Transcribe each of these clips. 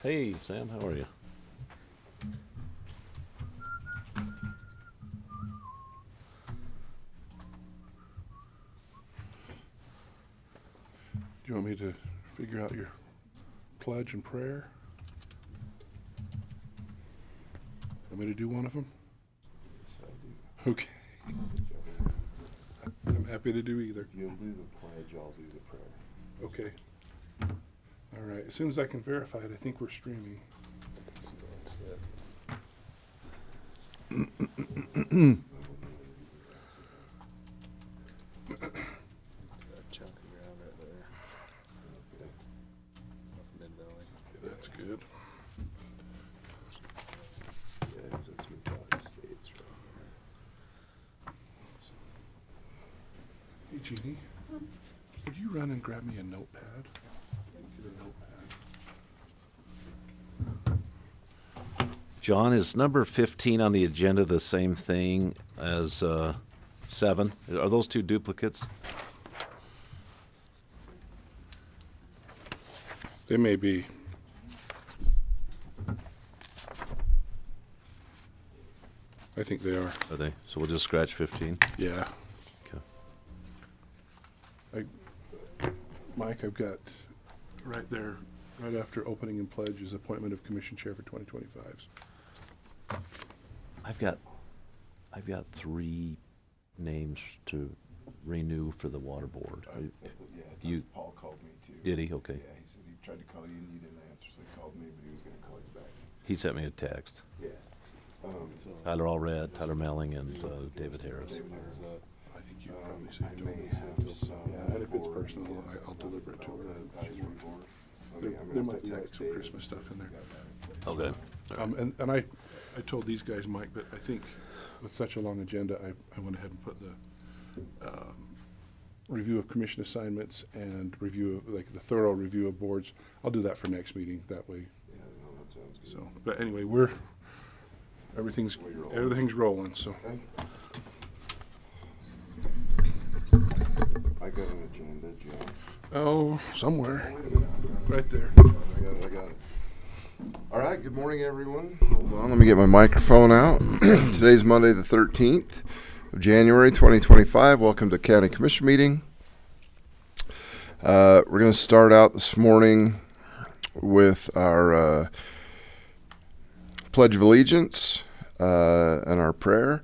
Hey, Sam, how are you? Do you want me to figure out your pledge and prayer? Want me to do one of them? Yes, I do. Okay. I'm happy to do either. If you'll do the pledge, I'll do the prayer. Okay. All right. As soon as I can verify it, I think we're streaming. So that's that. That chunk of ground right there. Okay. Off Mid-Valley. That's good. Yeah, that's Mid-Valley Estates right Hey, Jeannie, would you run and grab me a notepad? Get a notepad. John, is number 15 on the agenda the same thing as 7? Are those two duplicates? They may be. I think they are. Are they? So we'll just scratch 15? Yeah. Okay. Mike, I've got right there, right after opening and pledge is appointment of commission chair for 2025s. I've got 3 names to renew for the water board. there. You- Paul called me too. Did he? Okay. Yeah, he said he tried to call you and you didn't answer, so he called me, but he was gonna call you back. He sent me a text. Yeah. Tyler Allred, Tyler Melling, and David Harris. David Harris. I think you probably saved I it. may have some. Yeah, and if it's for personal, I'll deliver it to the her. advisory board. There, I'm there gonna might be like text some David. Christmas stuff in there. Okay. And I told these guys, Mike, but I think with such a long agenda, I went ahead and put the review of commission assignments and review of, like, the thorough review of boards. I'll do that for next meeting, that way. Yeah, no, that sounds good. So, but anyway, everything's rolling, so. Okay. I got an agenda, John. Oh, somewhere, right there. I got it. All right, good morning, everyone. Hold on, let me get my microphone out. Today's Monday, the 13th of January, 2025. Welcome to County Commission meeting. We're going to start out this morning with our Pledge of Allegiance and our prayer.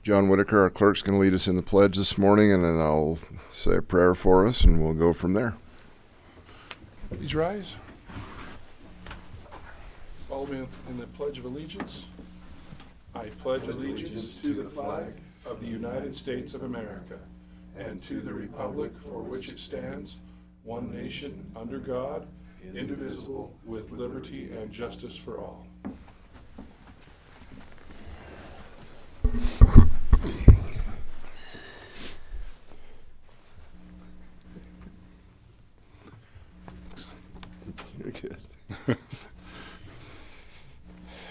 John Whitaker, our clerk's going to lead us in the pledge this morning, and then I'll say a prayer for us, and we'll go from there. Please rise. Follow me in the Pledge of Allegiance. I pledge allegiance to the flag of the United States of America and to the republic for which it stands, one nation, under God, indivisible, with liberty and justice for all. You're good.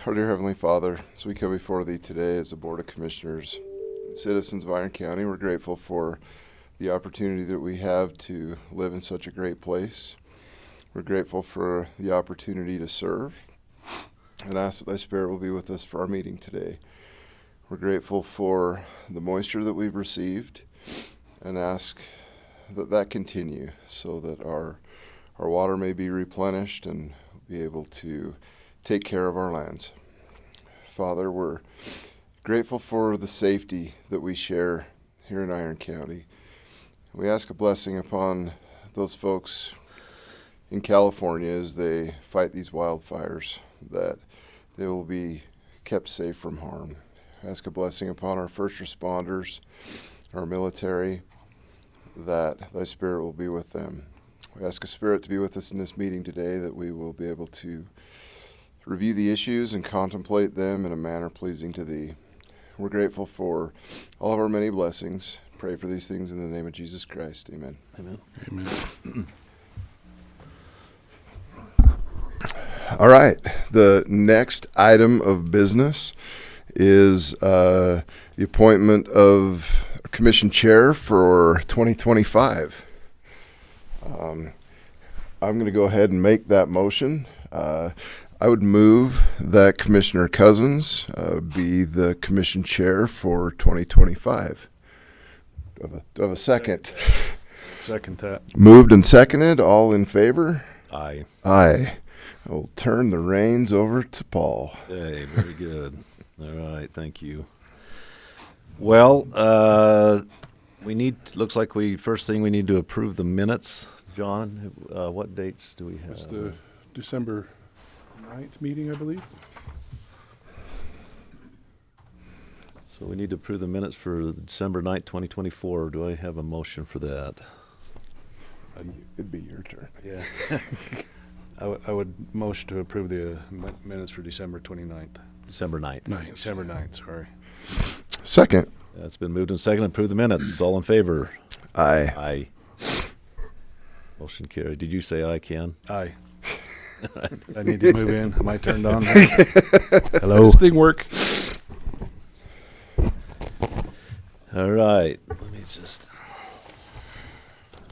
Our dear Heavenly Father, as we come before Thee today as a Board of Commissioners, citizens of Iron County, we're grateful for the opportunity that we have to live in such a great place. We're grateful for the opportunity to serve and ask that Thy Spirit will be with us for our meeting today. We're grateful for the moisture that we've received and ask that that continue so that our water may be replenished and be able to take care of our lands. Father, we're grateful for the safety that we share here in Iron County. We ask a blessing upon those folks in California as they fight these wildfires, that they will be kept safe from harm. Ask a blessing upon our first responders, our military, that Thy Spirit will be with them. We ask a Spirit to be with us in this meeting today, that we will be able to review the issues and contemplate them in a manner pleasing to Thee. We're grateful for all of our many blessings. Pray for these things in the name of Jesus Christ. Amen. Amen. Amen. All right. The next item of business is the appointment of a commission chair for 2025. I'm going to go ahead and make that motion. I would move that Commissioner Cousins be the commission chair for 2025. Do I have a second? Second that. Moved and seconded. All in favor? Aye. Aye. I will turn the reins over to Paul. Hey, very good. All right, thank you. Well, looks like first thing we need to approve the minutes. John, what dates do we have? It's the December 9th meeting, I believe. So we need to approve the minutes for December 9th, 2024. Do I have a motion for that? It'd be your turn. Yeah. I would motion to approve the minutes for December 29th. December 9th. December 9th, sorry. Second. It's been moved and seconded. Approve the minutes. All in favor? Aye. Aye. Motion carried. Did you say aye, Ken? Aye. I need to move in. Am I turned on? Hello? This thing work? All right.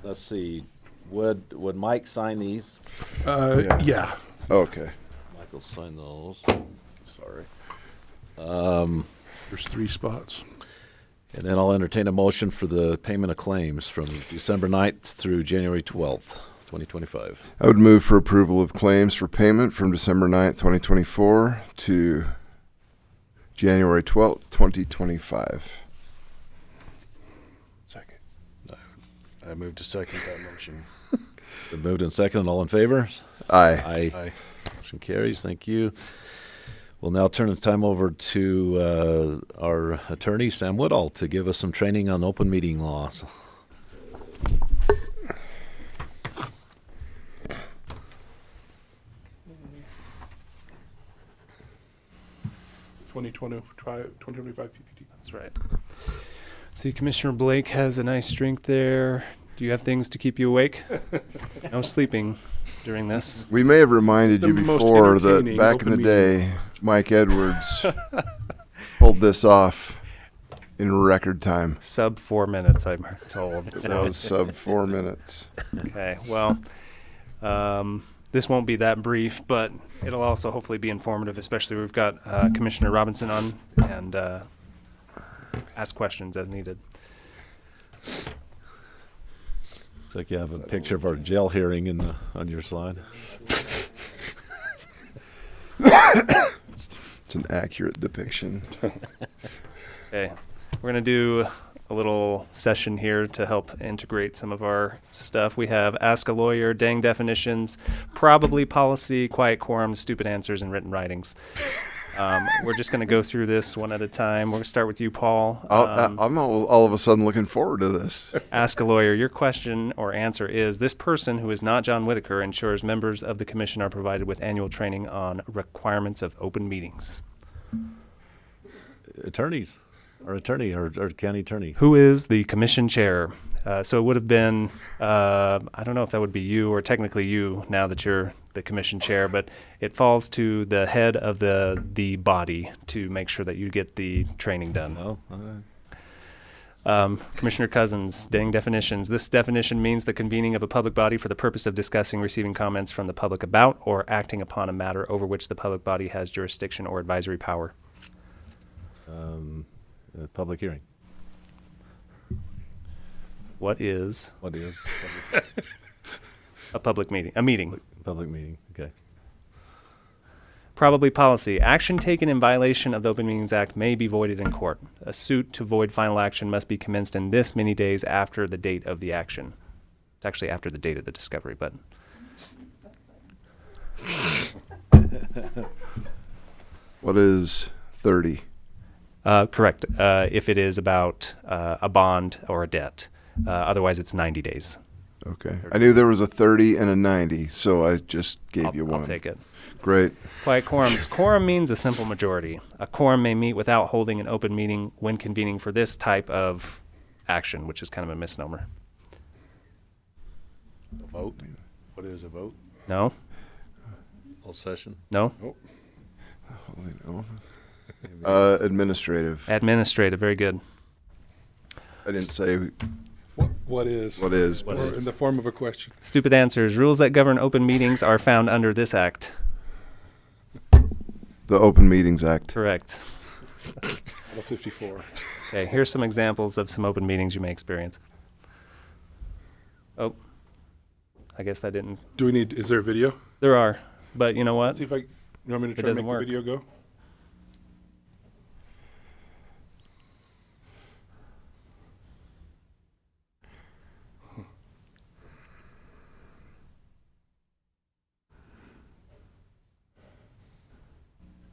Let's see. Would Mike sign these? Yeah. Okay. Michael sign those. Sorry. There's 3 spots. And then I'll entertain a motion for the payment of claims from December 9th through January 12th, 2025. I would move for approval of claims for payment from December 9th, 2024 to January 12th, 2025. Second. I moved to second that motion. Been moved and seconded. All in favor? Aye. Aye. Motion carries. Thank you. We'll now turn the time over to our attorney, Sam Woodall, to give us some training on open meeting laws. Twenty 2025 PPT. That's right. See, Commissioner Blake has a nice drink there. Do you have things to keep you awake? No sleeping during this. We may have reminded The you most before that entertaining back in the open day, Mike Edwards pulled this off in record time. Sub 4 minutes, I'm told. It So, was sub 4 minutes. okay, well, this won't be that brief, but it'll also hopefully be informative, especially we've got Commissioner Robinson on and ask questions as needed. Looks like you have a picture of our jail hearing on your slide. It's an accurate depiction. Okay, we're going to do a little session here to help integrate some of our stuff. We have Ask a Lawyer, Dang Definitions, Probably Policy, Quiet Quorum, Stupid Answers, and Written Writings. We're just going to go through this one at a time. We're going to start with you, Paul. I'm all of a sudden looking forward to this. Ask a Lawyer. Your question or answer is, this person who is not John Whitaker ensures members of the commission are provided with annual training on requirements of open meetings. Attorneys, or attorney, or county attorney. Who is the commission chair? So it would have been, I don't know if that would be you or technically you now that you're the commission chair, but it falls to the head of the body to make sure that you get the training done. Oh, all right. Commissioner Cousins, Dang Definitions. This definition means the convening of a public body for the purpose of discussing, receiving comments from the public about, or acting upon a matter over which the public body has jurisdiction or advisory power. Public hearing. What is What is a public meeting? A meeting. public meeting? Okay. Probably policy. Action taken in violation of the Open Meetings Act may be voided in court. A suit to void final action must be commenced in this many days after the date of the action. It's actually after the date of the discovery, but What is 30? correct. If it is about a bond or a debt. Otherwise, it's 90 days. Okay. I knew there was a 30 and a 90, so I just gave you one. I'll take it. Great. Quiet quorums. Quorum means a simple majority. A quorum may meet without holding an open meeting when convening for this type of action, which is kind of a misnomer. A vote? What is a vote? No? Closed session. No? Administrative. Administrative. Very good. I didn't say. What is? What is, Or please? in the form of a question. Stupid answers. Rules that govern open meetings are found under this act. The Open Meetings Act. Correct. Title 54. Okay, here's some examples of some open meetings you may experience. Oh, I guess that didn't. Do we need, is there a video? There are, but you know what? Let's see if you want me to It try to doesn't make work. the video go?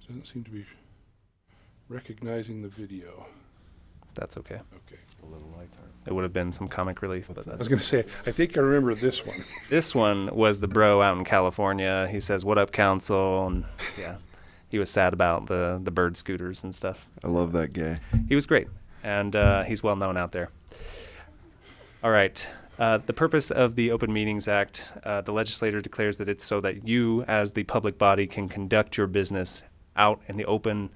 Doesn't seem to be recognizing the video. That's okay. Okay. It would have been some comic relief, but I that's was going to say, I think I remember this one. This one was the bro out in California. He says, "What up, council?" And yeah, he was sad about the bird scooters and stuff. I love that guy. He was great, and he's well known out there. All right. The purpose of the Open Meetings Act, the legislator declares that it's so that you, as the public body, can conduct your business out in the open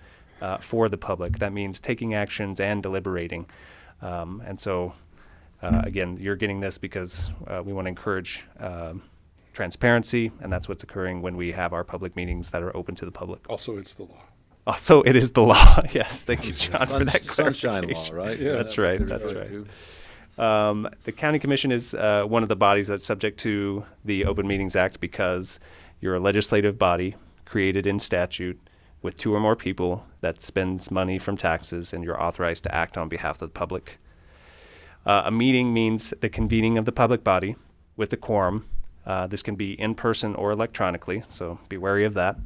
for the public. That means taking actions and deliberating. And so, again, you're getting this because we want to encourage transparency, and that's what's occurring when we have our public meetings that are open to the public. Also, it's the law. Also, it is the law. Yes, thank you, John, for that Sunshine law, clarification. right? Yeah. That's right, There's that's that right. too. The county commission is one of the bodies that's subject to the Open Meetings Act because you're a legislative body created in statute with 2 or more people that spends money from taxes, and you're authorized to act on behalf of the public. A meeting means the convening of the public body with a quorum. This can be in person or electronically, so be wary of that.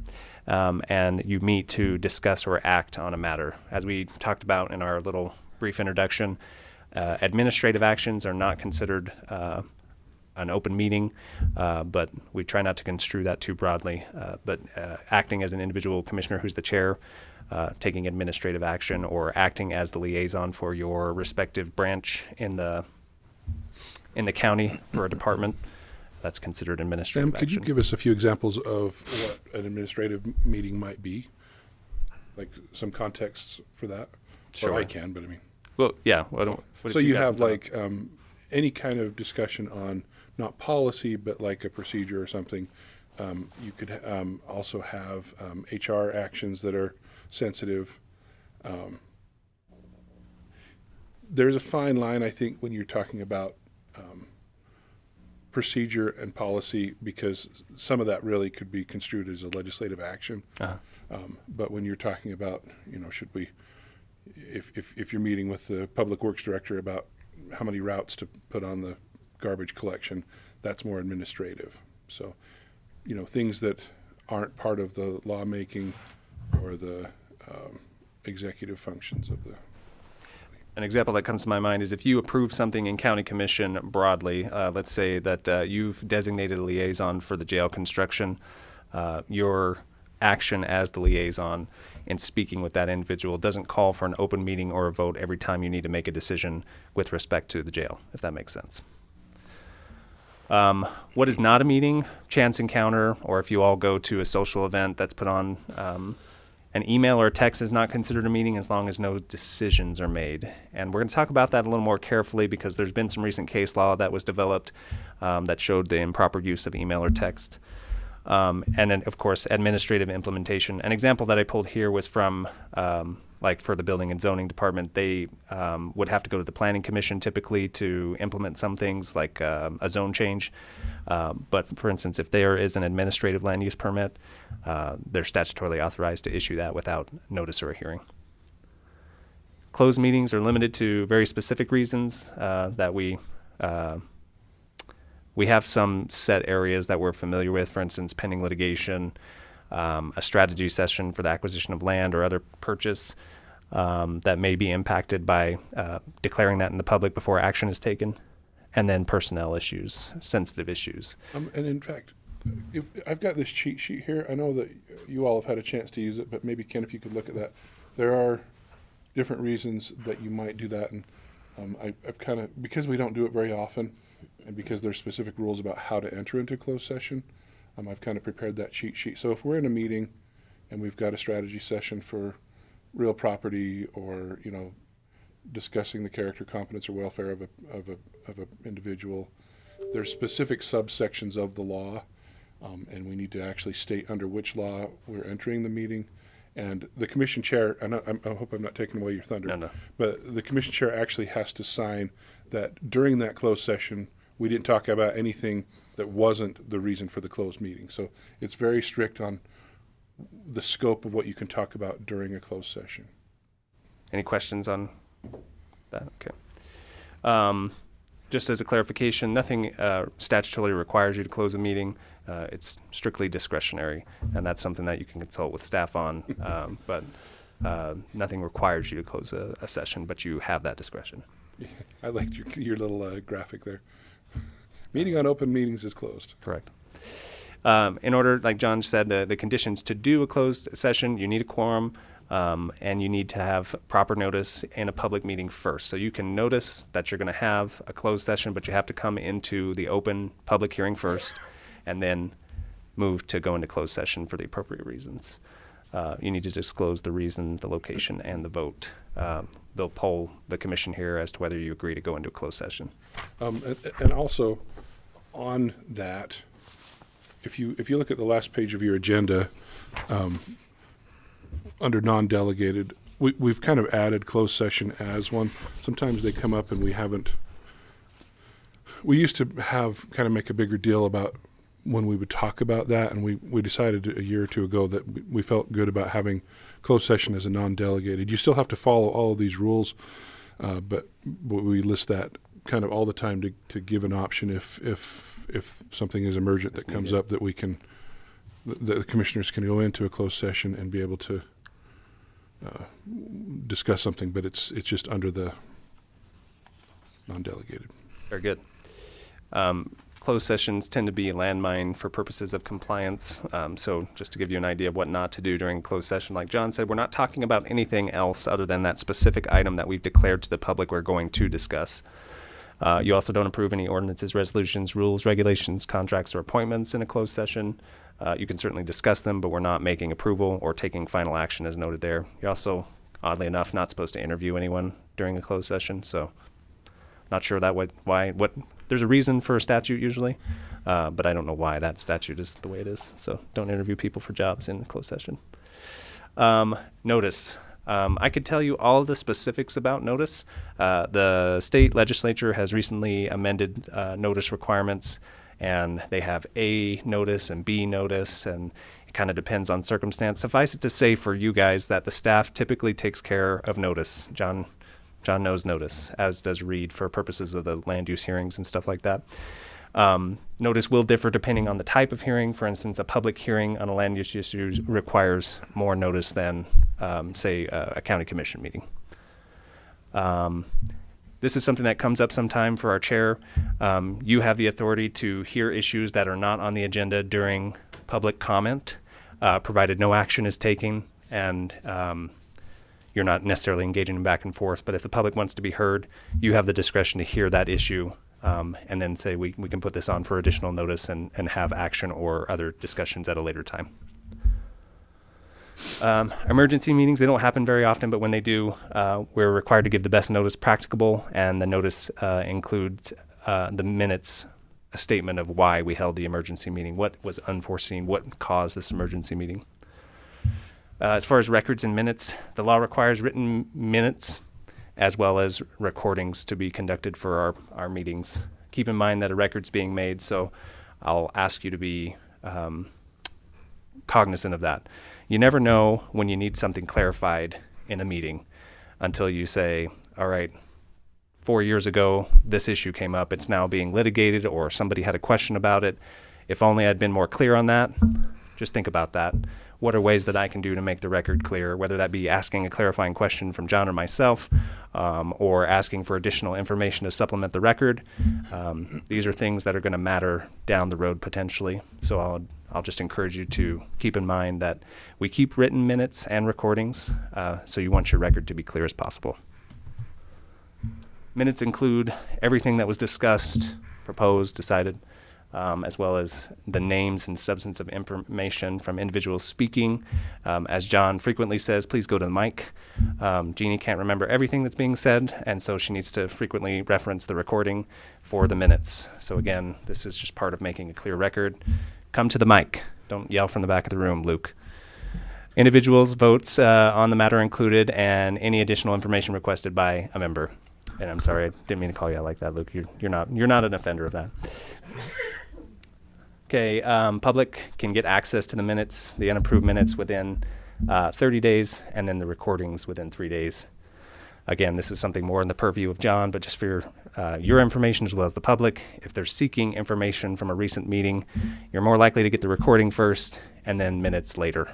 And you meet to discuss or act on a matter. As we talked about in our little brief introduction, administrative actions are not considered an open meeting, but we try not to construe that too broadly. But acting as an individual commissioner who's the chair, taking administrative action, or acting as the liaison for your respective branch in the county for a department, that's considered administrative Sam, could you action. give us a few examples of what an administrative meeting might be? Like some contexts for that? Sure. Or I can, but I mean. Well, yeah. What So if you got have some like any kind of discussion on not policy, but like a procedure or something. You could also have HR actions that are sensitive. There's a fine line, I think, when you're talking about procedure and policy, because some of that really could be construed as a legislative action. But when you're talking about, should we, if you're meeting with the public works director about how many routes to put on the garbage collection, that's more administrative. So, things that aren't part of the lawmaking or the executive functions of the. An example that comes to my mind is if you approve something in county commission broadly, let's say that you've designated a liaison for the jail construction, your action as the liaison in speaking with that individual doesn't call for an open meeting or a vote every time you need to make a decision with respect to the jail, if that makes sense. What is not a meeting? Chance encounter, or if you all go to a social event that's put on, an email or a text is not considered a meeting as long as no decisions are made. And we're going to talk about that a little more carefully because there's been some recent case law that was developed that showed the improper use of email or text. And then, of course, administrative implementation. An example that I pulled here was from, like for the building and zoning department, they would have to go to the planning commission typically to implement some things like a zone change. But for instance, if there is an administrative land use permit, they're statutorily authorized to issue that without notice or a hearing. Closed meetings are limited to very specific reasons that we have some set areas that we're familiar with, for instance, pending litigation, a strategy session for the acquisition of land or other purchase that may be impacted by declaring that in the public before action is taken, and then personnel issues, sensitive issues. And in fact, if I've got this cheat sheet here, I know that you all have had a chance to use it, but maybe Ken, if you could look at that, there are different reasons that you might do that, and I've kind of, because we don't do it very often, and because there's specific rules about how to enter into closed session, I've kind of prepared that cheat sheet. So if we're in a meeting and we've got a strategy session for real property or, discussing the character, competence, or welfare of a individual. There's specific subsections of the law, and we need to actually state under which law we're entering the meeting. And the commission chair, I hope I'm not taking away your thunder, No. but the commission chair actually has to sign that during that closed session, we didn't talk about anything that wasn't the reason for the closed meeting. So it's very strict on the scope of what you can talk about during a closed session. Any questions on that? Okay. Just as a clarification, nothing statutorily requires you to close a meeting. It's strictly discretionary, and that's something that you can consult with staff on. But nothing requires you to close a session, but you have that discretion. I liked your little graphic there. Meeting on open meetings is closed. Correct. In order, like John said, the conditions to do a closed session, you need a quorum, and you need to have proper notice in a public meeting first. So you can notice that you're going to have a closed session, but you have to come into the open public hearing first, and then move to go into closed session for the appropriate reasons. You need to disclose the reason, the location, and the vote. They'll poll the commission here as to whether you agree to go into a closed session. And also, on that, if you look at the last page of your agenda, under non-delegated, we've kind of added closed session as one. Sometimes they come up and we haven't. We used to kind of make a bigger deal about when we would talk about that, and we decided a year or two ago that we felt good about having closed session as a non-delegated. You still have to follow all of these rules, but we list that kind of all the time to give an option if something is emergent that comes up, that we can, the commissioners can go into a closed session and be able to discuss something, but it's just under the non-delegated. Very good. Closed sessions tend to be a landmine for purposes of compliance. So just to give you an idea of what not to do during closed session, like John said, we're not talking about anything else other than that specific item that we've declared to the public we're going to discuss. You also don't approve any ordinances, resolutions, rules, regulations, contracts, or appointments in a closed session. You can certainly discuss them, but we're not making approval or taking final action as noted there. You're also, oddly enough, not supposed to interview anyone during a closed session, so not sure why. There's a reason for a statute usually, but I don't know why that statute is the way it is. So don't interview people for jobs in a closed session. Notice. I could tell you all the specifics about notice. The state legislature has recently amended notice requirements, and they have A notice and B notice, and it kind of depends on circumstance. Suffice it to say for you guys that the staff typically takes care of notice. John knows notice, as does Reed, for purposes of the land use hearings and stuff like that. Notice will differ depending on the type of hearing. For instance, a public hearing on a land use issue requires more notice than, say, a county commission meeting. This is something that comes up sometime for our chair. You have the authority to hear issues that are not on the agenda during public comment, provided no action is taken and you're not necessarily engaging in back and forth. But if the public wants to be heard, you have the discretion to hear that issue and then say we can put this on for additional notice and have action or other discussions at a later time. Emergency meetings, they don't happen very often, but when they do, we're required to give the best notice practicable, and the notice includes the minutes, a statement of why we held the emergency meeting, what was unforeseen, what caused this emergency meeting. As far as records and minutes, the law requires written minutes as well as recordings to be conducted for our meetings. Keep in mind that a record's being made, so I'll ask you to be cognizant of that. You never know when you need something clarified in a meeting until you say, all right, 4 years ago, this issue came up. It's now being litigated, or somebody had a question about it. If only I'd been more clear on that. Just think about that. What are ways that I can do to make the record clear, whether that be asking a clarifying question from John or myself, or asking for additional information to supplement the record. These are things that are going to matter down the road potentially. So I'll just encourage you to keep in mind that we keep written minutes and recordings, so you want your record to be clear as possible. Minutes include everything that was discussed, proposed, decided. as well as the names and substance of information from individuals speaking. As John frequently says, please go to the mic. Jeannie can't remember everything that's being said, and so she needs to frequently reference the recording for the minutes. So again, this is just part of making a clear record. Come to the mic. Don't yell from the back of the room, Luke. Individuals' votes on the matter included, and any additional information requested by a member. And I'm sorry, I didn't mean to call you out like that, Luke. You're not an offender of that. Okay, public can get access to the minutes, the unapproved minutes, within 30 days, and then the recordings within 3 days. Again, this is something more in the purview of John, but just for your information as well as the public, if they're seeking information from a recent meeting, you're more likely to get the recording first and then minutes later.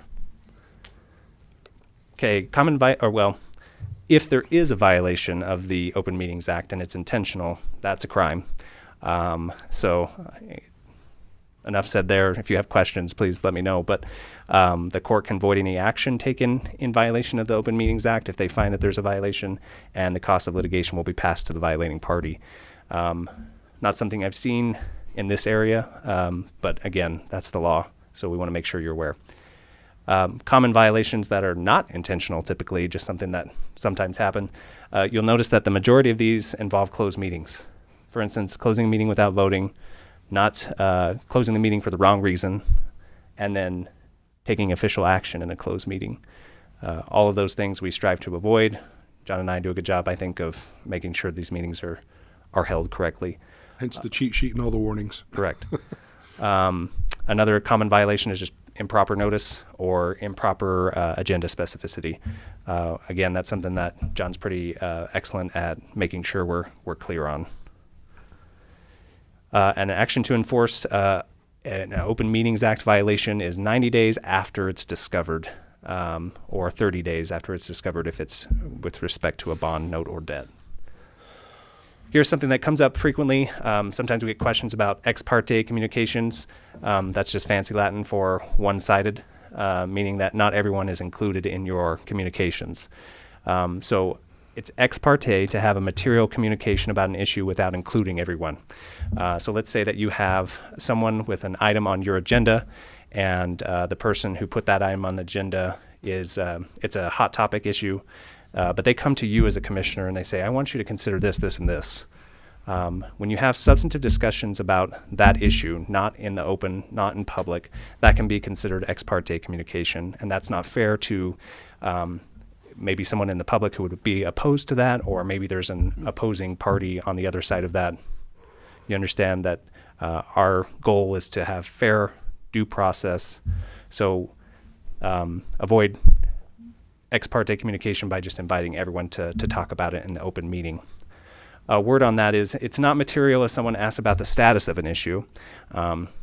Okay, if there is a violation of the Open Meetings Act and it's intentional, that's a crime. Enough said there. If you have questions, please let me know. But the court can void any action taken in violation of the Open Meetings Act if they find that there's a violation, and the cost of litigation will be passed to the violating party. Not something I've seen in this area, but again, that's the law, so we want to make sure you're aware. Common violations that are not intentional, typically just something that sometimes happen. You'll notice that the majority of these involve closed meetings. For instance, closing a meeting without voting, not closing the meeting for the wrong reason, and then taking official action in a closed meeting. All of those things we strive to avoid. John and I do a good job, I think, of making sure these meetings are held correctly. Hence the cheat sheet and all the warnings. Correct. Another common violation is just improper notice or improper agenda specificity. Again, that's something that John's pretty excellent at making sure we're clear on. An action to enforce an Open Meetings Act violation is 90 days after it's discovered, or 30 days after it's discovered if it's with respect to a bond, note, or debt. Here's something that comes up frequently. Sometimes we get questions about ex parte communications. That's just fancy Latin for one-sided, meaning that not everyone is included in your communications. So it's ex parte to have a material communication about an issue without including everyone. So let's say that you have someone with an item on your agenda, and the person who put that item on the agenda is it's a hot topic issue. But they come to you as a commissioner and they say, I want you to consider this, this, and this. When you have substantive discussions about that issue, not in the open, not in public, that can be considered ex parte communication. And that's not fair to maybe someone in the public who would be opposed to that, or maybe there's an opposing party on the other side of that. You understand that our goal is to have fair due process. So avoid ex parte communication by just inviting everyone to talk about it in the open meeting. A word on that is it's not material if someone asks about the status of an issue.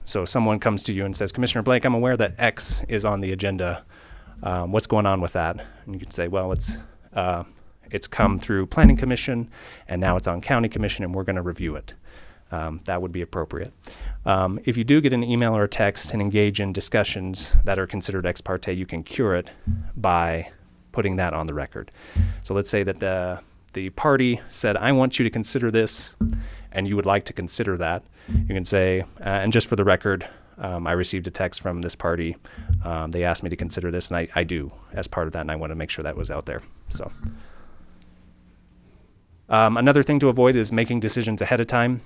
So someone comes to you and says, Commissioner Blake, I'm aware that X is on the agenda. What's going on with that? And you could say, well, it's come through Planning Commission, and now it's on County Commission, and we're going to review it. That would be appropriate. If you do get an email or a text and engage in discussions that are considered ex parte, you can cure it by putting that on the record. So let's say that the party said, I want you to consider this, and you would like to consider that. You can say, and just for the record, I received a text from this party. They asked me to consider this, and I do as part of that, and I want to make sure that was out there. So another thing to avoid is making decisions ahead of time.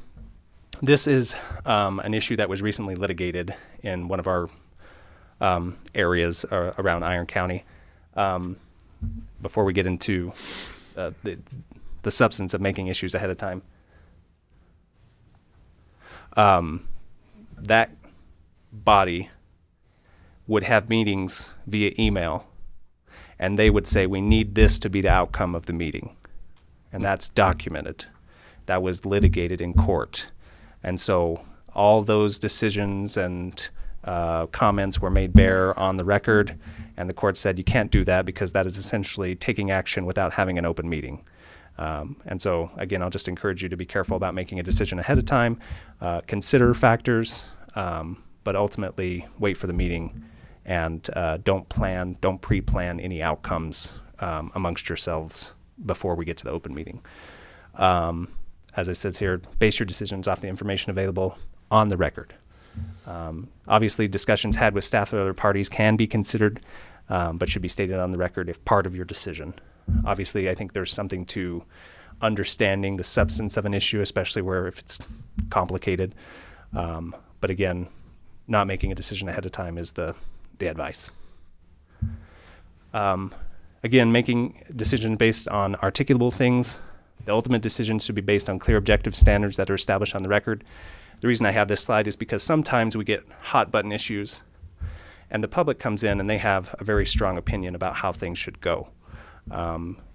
This is an issue that was recently litigated in one of our areas around Iron County. Before we get into the substance of making issues ahead of time, that body would have meetings via email, and they would say, we need this to be the outcome of the meeting. And that's documented. That was litigated in court. And so all those decisions and comments were made bare on the record, and the court said you can't do that because that is essentially taking action without having an open meeting. And so, again, I'll just encourage you to be careful about making a decision ahead of time. Consider factors, but ultimately wait for the meeting, and don't pre-plan any outcomes amongst yourselves before we get to the open meeting. As it says here, base your decisions off the information available. on the record. Obviously, discussions had with staff or other parties can be considered, but should be stated on the record if part of your decision. Obviously, I think there's something to understanding the substance of an issue, especially where if it's complicated. But again, not making a decision ahead of time is the advice. Again, making decisions based on articulable things. The ultimate decision should be based on clear objective standards that are established on the record. The reason I have this slide is because sometimes we get hot button issues and the public comes in and they have a very strong opinion about how things should go.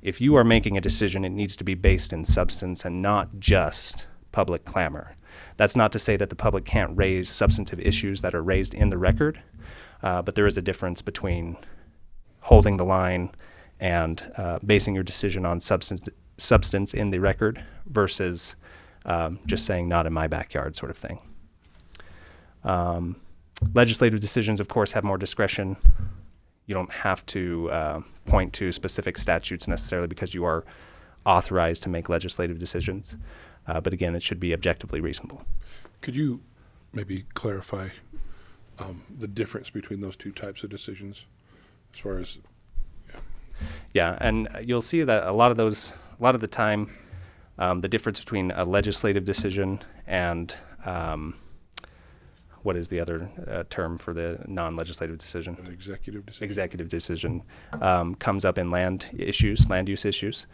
If you are making a decision, it needs to be based in substance and not just public clamor. That's not to say that the public can't raise substantive issues that are raised in the record, but there is a difference between holding the line and basing your decision on substance in the record versus just saying not in my backyard sort of thing. Legislative decisions, of course, have more discretion. You don't have to point to specific statutes necessarily because you are authorized to make legislative decisions. But again, it should be objectively reasonable. Could you maybe clarify the difference between those two types of decisions as far as, Yeah, and you'll see that a lot of the time, the difference between a legislative decision and what is the other term for the non-legislative decision? an executive decision? Executive decision comes up in land use issues.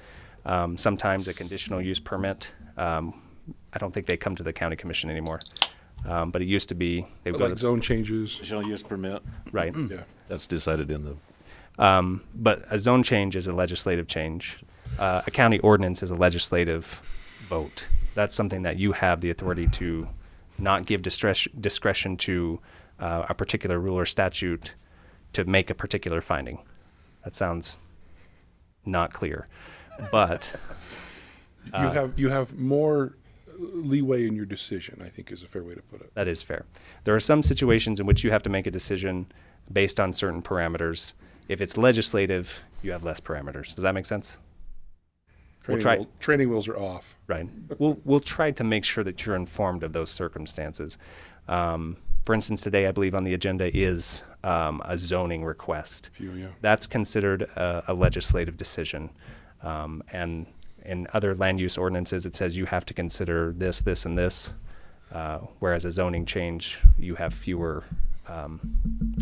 Sometimes a conditional use permit. I don't think they come to the county commission anymore, but it used to be they would go Like to zone changes? Conditional use permit, right. Yeah. that's decided in the, But a zone change is a legislative change. A county ordinance is a legislative vote. That's something that you have the authority to not give discretion to a particular rule or statute to make a particular finding. That sounds not clear, but You have more leeway in your decision, I think is a fair way to put it. that is fair. There are some situations in which you have to make a decision based on certain parameters. If it's legislative, you have less parameters. Does that make sense? Training wheels are off. Right. We'll try to make sure that you're informed of those circumstances. For instance, today I believe on the agenda is a zoning request. Yeah. That's considered a legislative decision. And in other land use ordinances, it says you have to consider this, this, and this. Whereas a zoning change, you have fewer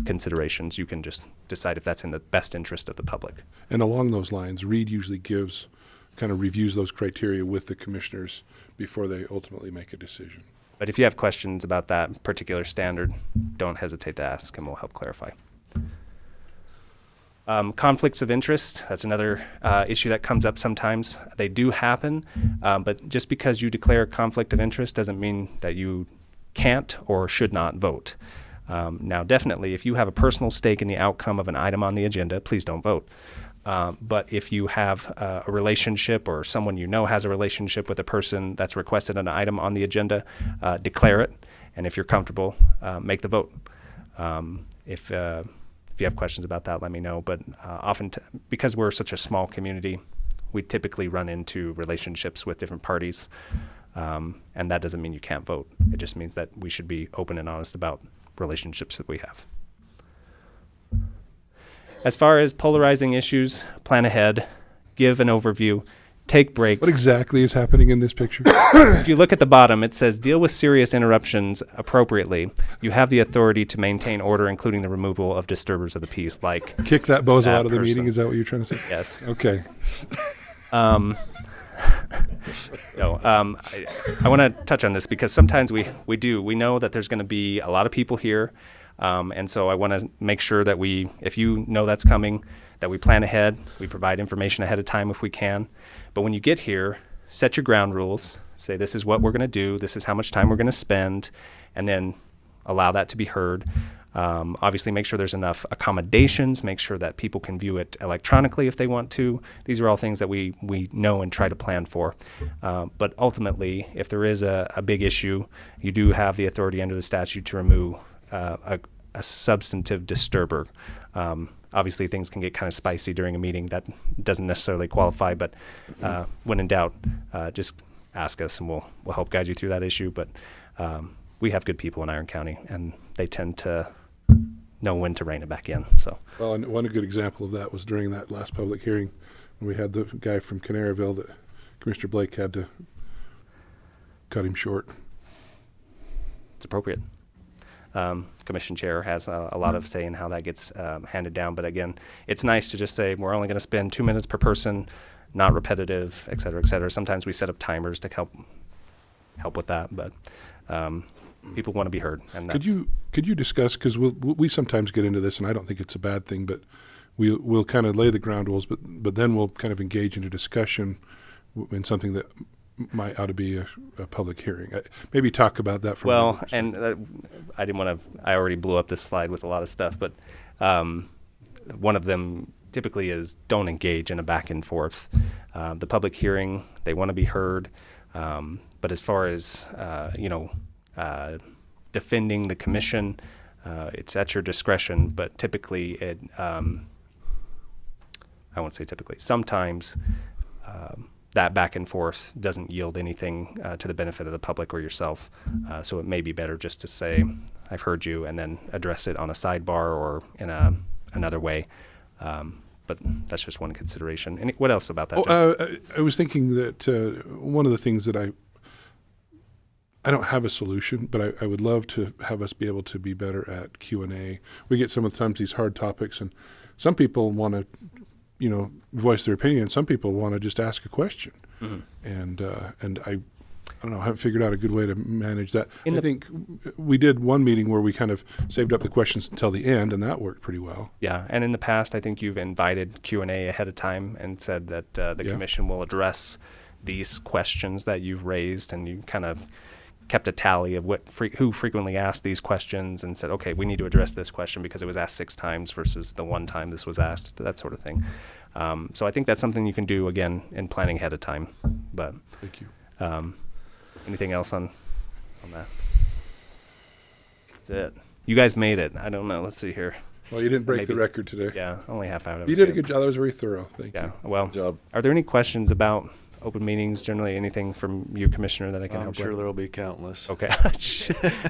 considerations. You can just decide if that's in the best interest of the public. And along those lines, Reed usually reviews those criteria with the commissioners before they ultimately make a decision. But if you have questions about that particular standard, don't hesitate to ask and we'll help clarify. Conflicts of interest, that's another issue that comes up sometimes. They do happen, but just because you declare a conflict of interest doesn't mean that you can't or should not vote. Now, definitely, if you have a personal stake in the outcome of an item on the agenda, please don't vote. But if you have a relationship or someone you know has a relationship with a person that's requested an item on the agenda, declare it. And if you're comfortable, make the vote. If you have questions about that, let me know. But often, because we're such a small community, we typically run into relationships with different parties. And that doesn't mean you can't vote. It just means that we should be open and honest about relationships that we have. As far as polarizing issues, plan ahead, give an overview, take breaks. What exactly is happening in this picture? If you look at the bottom, it says deal with serious interruptions appropriately. You have the authority to maintain order, including the removal of disturbers of the peace, like Kick that bozo That out of the person. meeting? Is that what you're trying to say? yes. Okay. I want to touch on this because sometimes we know that there's going to be a lot of people here. And so I want to make sure that if you know that's coming, that we plan ahead, we provide information ahead of time if we can. But when you get here, set your ground rules, say this is what we're going to do, this is how much time we're going to spend, and then allow that to be heard. Obviously, make sure there's enough accommodations, make sure that people can view it electronically if they want to. These are all things that we know and try to plan for. But ultimately, if there is a big issue, you do have the authority under the statute to remove a substantive disturber. Obviously, things can get kind of spicy during a meeting. That doesn't necessarily qualify, but when in doubt, just ask us and we'll help guide you through that issue. But we have good people in Iron County, and they tend to know when to rein it back in. So Well, and one good example of that was during that last public hearing when we had the guy from Canaryville that Commissioner Blake had to cut him short. it's appropriate. Commission chair has a lot of say in how that gets handed down. But again, it's nice to just say we're only going to spend 2 minutes per person, not repetitive, et cetera, et cetera. Sometimes we set up timers to help with that, but people want to be heard. And that's, Could you discuss, because we sometimes get into this, and I don't think it's a bad thing, but we'll kind of lay the ground rules, but then we'll kind of engage into discussion in something that might ought to be a public hearing. Maybe talk about that for a well, minute. and I didn't want to. I already blew up this slide with a lot of stuff, but one of them typically is don't engage in a back and forth. The public hearing, they want to be heard, but as far as defending the commission, it's at your discretion. But typically, I won't say typically. Sometimes that back and forth doesn't yield anything to the benefit of the public or yourself. So it may be better just to say, "I've heard you," and then address it on a sidebar or in another way. But that's just one consideration. And what else about that? John? I was thinking that one of the things that I don't have a solution, but I would love to have us be able to be better at Q&A. We get sometimes these hard topics, and some people want to, voice their opinion, and some people want to just ask a question. Mhm. And I don't know, I haven't figured out a good way to manage that. I think we did one meeting where we kind of saved up the questions until the end, and that worked pretty well. Yeah, and in the past, I think you've invited Q&A ahead of time and said that the Yeah. commission will address these questions that you've raised, and you kind of kept a tally of who frequently asked these questions and said, okay, we need to address this question because it was asked 6 times versus the one time this was asked, that sort of thing. So I think that's something you can do, again, in planning ahead of time. But Thank you. anything else on that? That's it. You guys made it. I don't know. Let's see here. Well, you didn't break the Maybe. record today. Yeah, only half hour. You did a good job. That was very thorough. Thank Yeah, you. well, Good job. are there any questions about open meetings generally? Anything from you, Commissioner, that I can I'm help sure with? there will be countless. Okay.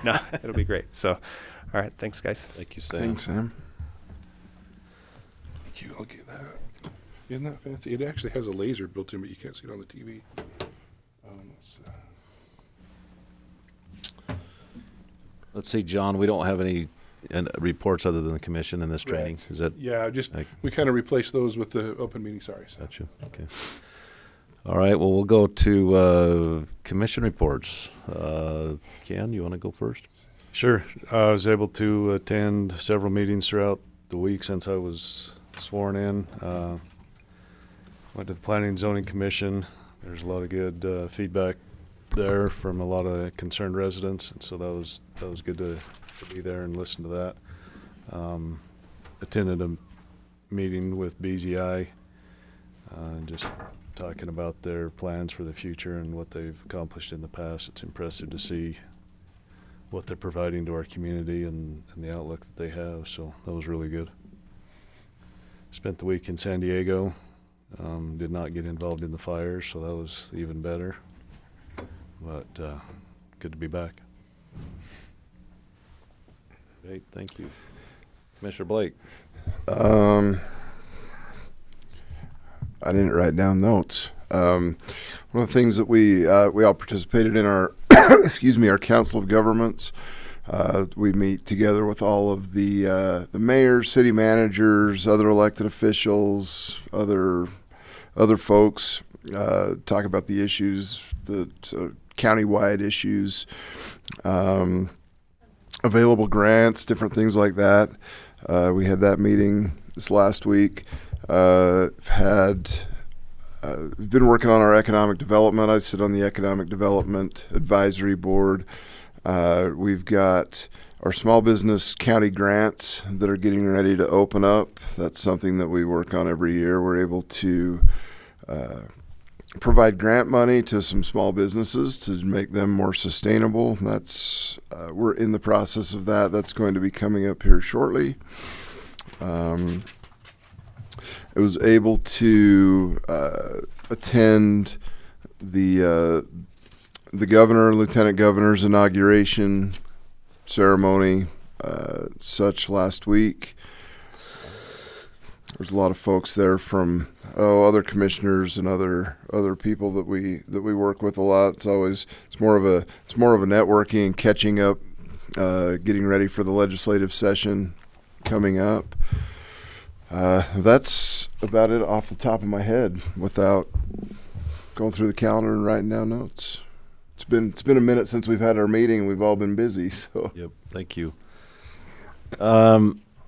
No, it'll be great. So, all right. Thanks, guys. Thank you, Sam. Thanks, Sam. Thank you. Look at that. Isn't that fancy? It actually has a laser built in, but you can't see it on the TV. Let's see, John, we don't have any reports other than the commission in this training. Correct. Is that? Yeah, just Like- we kind of replaced those with the open meeting. Sorry. So. Gotcha. Okay. All right. Well, we'll go to commission reports. Ken, you want to go first? Sure. I was able to attend several meetings throughout the week since I was sworn in. Went to the Planning and Zoning Commission. There's a lot of good feedback there from a lot of concerned residents, and so that was good to be there and listen to that. Attended a meeting with BZI, just talking about their plans for the future and what they've accomplished in the past. It's impressive to see what they're providing to our community and the outlook that they have, so that was really good. Spent the week in San Diego. Did not get involved in the fires, so that was even better. But good to be back. Great. Thank you. Commissioner Blake. I didn't write down notes. One of the things that we all participated in our our Council of Governments. We meet together with all of the mayors, city managers, other elected officials, other folks. Talk about the issues, the countywide issues, available grants, different things like that. We had that meeting this last week. Been working on our economic development. I sit on the Economic Development Advisory Board. We've got our small business county grants that are getting ready to open up. That's something that we work on every year. We're able to provide grant money to some small businesses to make them more sustainable. That's we're in the process of that. That's going to be coming up here shortly. I was able to attend the governor, lieutenant governor's inauguration ceremony, such last week. There's a lot of folks there from other commissioners and other people that we work with a lot. It's more of a networking and catching up, getting ready for the legislative session coming up. That's about it off the top of my head without going through the calendar and writing down notes. It's been a minute since we've had our meeting. We've all been busy. So Yep, thank you.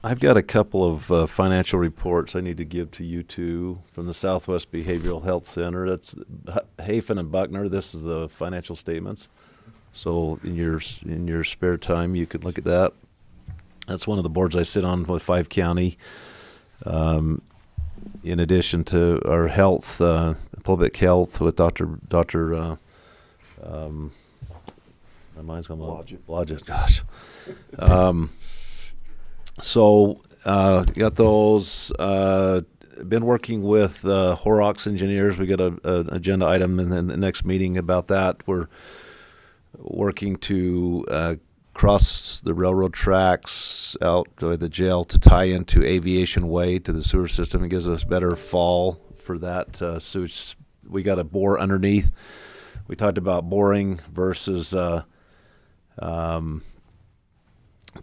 I've got a couple of financial reports I need to give to you two from the Southwest Behavioral Health Center. That's Hafen and Buckner. This is the financial statements. So in your spare time, you could look at that. That's one of the boards I sit on with Five County. In addition to our health, public health with Dr. My mind's gone Blodgett. Gosh. So got those. Been working with Horrocks engineers. We got an agenda item in the next meeting about that. We're working to cross the railroad tracks out to the jail to tie into Aviation Way to the sewer system. It gives us better fall for that sewage. We got to bore underneath. We talked about boring versus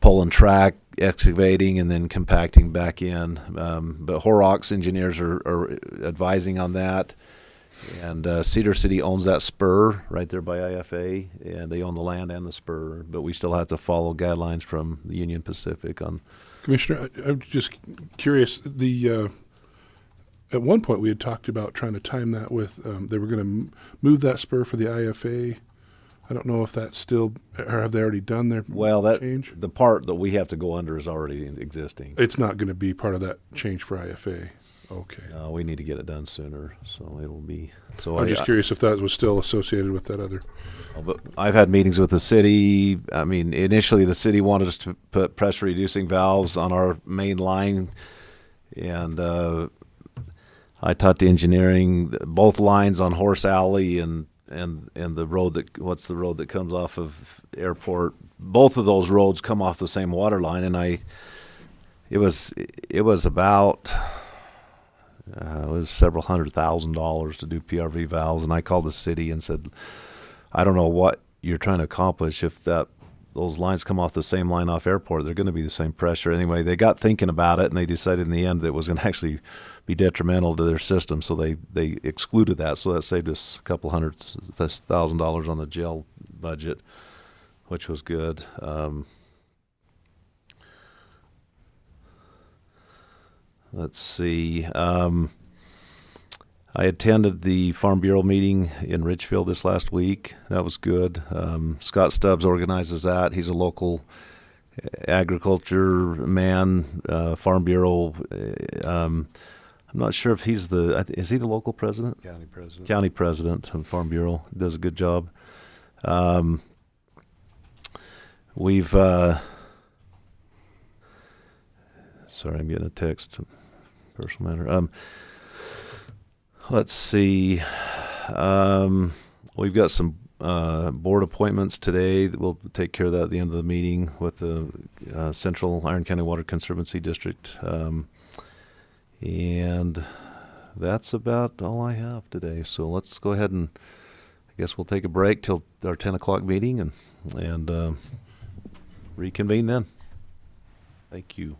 pulling track, excavating, and then compacting back in. But Horrocks engineers are advising on that. And Cedar City owns that spur right there by IFA, and they own the land and the spur. But we still have to follow guidelines from the Union Pacific on. Commissioner, I'm just curious. At one point we had talked about trying to time that with they were going to move that spur for the IFA. I don't know if that's still, or have they already done their change? The part that we have to go under is already existing. It's not going to be part of that change for IFA. Okay. We need to get it done sooner, so it'll be. So I'm just curious if that was still associated with that other. But I've had meetings with the city. I mean, initially the city wanted us to put pressure reducing valves on our main line, and I talked to engineering. Both lines on Horse Alley and the road what's the road that comes off of Airport? Both of those roads come off the same water line, and it was about. It was several $100,000 to do PRV valves, and I called the city and said, I don't know what you're trying to accomplish if those lines come off the same line off Airport. They're going to be the same pressure. Anyway, they got thinking about it, and they decided in the end that it was going to actually be detrimental to their system, so they excluded that. So that saved us a couple $100,000 on the jail budget, which was good. Let's see. I attended the Farm Bureau meeting in Richfield this last week. That was good. Scott Stubbs organizes that. He's a local agriculture man, Farm Bureau. I'm not sure if is he the local president? County president. County president of Farm Bureau. Does a good job. We've, sorry, I'm getting a text. Personal matter. Let's see. We've got some board appointments today. We'll take care of that at the end of the meeting with the Central Iron County Water Conservancy District. And that's about all I have today. So let's go ahead and I guess we'll take a break till our 10 o'clock meeting and reconvene then. Thank you.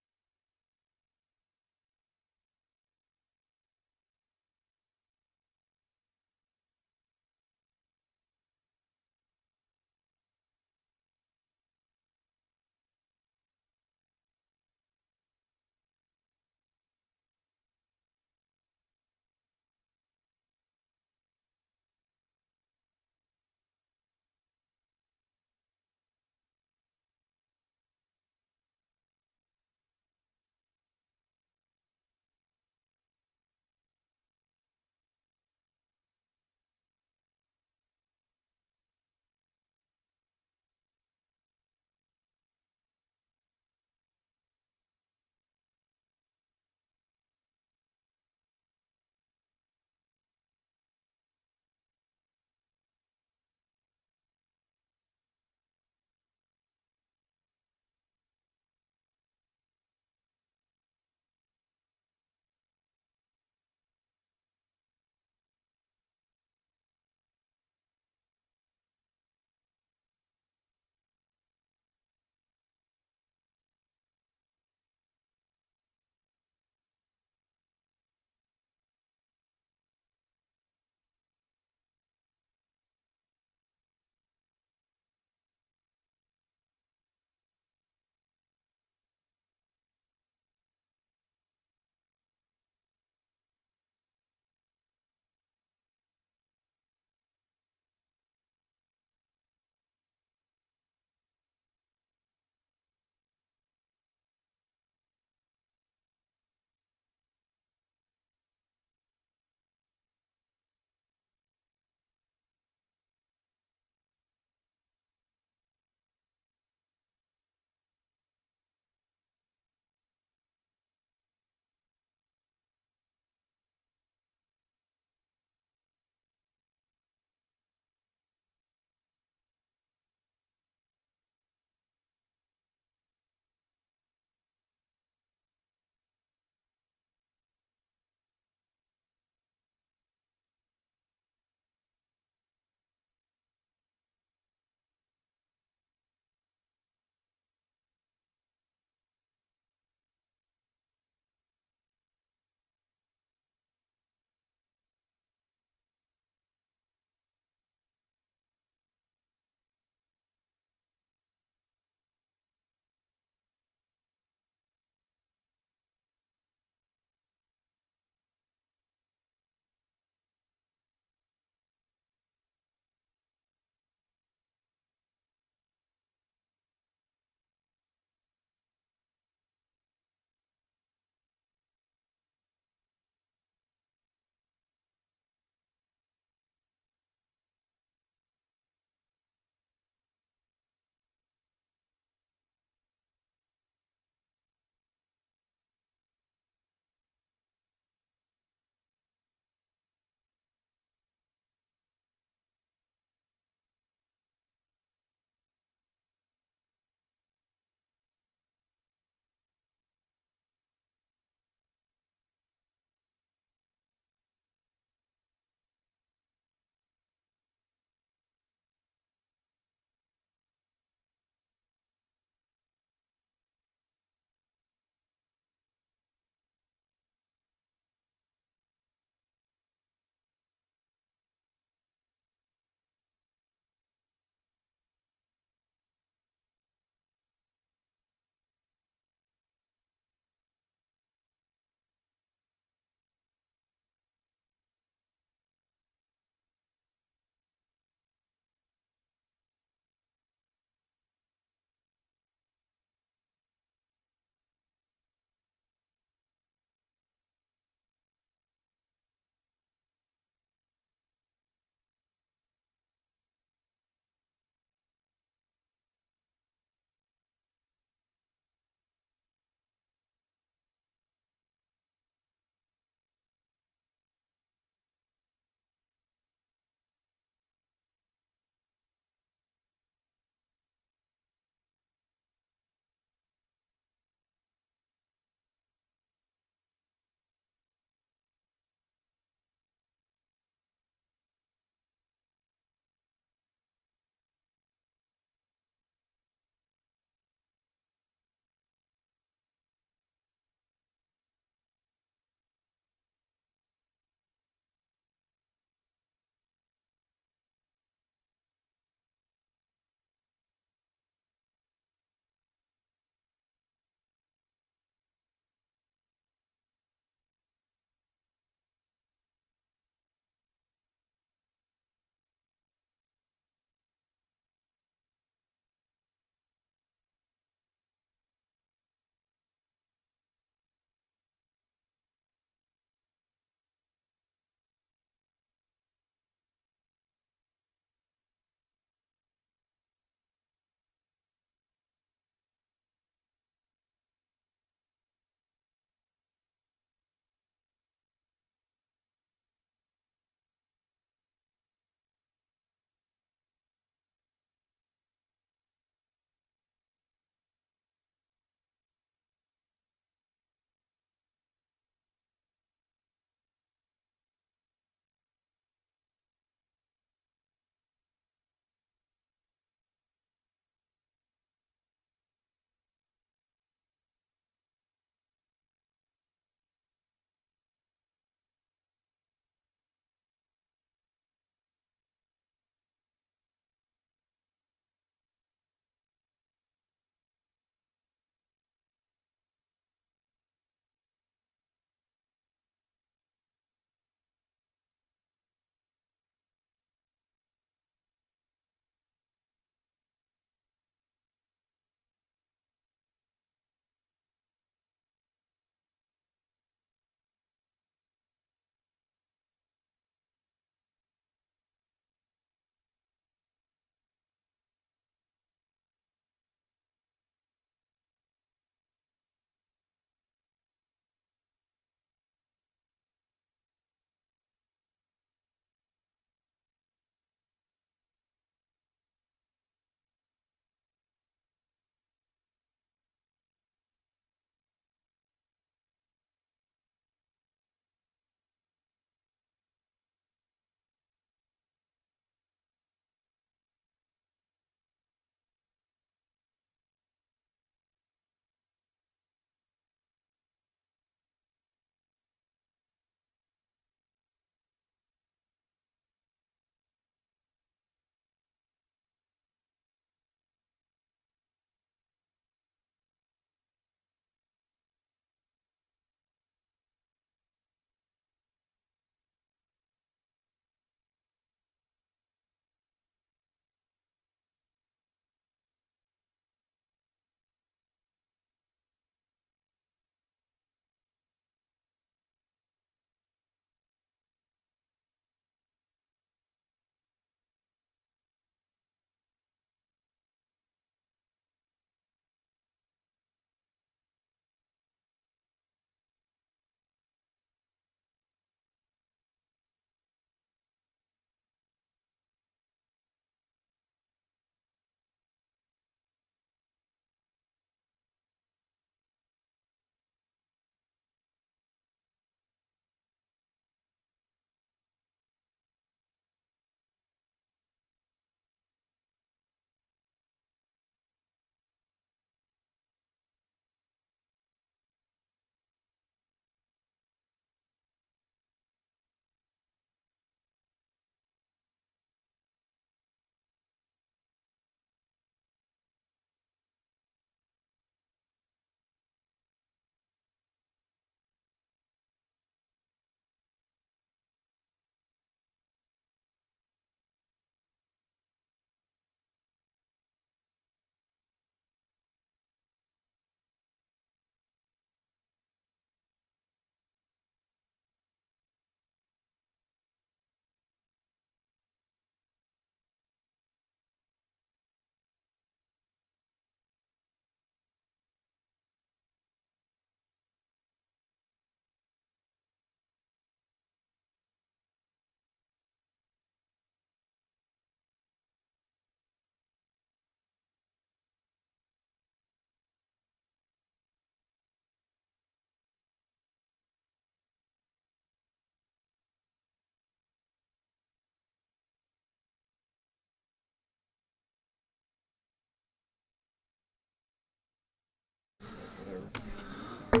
It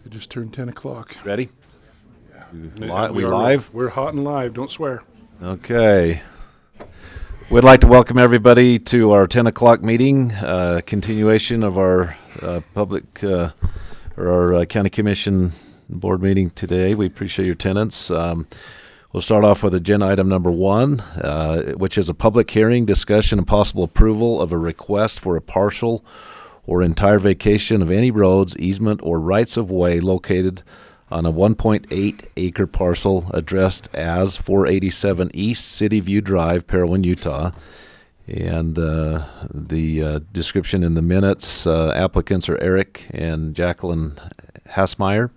just turned 10 o'clock. Ready? Yeah. We are live? We're hot and live. Don't swear. Okay. We'd like to welcome everybody to our 10 o'clock meeting, continuation of our our county commission board meeting today. We appreciate your attendance. We'll start off with agenda item number 1, which is a public hearing, discussion, and possible approval of a request for a partial or entire vacation of any roads, easement, or rights of way located on a 1.8 acre parcel addressed as 487 East City View Drive, Parowan, Utah. And the description in the minutes, applicants are Eric and Jacqueline Hassmeyer,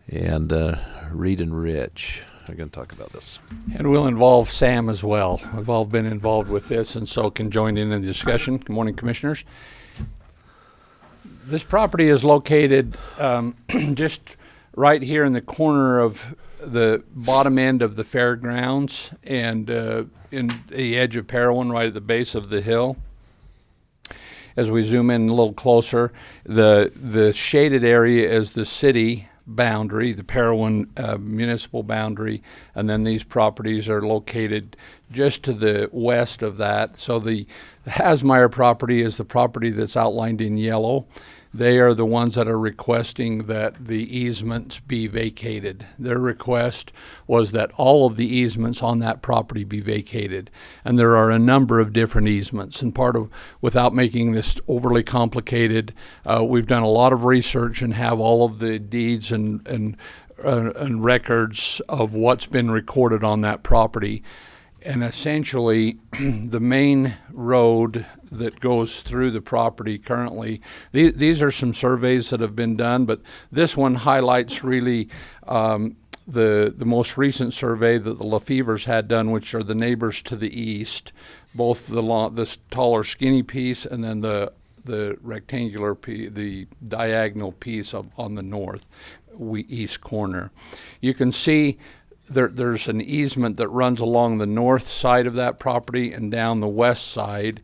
and Reed and Rich are going to talk about this. And we'll involve Sam as well. We've all been involved with this and so can join in the discussion. Good morning, Commissioners. This property is located just right here in the corner of the bottom end of the fairgrounds and in the edge of Parowan, right at the base of the hill. As we zoom in a little closer, the shaded area is the city boundary, the Parowan municipal boundary, and then these properties are located just to the west of that. So the Hassmeyer property is the property that's outlined in yellow. They are the ones that are requesting that the easements be vacated. Their request was that all of the easements on that property be vacated. And there are a number of different easements. And without making this overly complicated, we've done a lot of research and have all of the deeds and records of what's been recorded on that property. And essentially, the main road that goes through the property currently, these are some surveys that have been done, but this one highlights really the most recent survey that the Lefevers had done, which are the neighbors to the east, both this taller skinny piece and then the rectangular piece, the diagonal piece on the east corner. You can see there's an easement that runs along the north side of that property and down the west side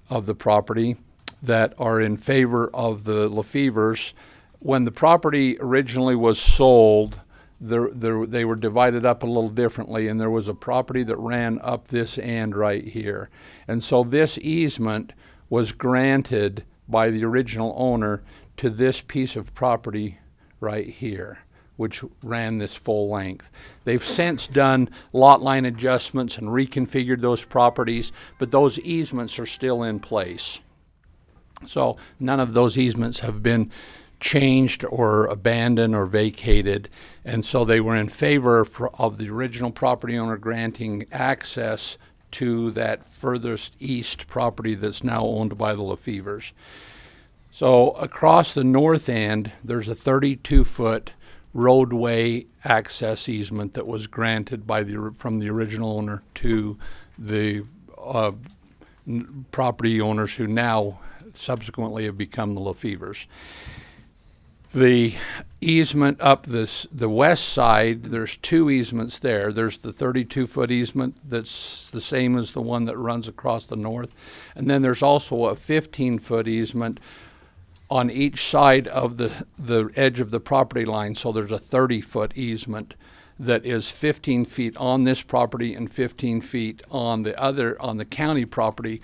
of the property that are in favor of the Lefevers. When the property originally was sold, they were divided up a little differently, and there was a property that ran up this end right here. And so this easement was granted by the original owner to this piece of property right here, which ran this full length. They've since done lot line adjustments and reconfigured those properties, but those easements are still in place. So none of those easements have been changed or abandoned or vacated, and so they were in favor of the original property owner granting access to that furthest east property that's now owned by the Lefevers. So across the north end, there's a 32-foot roadway access easement that was granted from the original owner to the property owners who now subsequently have become the Lefevers. The easement up the west side, there's 2 easements there. There's the 32-foot easement that's the same as the one that runs across the north. And then there's also a 15-foot easement on each side of the edge of the property line. So there's a 30-foot easement that is 15 feet on this property and 15 feet on the county property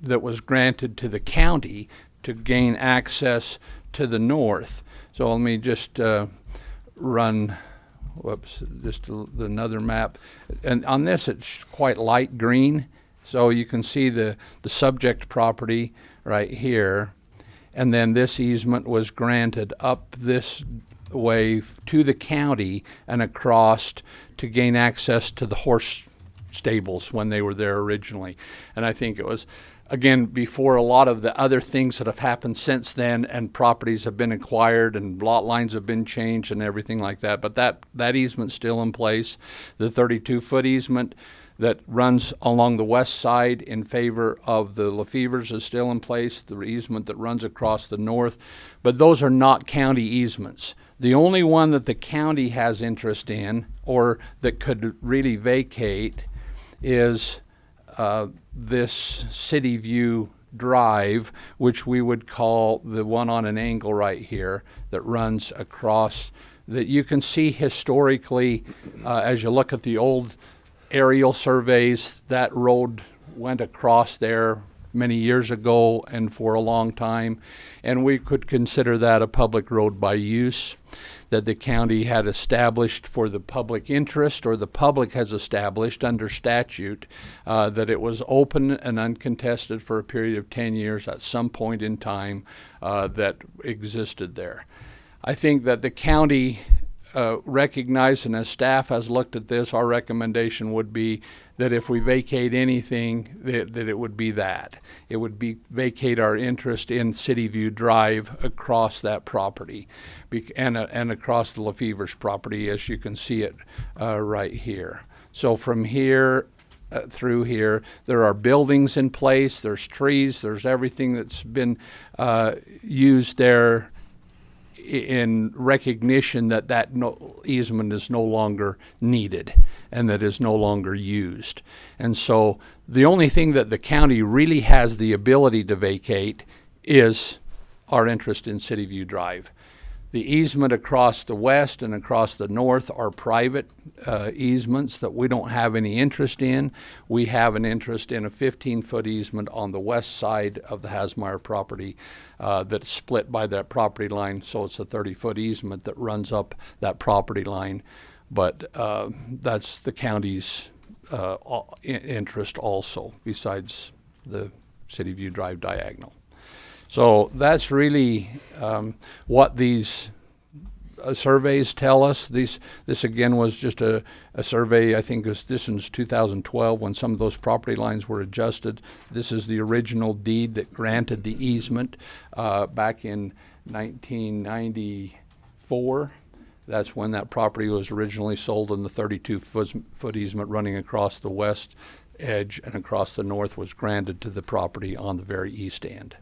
that was granted to the county to gain access to the north. So let me just run, another map. And on this, it's quite light green. So you can see the subject property right here. And then this easement was granted up this way to the county and across to gain access to the horse stables when they were there originally. And I think it was, again, before a lot of the other things that have happened since then, and properties have been acquired and lot lines have been changed and everything like that. But that easement's still in place. The 32-foot easement that runs along the west side in favor of the Lefevers is still in place, the easement that runs across the north. But those are not county easements. The only one that the county has interest in, or that could really vacate is this City View Drive, which we would call the one on an angle right here that runs across, that you can see historically as you look at the old aerial surveys, that road went across there many years ago and for a long time, and we could consider that a public road by use that the county had established for the public interest, or the public has established under statute, that it was open and uncontested for a period of 10 years at some point in time that existed there. I think that the county recognized, and as staff has looked at this, our recommendation would be that if we vacate anything, that it would be that. It would be vacate our interest in City View Drive across that property and across the Lefevre's property, as you can see it right here. So from here through here, there are buildings in place, there's trees, there's everything that's been used there in recognition that that easement is no longer needed and that is no longer used. And so the only thing that the county really has the ability to vacate is our interest in City View Drive. The easement across the west and across the north are private easements that we don't have any interest in. We have an interest in a 15-foot easement on the west side of the Hasmeyer property that's split by that property line, so it's a 30-foot easement that runs up that property line. But that's the county's interest also, besides the City View Drive diagonal. So that's really what these surveys tell us. This again was just a survey, I think this was 2012 when some of those property lines were adjusted. This is the original deed that granted the easement back in 1994. That's when that property was originally sold, and the 32-foot easement running across the west edge and across the north was granted to the property on the very east end.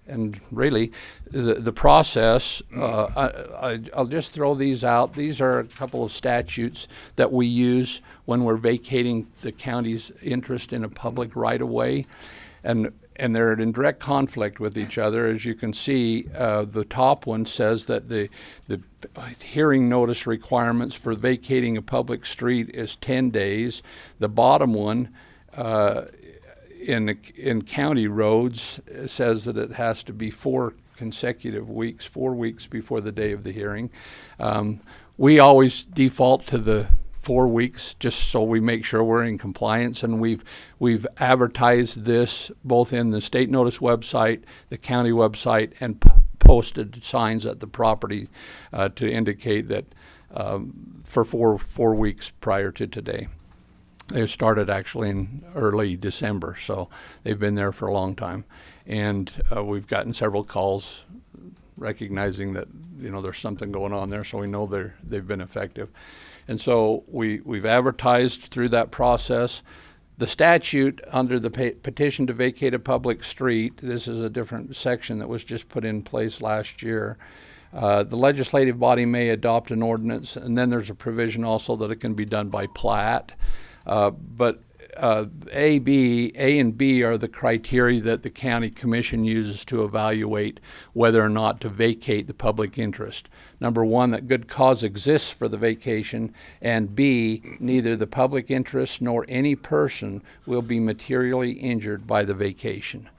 And really, the process, I'll just throw these out. These are a couple of statutes that we use when we're vacating the county's interest in a public right-of-way. And they're in direct conflict with each other. As you can see, the top one says that the hearing notice requirements for vacating a public street is 10 days. The bottom one, in county roads, says that it has to be 4 consecutive weeks, 4 weeks before the day of the hearing. We always default to the 4 weeks just so we make sure we're in compliance, and we've advertised this both in the state notice website, the county website, and posted signs at the property to indicate that for four weeks prior to today. They started actually in early December, so they've been there for a long time. And we've gotten several calls recognizing that, there's something going on there, so we know they've been effective. And so we've advertised through that process. The statute under the petition to vacate a public street, this is a different section that was just put in place last year. The legislative body may adopt an ordinance, and then there's a provision also that it can be done by plat. But A and B are the criteria that the county commission uses to evaluate whether or not to vacate the public interest. Number one, that good cause exists for the vacation, and B, neither the public interest nor any person will be materially injured by the vacation.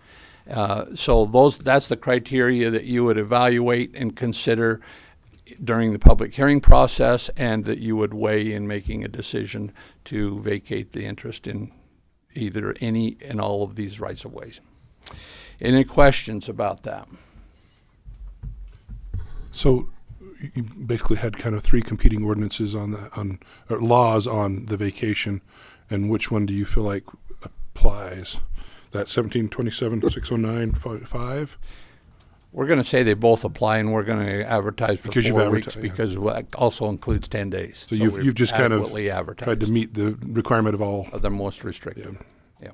So that's the criteria that you would evaluate and consider during the public hearing process, and that you would weigh in making a decision to vacate the interest in either any and all of these rights of ways. Any questions about that? So you basically had kind of 3 competing ordinances or laws on the vacation, and which one do you feel like applies? That 1727, 609, 5? We're going to say they both apply, and we're going to advertise for Because 4 weeks yeah. because it also includes 10 days. So you've just kind of adequately advertised. tried to meet the requirement of all. Of the most restrictive. Yeah.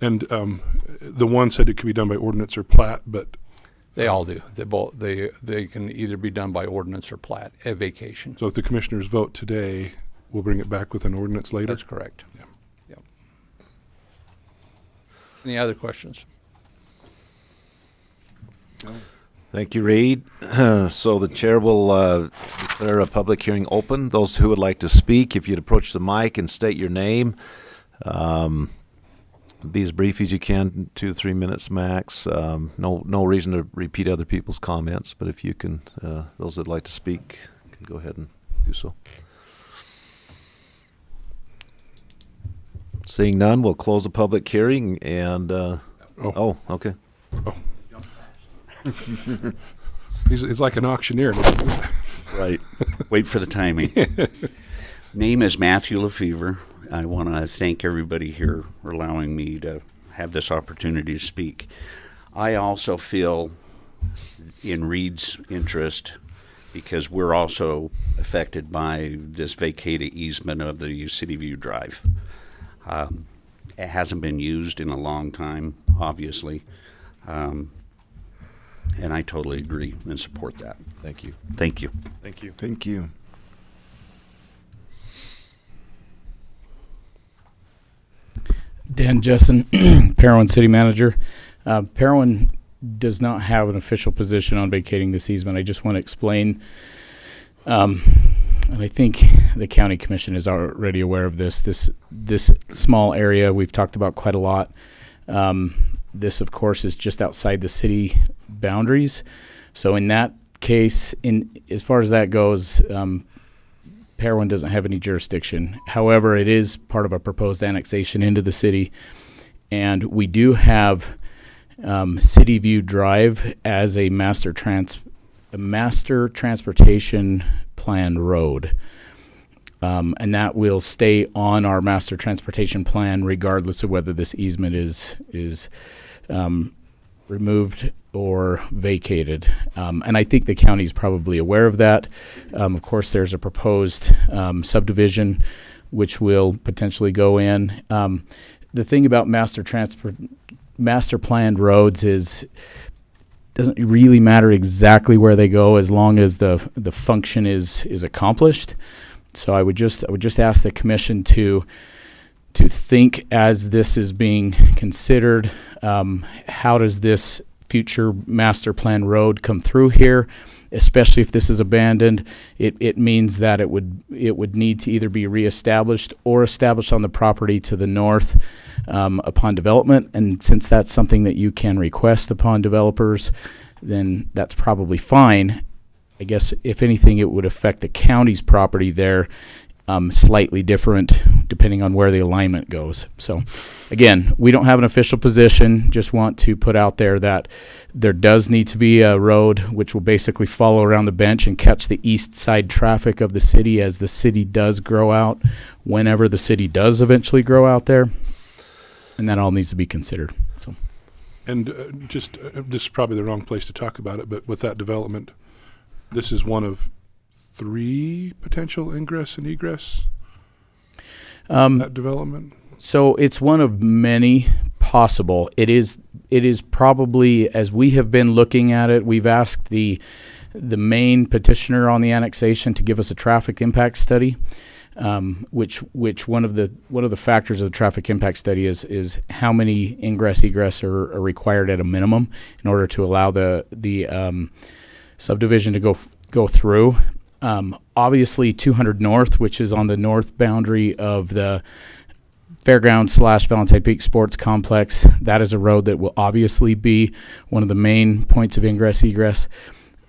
And the one said it could be done by ordinance or plat, but They all do. They can either be done by ordinance or plat, a vacation. So if the commissioners vote today, we'll bring it back with an ordinance later? That's correct. Yeah. Yep. Any other questions? Thank you, Reed. So the chair will declare a public hearing open. Those who would like to speak, if you'd approach the mic and state your name. Be as brief as you can, 2 to 3 minutes max. No reason to repeat other people's comments, but if you can, those that'd like to speak can go ahead and do so. Seeing none, we'll close the public hearing and, oh, okay. He's like an auctioneer. Right. Wait for the timing. Name is Matthew Lefevre. I want to thank everybody here for allowing me to have this opportunity to speak. I also feel in Reed's interest because we're also affected by this vacated easement of the City View Drive. It hasn't been used in a long time, obviously. And I totally agree and support that. Thank you. Thank you. Thank you. Thank you. Dan Jessen, Parowan City Manager. Parowan does not have an official position on vacating this easement. I just want to explain, and I think the county commission is already aware of this. This small area we've talked about quite a lot. This, of course, is just outside the city boundaries. So in that case, as far as that goes, Parowan doesn't have any jurisdiction. However, it is part of a proposed annexation into the city, and we do have City View Drive as a master transportation plan road, and that will stay on our master transportation plan regardless of whether this easement is removed or vacated. And I think the county is probably aware of that. Of course, there's a proposed subdivision which will potentially go in. The thing about master planned roads is doesn't really matter exactly where they go as long as the function is accomplished. So I would just ask the commission to think as this is being considered, how does this future master plan road come through here, especially if this is abandoned. It means that it would need to either be reestablished or established on the property to the north upon development. And since that's something that you can request upon developers, then that's probably fine. I guess if anything, it would affect the county's property there slightly different depending on where the alignment goes. So again, we don't have an official position, just want to put out there that there does need to be a road which will basically follow around the bench and catch the east side traffic of the city as the city does grow out, whenever the city does eventually grow out there. And that all needs to be considered. So, And this is probably the wrong place to talk about it, but with that development, this is one of 3 potential ingress and egress that development. So it's one of many possible. It is probably, as we have been looking at it, we've asked the main petitioner on the annexation to give us a traffic impact study, which one of the factors of the traffic impact study is how many ingress egress are required at a minimum in order to allow the subdivision to go through. Obviously 200 North, which is on the north boundary of the Fairgrounds / Valentine Peak Sports Complex, that is a road that will obviously be one of the main points of ingress egress.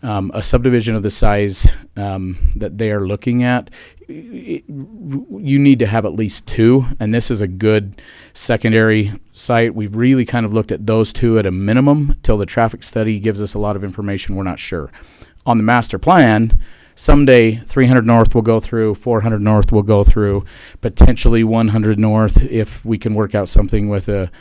A subdivision of the size that they are looking at, you need to have at least 2, and this is a good secondary site. We've really kind of looked at those 2 at a minimum till the traffic study gives us a lot of information. We're not sure. On the master plan, someday 300 North will go through, 400 North will go through, potentially 100 North if we can work out something with a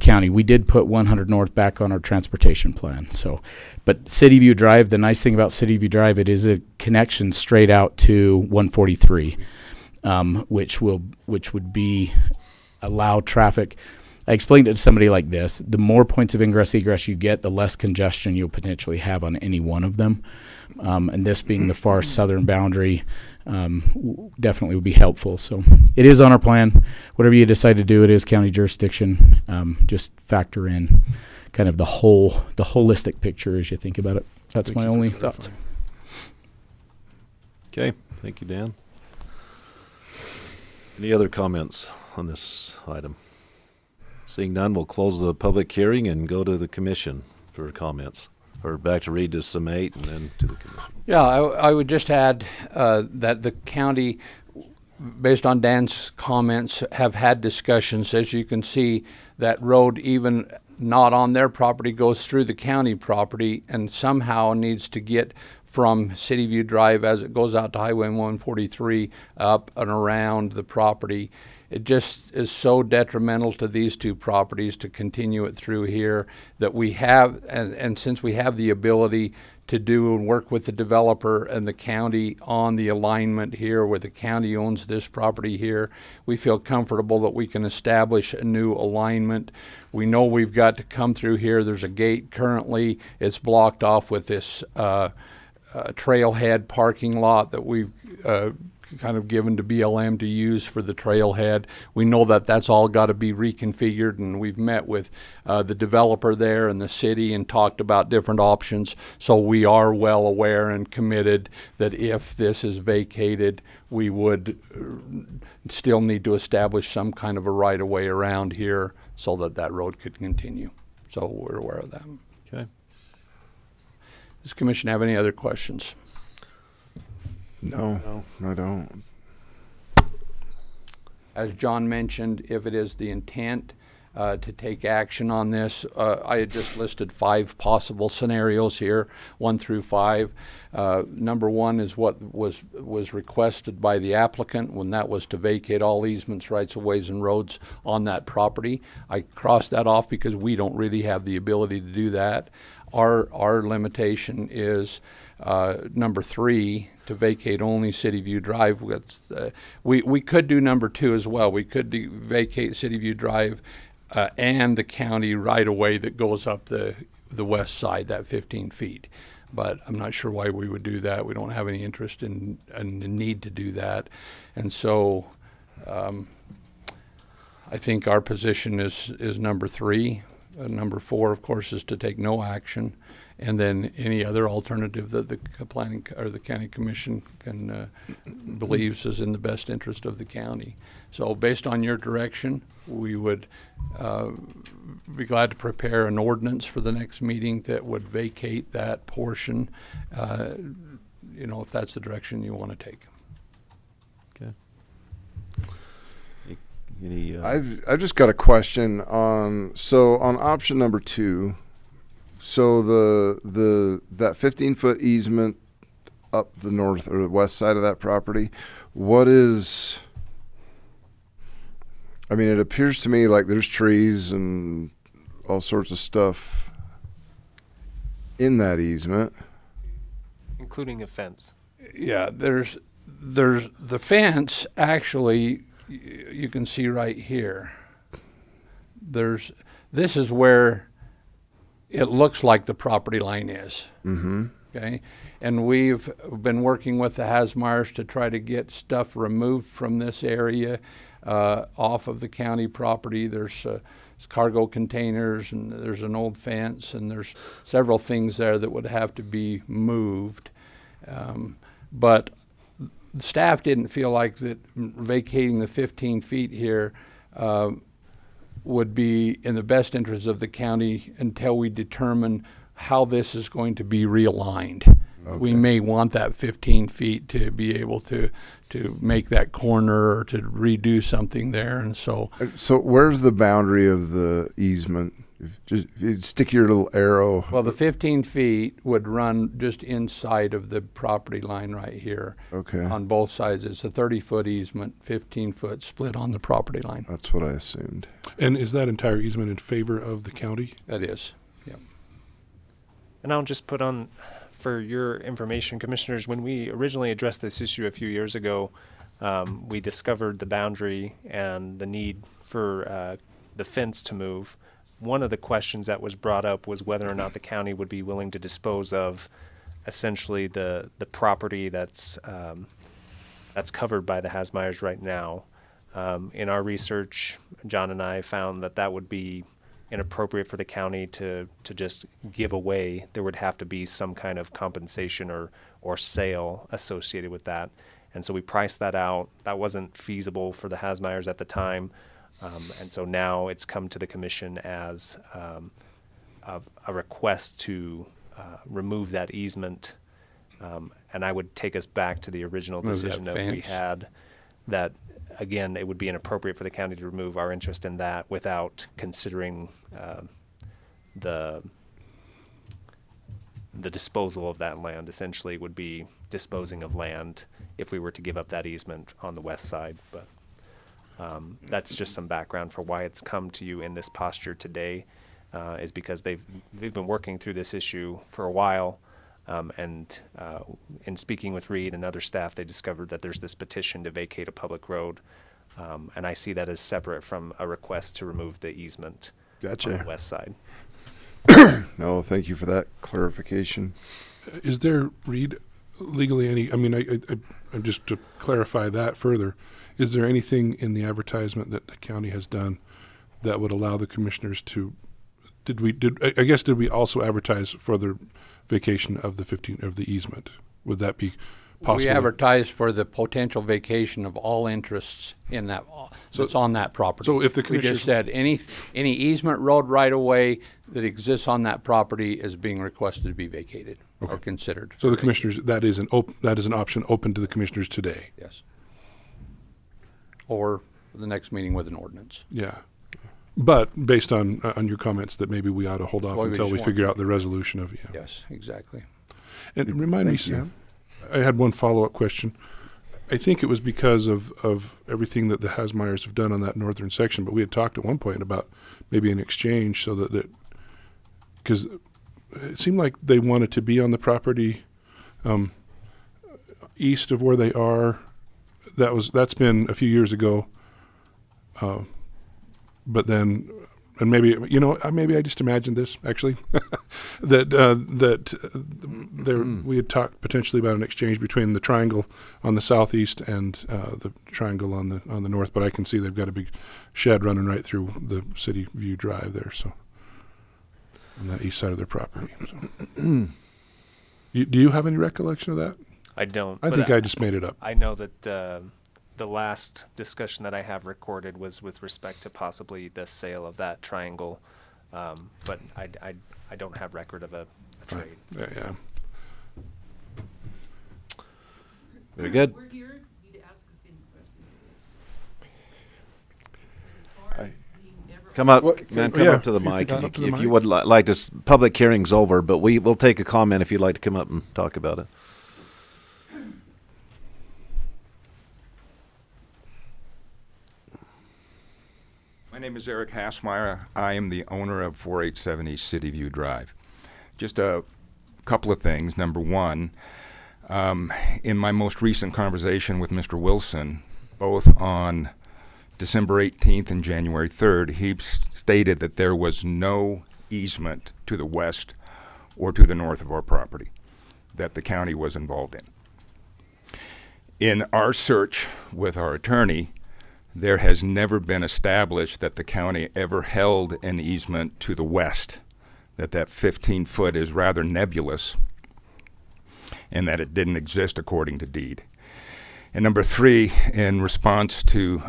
county. We did put 100 North back on our transportation plan. So, but City View Drive, the nice thing about City View Drive, it is a connection straight out to 143, which would be allow traffic. I explained it to somebody like this: the more points of ingress egress you get, the less congestion you'll potentially have on any one of them. And this being the far southern boundary, definitely would be helpful. So it is on our plan. Whatever you decide to do, it is county jurisdiction. Just factor in kind of the holistic picture as you think about it. That's Thank my you for only clarifying. thoughts. Okay, thank you, Dan. Any other comments on this item? Seeing none, we'll close the public hearing and go to the commission for comments. Or back to Reed to summate and then to the commission. Yeah, I would just add that the county, based on Dan's comments, have had discussions. As you can see, that road, even not on their property, goes through the county property and somehow needs to get from City View Drive as it goes out to Highway 143 up and around the property. It just is so detrimental to these two properties to continue it through here that we have, and since we have the ability to do and work with the developer and the county on the alignment here where the county owns this property here, we feel comfortable that we can establish a new alignment. We know we've got to come through here. There's a gate currently. It's blocked off with this trailhead parking lot that we've kind of given to BLM to use for the trailhead. We know that that's all got to be reconfigured, and we've met with the developer there and the city and talked about different options. So we are well aware and committed that if this is vacated, we would still need to establish some kind of a right-of-way around here so that that road could continue. So we're aware of that. Okay. Does the commission have any other questions? No, I don't. As John mentioned, if it is the intent to take action on this, I had just listed 5 possible scenarios here, 1 through 5. Number 1 is what was requested by the applicant when that was to vacate all easements, rights of ways, and roads on that property. I crossed that off because we don't really have the ability to do that. Our limitation is number 3, to vacate only City View Drive. We could do number 2 as well. We could vacate City View Drive and the county right-of-way that goes up the west side, that 15 feet. But I'm not sure why we would do that. We don't have any interest in the need to do that. And so I think our position is number 3. Number 4, of course, is to take no action. And then any other alternative that the planning or the county commission can believes is in the best interest of the county. So based on your direction, we would be glad to prepare an ordinance for the next meeting that would vacate that portion, if that's the direction you want to take. Okay. Any, I've just got a question on option number 2. So that 15-foot easement up the north or the west side of that property, what is? I mean, it appears to me like there's trees and all sorts of stuff in that easement. Including a fence. Yeah, there's the fence. Actually, you can see right here. This is where it looks like the property line is. Mm-hmm. Okay, and we've been working with the Hasmeyers to try to get stuff removed from this area off of the county property. There's cargo containers, and there's an old fence, and there's several things there that would have to be moved. But the staff didn't feel like that vacating the 15 feet here would be in the best interest of the county until we determine how this is going to be realigned. Okay. We may want that 15 feet to be able to make that corner or to redo something there, and so. So where's the boundary of the easement? Just you stick your little arrow. Well, the 15 feet would run just inside of the property line right here. Okay. On both sides. It's a 30-foot easement, 15-foot split on the property line. That's what I assumed. And is that entire easement in favor of the county? That is, yeah. And I'll just put on, for your information, commissioners, when we originally addressed this issue a few years ago, we discovered the boundary and the need for the fence to move. One of the questions that was brought up was whether or not the county would be willing to dispose of essentially the property that's covered by the Hasmeyers right now. In our research, John and I found that that would be inappropriate for the county to just give away. There would have to be some kind of compensation or sale associated with that. And so we priced that out. That wasn't feasible for the Hasmeyers at the time. And so now it's come to the commission as a request to remove that easement. And I would take us back to the original Move that decision that we fence. had, that again, it would be inappropriate for the county to remove our interest in that without considering the disposal of that land. Essentially would be disposing of land if we were to give up that easement on the west side. But that's just some background for why it's come to you in this posture today, is because they've been working through this issue for a while. And in speaking with Reed and other staff, they discovered that there's this petition to vacate a public road. And I see that as separate from a request to remove the easement on Gotcha. the west side. No, thank you for that clarification. Is there, Reed, legally any, I mean, I just to clarify that further, is there anything in the advertisement that the county has done that would allow the commissioners to, did we also advertise for the vacation of the easement? Would that be possible? We advertise for the potential vacation of all interests in that, that's on that property. so if the We commissioners- just said, any easement, road, right-of-way that exists on that property is being requested to be vacated or considered. So the for commissioners, that is an option open to the commissioners today? vacation. Yes. Or the next meeting with an ordinance. Yeah. But based on your comments that maybe we ought to hold off Well, we until just we want figure to. out the resolution of, yeah. Yes, exactly. And remind me, Thank you. Sam, I had one follow-up question. I think it was because of everything that the Hasmeyers have done on that northern section, but we had talked at one point about maybe an exchange so that because it seemed like they wanted to be on the property east of where they are. That's been a few years ago. But then, and maybe, maybe I just imagined this actually, we had talked potentially about an exchange between the triangle on the southeast and the triangle on the north. But I can see they've got a big shed running right through the City View Drive there, so on the east side of their property. So. Do you have any recollection of that? I don't. I but think I just made it up. I know that the last discussion that I have recorded was with respect to possibly the sale of that triangle, but I don't have record of a trade. So. Yeah. Very good. We're here, you'd ask us any questions. As far as being never. Come up, What- man. oh, Come yeah, up to the if you mic. got If up to the you, if you mic. would like to. Public hearing's over, but we'll take a comment if you'd like to come up and talk about it. My name is Eric Hasmeyer. I am the owner of 487 East City View Drive. Just a couple of things. Number one, in my most recent conversation with Mr. Wilson, both on December 18th and January 3rd, he stated that there was no easement to the west or to the north of our property that the county was involved in. In our search with our attorney, there has never been established that the county ever held an easement to the west, that 15 foot is rather nebulous, and that it didn't exist according to deed. And number three, in response to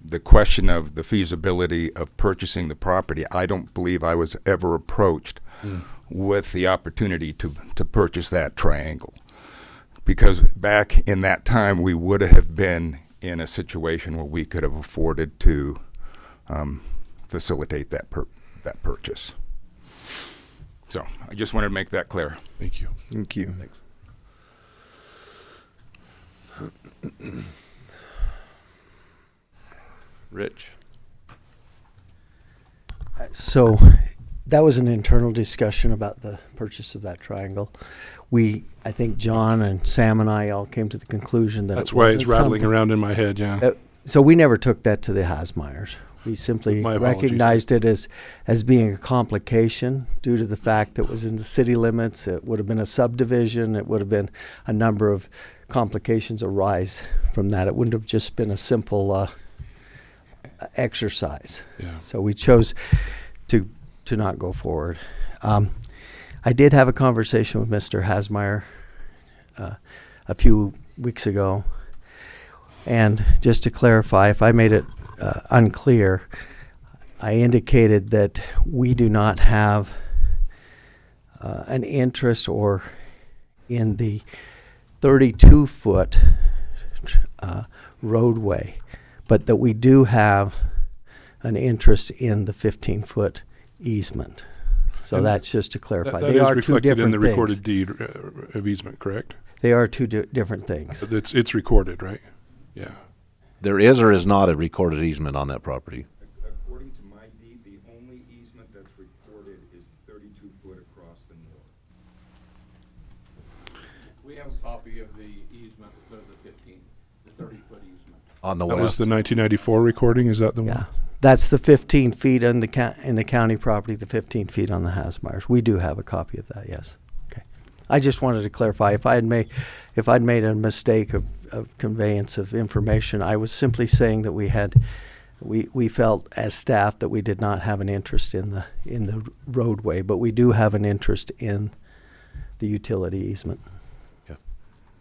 the question of the feasibility of purchasing the property, I don't believe I was ever approached with the opportunity to purchase that triangle. Because back in that time, we would have been in a situation where we could have afforded to facilitate that purchase. So I just wanted to make that clear. Thank you. Thank you. Rich. So that was an internal discussion about the purchase of that triangle. I think John and Sam and I all came to the conclusion that That's it why it's wasn't rattling something- around in my head, yeah. So we never took that to the Hasmeyers. We simply My apologies. recognized it as being a complication due to the fact that it was in the city limits. It would have been a subdivision. It would have been a number of complications arise from that. It wouldn't have just been a simple exercise. Yeah. So we chose to not go forward. I did have a conversation with Mr. Hasmeyer a few weeks ago. And just to clarify, if I made it unclear, I indicated that we do not have an interest or in the 32-foot roadway, but that we do have an interest in the 15-foot easement. So And that's just to clarify. That They is are two reflected in different the things. recorded deed of easement, correct? They are two different things. It's recorded, right? Yeah. There is or is not a recorded easement on that property? According to my deed, the only easement that's recorded is 32 foot across the north. We have a copy of the easement, the 30-foot easement. On the That was west? the 1994 recording, is that the one? Yeah, that's the 15 feet in the county property, the 15 feet on the Hasmeyers. We do have a copy of that, yes. Okay. I just wanted to clarify, if I'd made a mistake of conveyance of information, I was simply saying that we felt as staff that we did not have an interest in the roadway, but we do have an interest in the utility easement.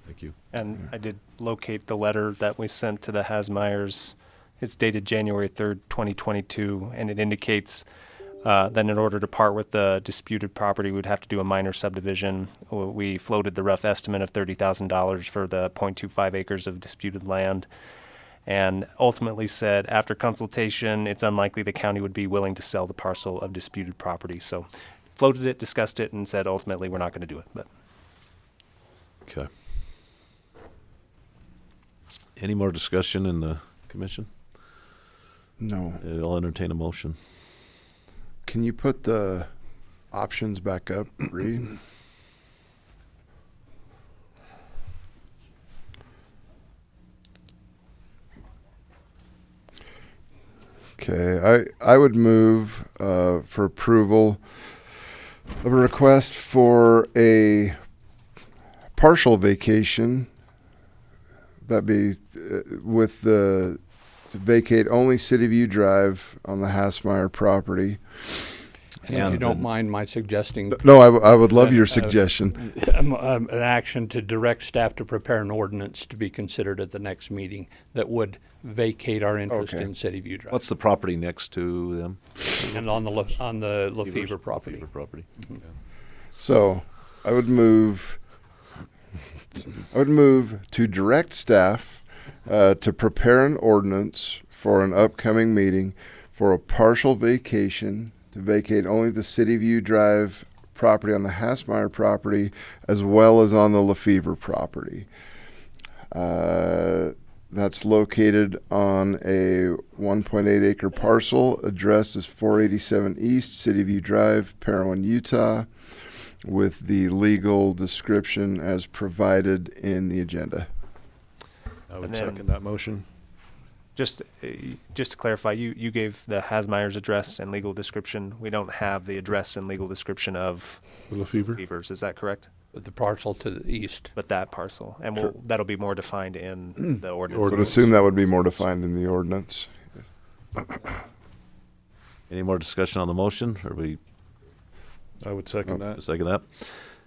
Thank you. And I did locate the letter that we sent to the Hasmeyers. It's dated January 3rd, 2022, and it indicates that in order to part with the disputed property, we'd have to do a minor subdivision. We floated the rough estimate of $30,000 for the 0.25 acres of disputed land, and ultimately said, after consultation, it's unlikely the county would be willing to sell the parcel of disputed property. So floated it, discussed it, and said ultimately we're not going to do it. But Okay. Any more discussion in the commission? No. I'll entertain a motion. Can you put the options back up, Reed? Okay, I would move for approval of a request for a partial vacation. That be with the to vacate only City View Drive on the Hasmeyer property. And if you don't mind my suggesting No, I would love your suggestion. an action to direct staff to prepare an ordinance to be considered at the next meeting that would vacate our interest Okay. in City View Drive. What's the property next to them? And on the Lefevre property. Lefevre property. So I would move to direct staff to prepare an ordinance for an upcoming meeting for a partial vacation to vacate only the City View Drive property on the Hasmeyer property as well as on the Lefevre property. That's located on a 1.8 acre parcel addressed as 487 East City View Drive, Parowan, Utah, with the legal description as provided in the agenda. I would And then- second that motion. Just to clarify, you gave the Hasmeyer's address and legal description. We don't have the address and legal description of Lefevre? Beavers. Is that correct? With the parcel to the east. But that parcel, and that'll be more defined in the ordinance. I would assume that would be more defined in the ordinance. Any more discussion on the motion? Or we I would second that. second that?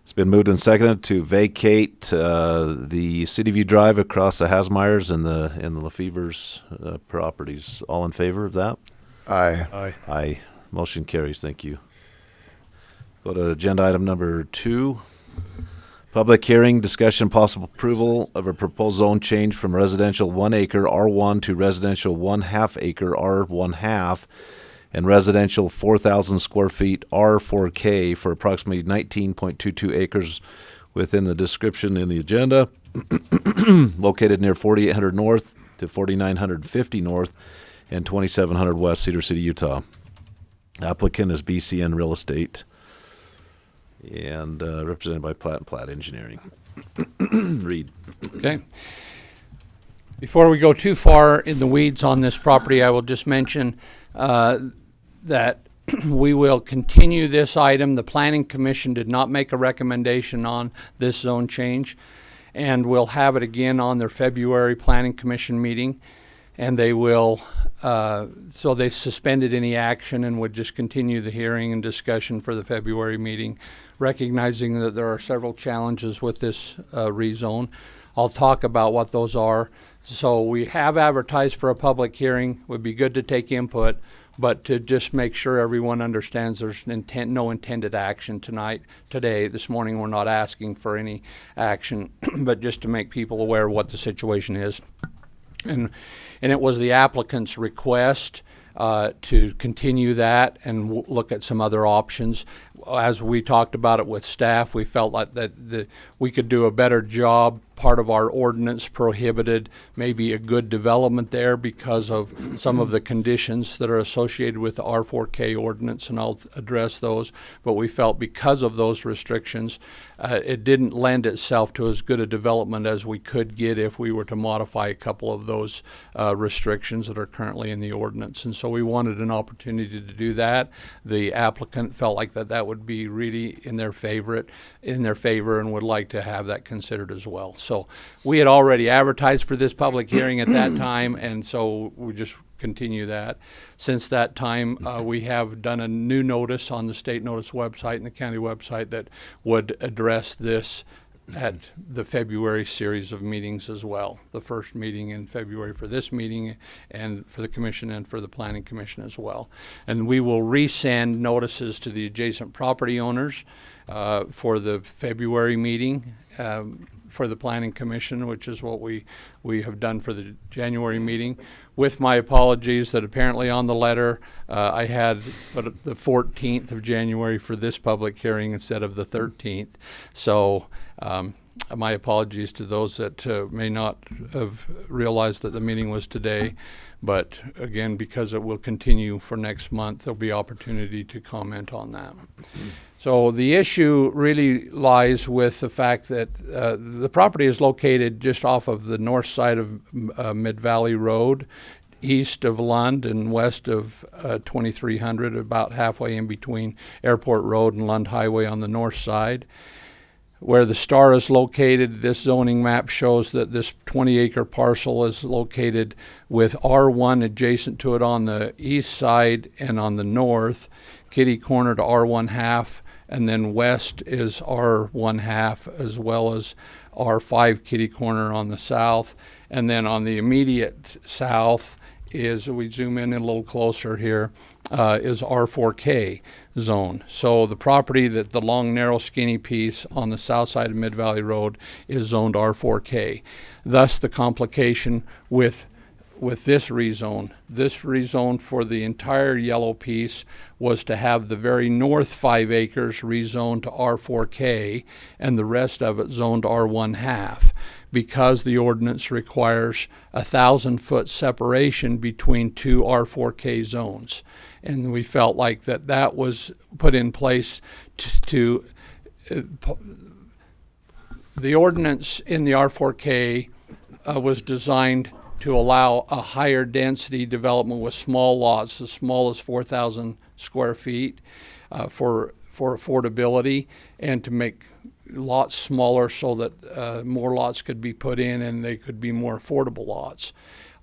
It's been moved and seconded to vacate the City View Drive across the Hasmeyers and the Lefevre's properties. All in favor of that? Aye. Aye. Aye. Motion carries. Thank you. Go to agenda item number 2. Public hearing, discussion, possible approval of a proposed zone change from residential 1 acre R1 to residential 1/2 acre R1/2 and residential 4,000 square feet R4K for approximately 19.22 acres within the description in the agenda, located near 4800 North to 4950 North and 2700 West, Cedar City, Utah. Applicant is BCN Real Estate and represented by Platt & Platt Engineering. Reed. Okay. Before we go too far in the weeds on this property, I will just mention that we will continue this item. The Planning Commission did not make a recommendation on this zone change, and we'll have it again on their February Planning Commission meeting. And they will, so they suspended any action and would just continue the hearing and discussion for the February meeting, recognizing that there are several challenges with this rezone. I'll talk about what those are. So we have advertised for a public hearing. Would be good to take input, but to just make sure everyone understands there's no intended action today. This morning we're not asking for any action, but just to make people aware of what the situation is. And it was the applicant's request to continue that and look at some other options. As we talked about it with staff, we felt like that we could do a better job. Part of our ordinance prohibited maybe a good development there because of some of the conditions that are associated with the R4K ordinance, and I'll address those. But we felt because of those restrictions, it didn't lend itself to as good a development as we could get if we were to modify a couple of those restrictions that are currently in the ordinance. And so we wanted an opportunity to do that. The applicant felt like that would be really in their favor and would like to have that considered as well. So we had already advertised for this public hearing at that time, and so we just continue that. Since that time, we have done a new notice on the state notice website and the county website that would address this at the February series of meetings as well. The first meeting in February for this meeting and for the commission and for the planning commission as well. And we will resend notices to the adjacent property owners for the February meeting for the planning commission, which is what we have done for the January meeting. With my apologies that apparently on the letter I had the 14th of January for this public hearing instead of the 13th. So my apologies to those that may not have realized that the meeting was today. But again, because it will continue for next month, there'll be opportunity to comment on that. So the issue really lies with the fact that the property is located just off of the north side of Mid-Valley Road, east of Lund and west of 2300, about halfway in between Airport Road and Lund Highway on the north side. Where the star is located, this zoning map shows that this 20-acre parcel is located with R1 adjacent to it on the east side and on the north, kitty corner to R1 half, and then west is R1 half, as well as R5 kitty corner on the south. And then on the immediate south is, we zoom in a little closer here, is R4K zone. So the property that the long, narrow, skinny piece on the south side of Mid-Valley Road is zoned R4K. Thus the complication with this rezone. This rezone for the entire yellow piece was to have the very north 5 acres rezoned to R4K and the rest of it zoned R1 half, because the ordinance requires 1,000-foot separation between two R4K zones. And we felt like that was put in place to the ordinance in the R4K was designed to allow a higher density development with small lots, as small as 4,000 square feet, for affordability, and to make lots smaller so that more lots could be put in and they could be more affordable lots.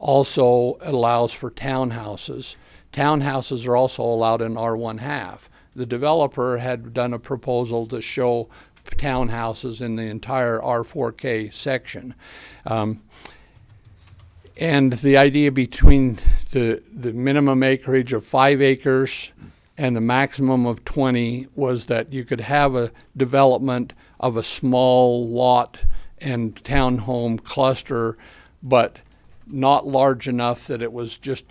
Also, it allows for townhouses. Townhouses are also allowed in R1 half. The developer had done a proposal to show townhouses in the entire R4K section. And the idea between the minimum acreage of 5 acres and the maximum of 20 was that you could have a development of a small lot and townhome cluster, but not large enough that it was just,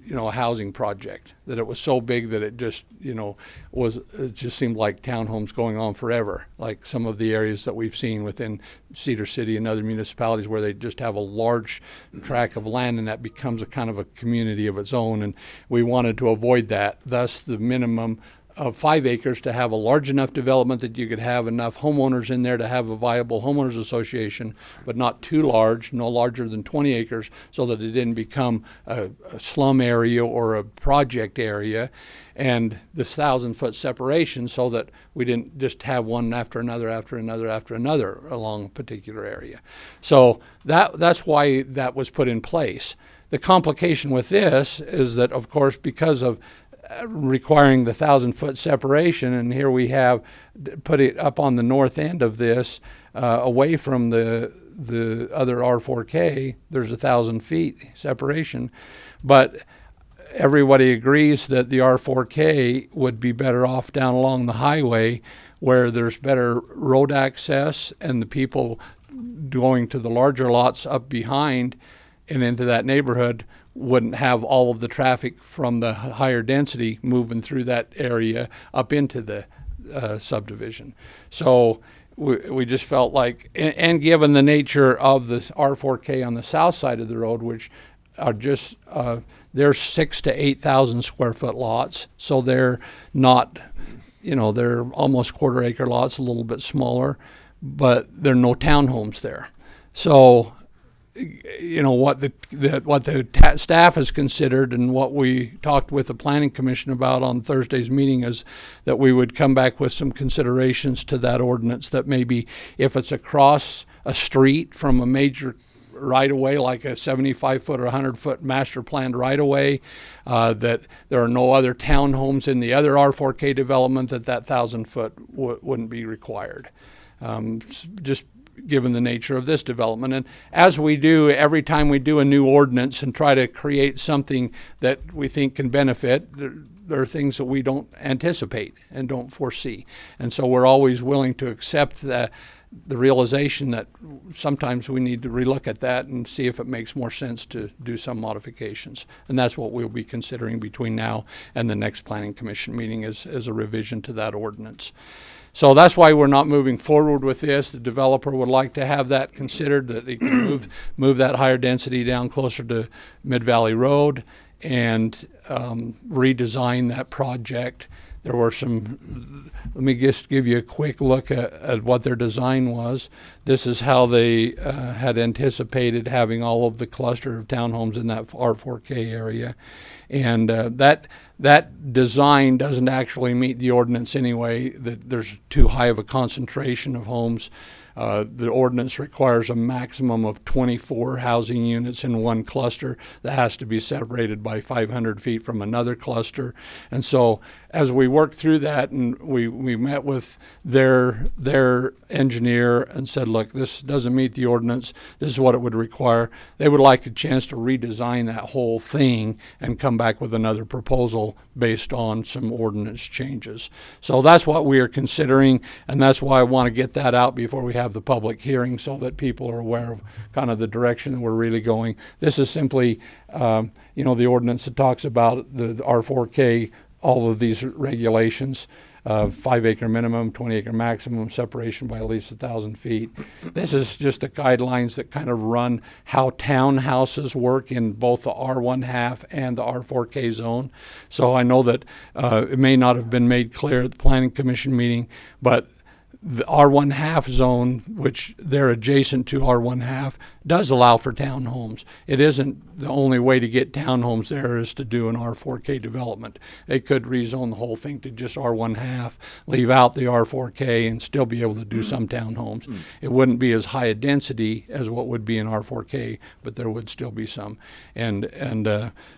a housing project, that it was so big that it just, it just seemed like townhomes going on forever, like some of the areas that we've seen within Cedar City and other municipalities where they just have a large tract of land and that becomes a kind of a community of its own, and we wanted to avoid that. Thus, the minimum of 5 acres to have a large enough development that you could have enough homeowners in there to have a viable homeowners association, but not too large, no larger than 20 acres, so that it didn't become a slum area or a project area, and this 1,000-foot separation so that we didn't just have one after another after another after another along a particular area. So that's why that was put in place. The complication with this is that, of course, because of requiring the 1,000-foot separation, and here we have put it up on the north end of this, away from the other R4K, there's 1,000 feet separation, but everybody agrees that the R4K would be better off down along the highway where there's better road access, and the people going to the larger lots up behind and into that neighborhood wouldn't have all of the traffic from the higher density moving through that area up into the subdivision. So we just felt like, and given the nature of the R4K on the south side of the road, which are just, they're 6,000 to 8,000 square foot lots, so they're not, they're almost quarter acre lots, a little bit smaller, but there are no townhomes there. So what the staff has considered, and what we talked with the Planning Commission about on Thursday's meeting, is that we would come back with some considerations to that ordinance, that maybe if it's across a street from a major right-of-way, like a 75-foot or 100-foot master planned right-of-way, that there are no other townhomes in the other R4K development, that 1,000-foot wouldn't be required. Just given the nature of this development. And as we do every time we do a new ordinance and try to create something that we think can benefit, there are things that we don't anticipate and don't foresee. And so we're always willing to accept the realization that sometimes we need to relook at that and see if it makes more sense to do some modifications. And that's what we'll be considering between now and the next Planning Commission meeting, as a revision to that ordinance. So that's why we're not moving forward with this. The developer would like to have that considered, that he can move that higher density down closer to Mid-Valley Road and redesign that project. There were some, let me just give you a quick look at what their design was. This is how they had anticipated having all of the cluster of townhomes in that R4K area. And that design doesn't actually meet the ordinance anyway, that there's too high of a concentration of homes. The ordinance requires a maximum of 24 housing units in one cluster that has to be separated by 500 feet from another cluster. And so as we worked through that, and we met with their engineer and said, look, this doesn't meet the ordinance, this is what it would require. They would like a chance to redesign that whole thing and come back with another proposal based on some ordinance changes. So that's what we are considering, and that's why I want to get that out before we have the public hearing, so that people are aware of kind of the direction that we're really going. This is simply, the ordinance that talks about the R4K, all of these regulations, 5 acre minimum, 20 acre maximum, separation by at least 1,000 feet. This is just the guidelines that kind of run how townhouses work in both the R1/2 and the R4K zone. So I know that it may not have been made clear at the Planning Commission meeting, but the R1/2 zone, which they're adjacent to R1/2, does allow for townhomes. It isn't the only way to get townhomes there is to do an R4K development. They could rezone the whole thing to just R1/2, leave out the R4K, and still be able to do some townhomes. It wouldn't be as high a density as what would be in R4K, but there would still be some. And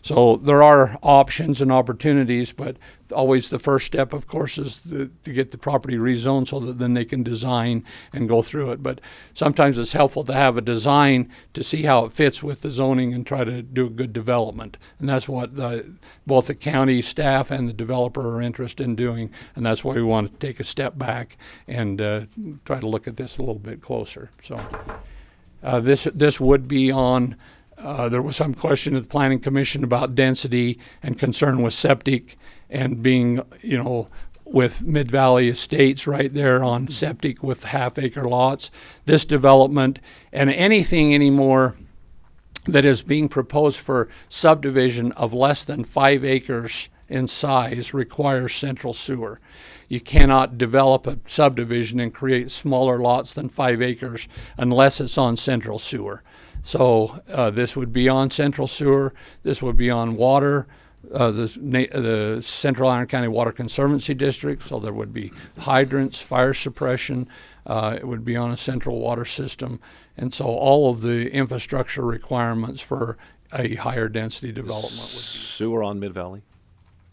so there are options and opportunities, but always the first step, of course, is to get the property rezoned so that then they can design and go through it. But sometimes it's helpful to have a design to see how it fits with the zoning and try to do a good development. And that's what both the county staff and the developer are interested in doing. And that's why we want to take a step back and try to look at this a little bit closer. So this would be on. There was some question at the Planning Commission about density and concern with septic and being, with Mid-Valley Estates right there on septic with half-acre lots. This development and anything anymore that is being proposed for subdivision of less than 5 acres in size requires central sewer. You cannot develop a subdivision and create smaller lots than 5 acres unless it's on central sewer. So this would be on central sewer, this would be on water, the Central Iron County Water Conservancy District, so there would be hydrants, fire suppression, it would be on a central water system, and so all of the infrastructure requirements for a higher density development would be. Sewer on Mid-Valley?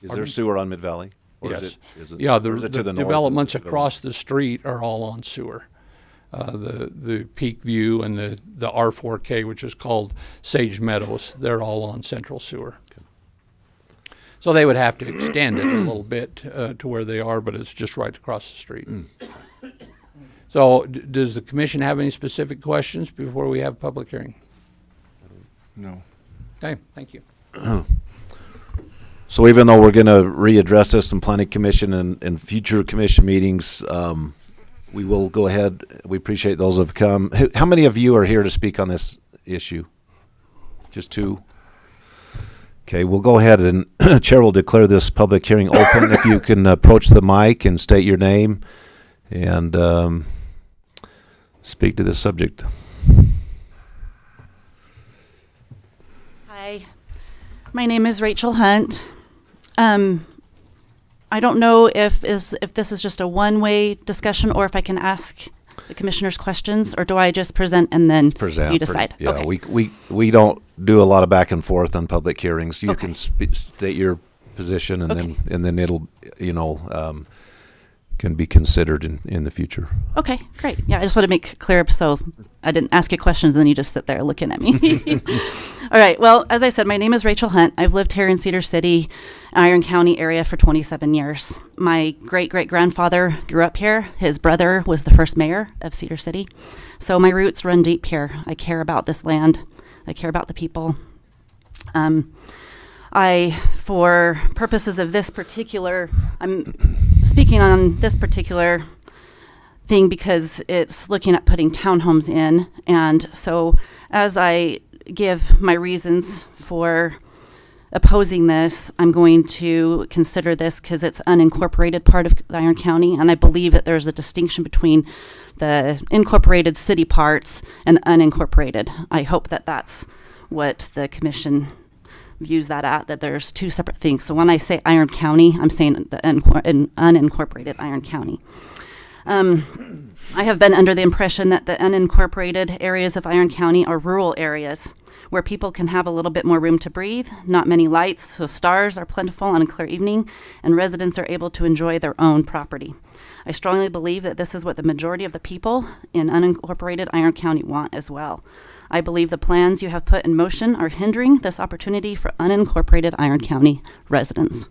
Is there Pardon? sewer on Mid-Valley? Or Yes. is it, Yeah, or is it to the north of developments Mid-Valley? across the street are all on sewer. The Peak View and the R4K, which is called Sage Meadows, they're all on central sewer. So they would have to extend it a little bit to where they are, but it's just right across the street. So does the commission have any specific questions before we have public hearing? No. Okay, thank you. So even though we're going to readdress this in planning commission and future commission meetings, we will go ahead. We appreciate those who have come. How many of you are here to speak on this issue? Just 2? Okay, we'll go ahead and Chair will declare this public hearing open. If you can approach the mic and state your name and speak to this subject. Hi, my name is Rachel Hunt. I don't know if this is just a one-way discussion or if I can ask the commissioners questions, or do I just present and then you decide? Yeah, Okay. we don't do a lot of back and forth on public hearings. You Okay. can state your position and Okay. then it'll can be considered in the future. Okay, great. Yeah, I just want to make clear so I didn't ask you questions and then you just sit there looking at me. All right. Well, as I said, my name is Rachel Hunt. I've lived here in Cedar City, Iron County area for 27 years. My great-great-grandfather grew up here. His brother was the first mayor of Cedar City. So my roots run deep here. I care about this land. I care about the people. For purposes of this particular, I'm speaking on this particular thing because it's looking at putting townhomes in. And so as I give my reasons for opposing this, I'm going to consider this because it's unincorporated part of Iron County. And I believe that there's a distinction between the incorporated city parts and the unincorporated. I hope that that's what the commission views that there's 2 separate things. So when I say Iron County, I'm saying the unincorporated Iron County. I have been under the impression that the unincorporated areas of Iron County are rural areas where people can have a little bit more room to breathe, not many lights, so stars are plentiful on a clear evening, and residents are able to enjoy their own property. I strongly believe that this is what the majority of the people in unincorporated Iron County want as well. I believe the plans you have put in motion are hindering this opportunity for unincorporated Iron County residents.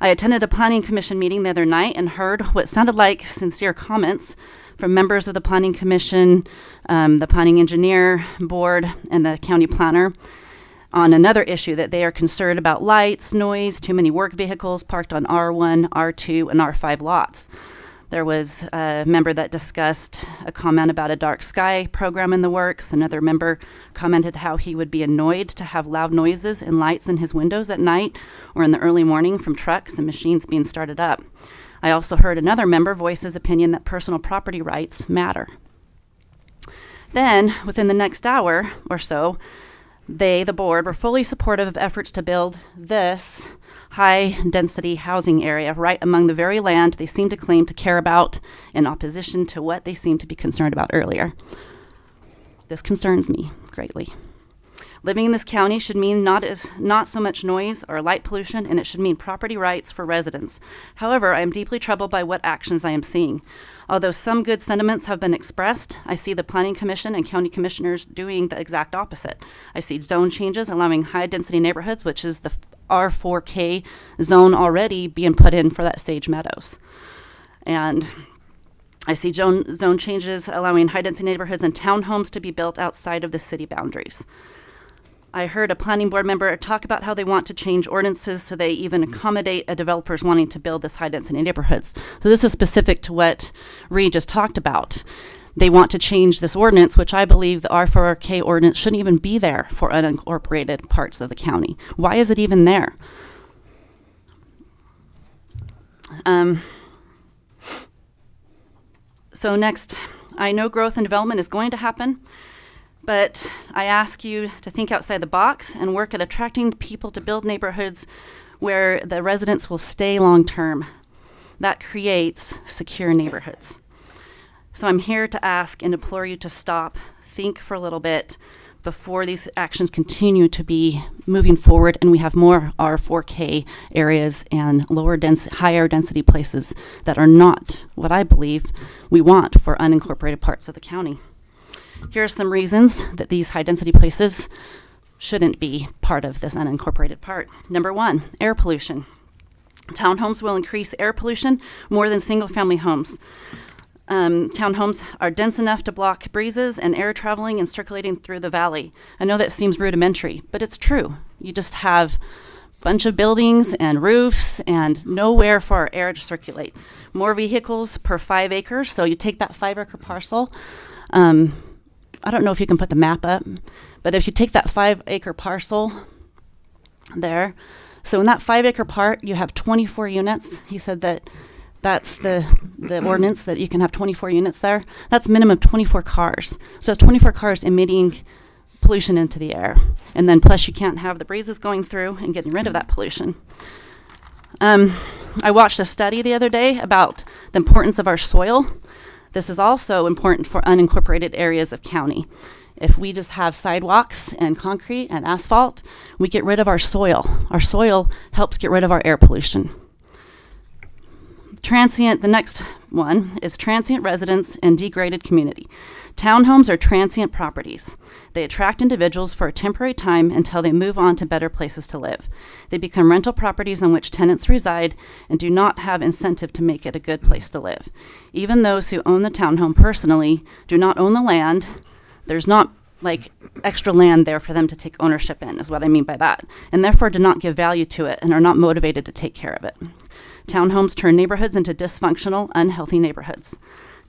I attended a planning commission meeting the other night and heard what sounded like sincere comments from members of the planning commission, the planning engineer board, and the county planner on another issue that they are concerned about lights, noise, too many work vehicles parked on R1, R2, and R5 lots. There was a member that discussed a comment about a dark sky program in the works. Another member commented how he would be annoyed to have loud noises and lights in his windows at night or in the early morning from trucks and machines being started up. I also heard another member voice his opinion that personal property rights matter. Then, within the next hour or so, the board, were fully supportive of efforts to build this high-density housing area right among the very land they seem to claim to care about in opposition to what they seem to be concerned about earlier. This concerns me greatly. Living in this county should mean not so much noise or light pollution, and it should mean property rights for residents. However, I am deeply troubled by what actions I am seeing. Although some good sentiments have been expressed, I see the Planning Commission and county commissioners doing the exact opposite. I see zone changes allowing high-density neighborhoods, which is the R4K zone already being put in for that Sage Meadows. And I see zone changes allowing high-density neighborhoods and townhomes to be built outside of the city boundaries. I heard a planning board member talk about how they want to change ordinances so they even accommodate a developers wanting to build this high-density neighborhoods. So this is specific to what Reed just talked about. They want to change this ordinance, which I believe the R4K ordinance shouldn't even be there for unincorporated parts of the county. Why is it even there? So next, I know growth and development is going to happen, but I ask you to think outside the box and work at attracting people to build neighborhoods where the residents will stay long term. That creates secure neighborhoods. So I'm here to ask and implore you to stop, think for a little bit before these actions continue to be moving forward and we have more R4K areas and higher density places that are not what I believe we want for unincorporated parts of the county. Here are some reasons that these high density places shouldn't be part of this unincorporated part. Number one, air pollution. Townhomes will increase air pollution more than single family homes. Townhomes are dense enough to block breezes and air traveling and circulating through the valley. I know that seems rudimentary, but it's true. You just have a bunch of buildings and roofs and nowhere for air to circulate. More vehicles per 5 acres, so you take that 5-acre parcel. I don't know if you can put the map up, but if you take that 5-acre parcel there, so in that 5-acre part, you have 24 units. He said that that's the ordinance that you can have 24 units there. That's minimum of 24 cars. So it's 24 cars emitting pollution into the air. And then plus you can't have the breezes going through and getting rid of that pollution. I watched a study the other day about the importance of our soil. This is also important for unincorporated areas of county. If we just have sidewalks and concrete and asphalt, we get rid of our soil. Our soil helps get rid of our air pollution. The next one is transient residence and degraded community. Townhomes are transient properties. They attract individuals for a temporary time until they move on to better places to live. They become rental properties on which tenants reside and do not have incentive to make it a good place to live. Even those who own the townhome personally do not own the land. There's not like extra land there for them to take ownership in, is what I mean by that, and therefore do not give value to it and are not motivated to take care of it. Townhomes turn neighborhoods into dysfunctional, unhealthy neighborhoods.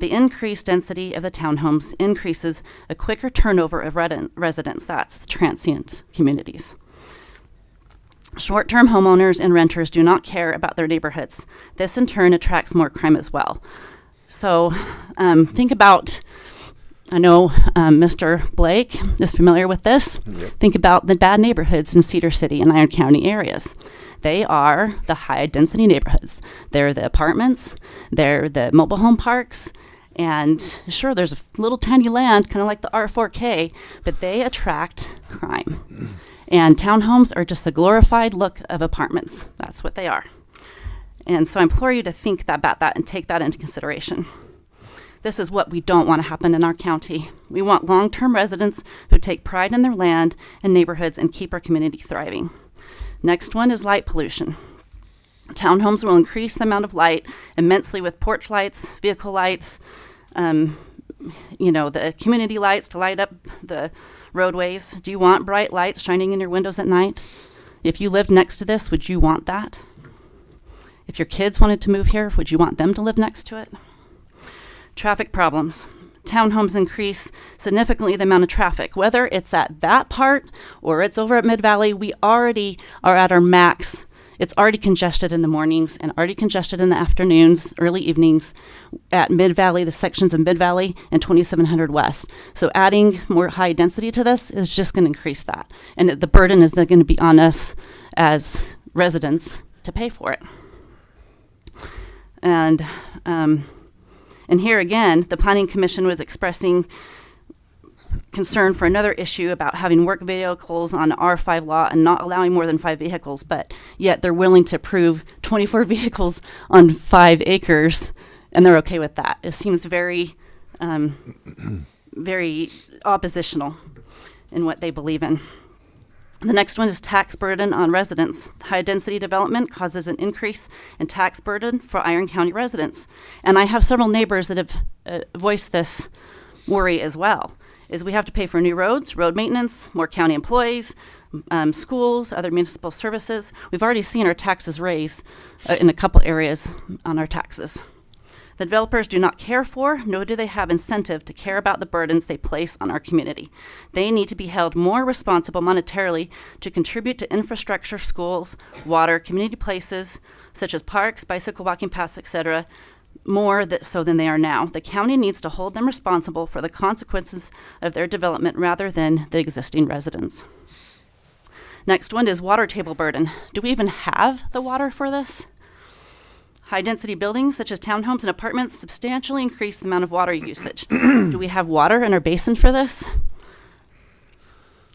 The increased density of the townhomes increases a quicker turnover of residents. That's the transient communities. Short-term homeowners and renters do not care about their neighborhoods. This in turn attracts more crime as well. So think about, I know Mr. Blake is familiar with this. Yep. Think about the bad neighborhoods in Cedar City and Iron County areas. They are the high density neighborhoods. They're the apartments, they're the mobile home parks, and sure, there's a little tiny land, kind of like the R4K, but they attract crime. And townhomes are just the glorified look of apartments. That's what they are. And so I implore you to think about that and take that into consideration. This is what we don't want to happen in our county. We want long-term residents who take pride in their land and neighborhoods and keep our community thriving. Next one is light pollution. Townhomes will increase the amount of light immensely with porch lights, vehicle lights, the community lights to light up the roadways. Do you want bright lights shining in your windows at night? If you lived next to this, would you want that? If your kids wanted to move here, would you want them to live next to it? Traffic problems. Townhomes increase significantly the amount of traffic. Whether it's at that part or it's over at Mid-Valley, we already are at our max. It's already congested in the mornings and already congested in the afternoons, early evenings at Mid-Valley, the sections of Mid-Valley and 2700 West. So adding more high density to this is just going to increase that. And the burden is going to be on us as residents to pay for it. And here again, the Planning Commission was expressing concern for another issue about having work vehicles on R5 lot and not allowing more than 5 vehicles, but yet they're willing to approve 24 vehicles on 5 acres, and they're okay with that. It seems very, very oppositional in what they believe in. The next one is tax burden on residents. High density development causes an increase in tax burden for Iron County residents. And I have several neighbors that have voiced this worry as well, is we have to pay for new roads, road maintenance, more county employees, schools, other municipal services. We've already seen our taxes raise in a couple areas on our taxes. The developers do not care for, nor do they have incentive to care about the burdens they place on our community. They need to be held more responsible monetarily to contribute to infrastructure, schools, water, community places, such as parks, bicycle walking paths, etc., so than they are now. The county needs to hold them responsible for the consequences of their development rather than the existing residents. Next one is water table burden. Do we even have the water for this? High-density buildings, such as townhomes and apartments, substantially increase the amount of water usage. Do we have water in our basin for this?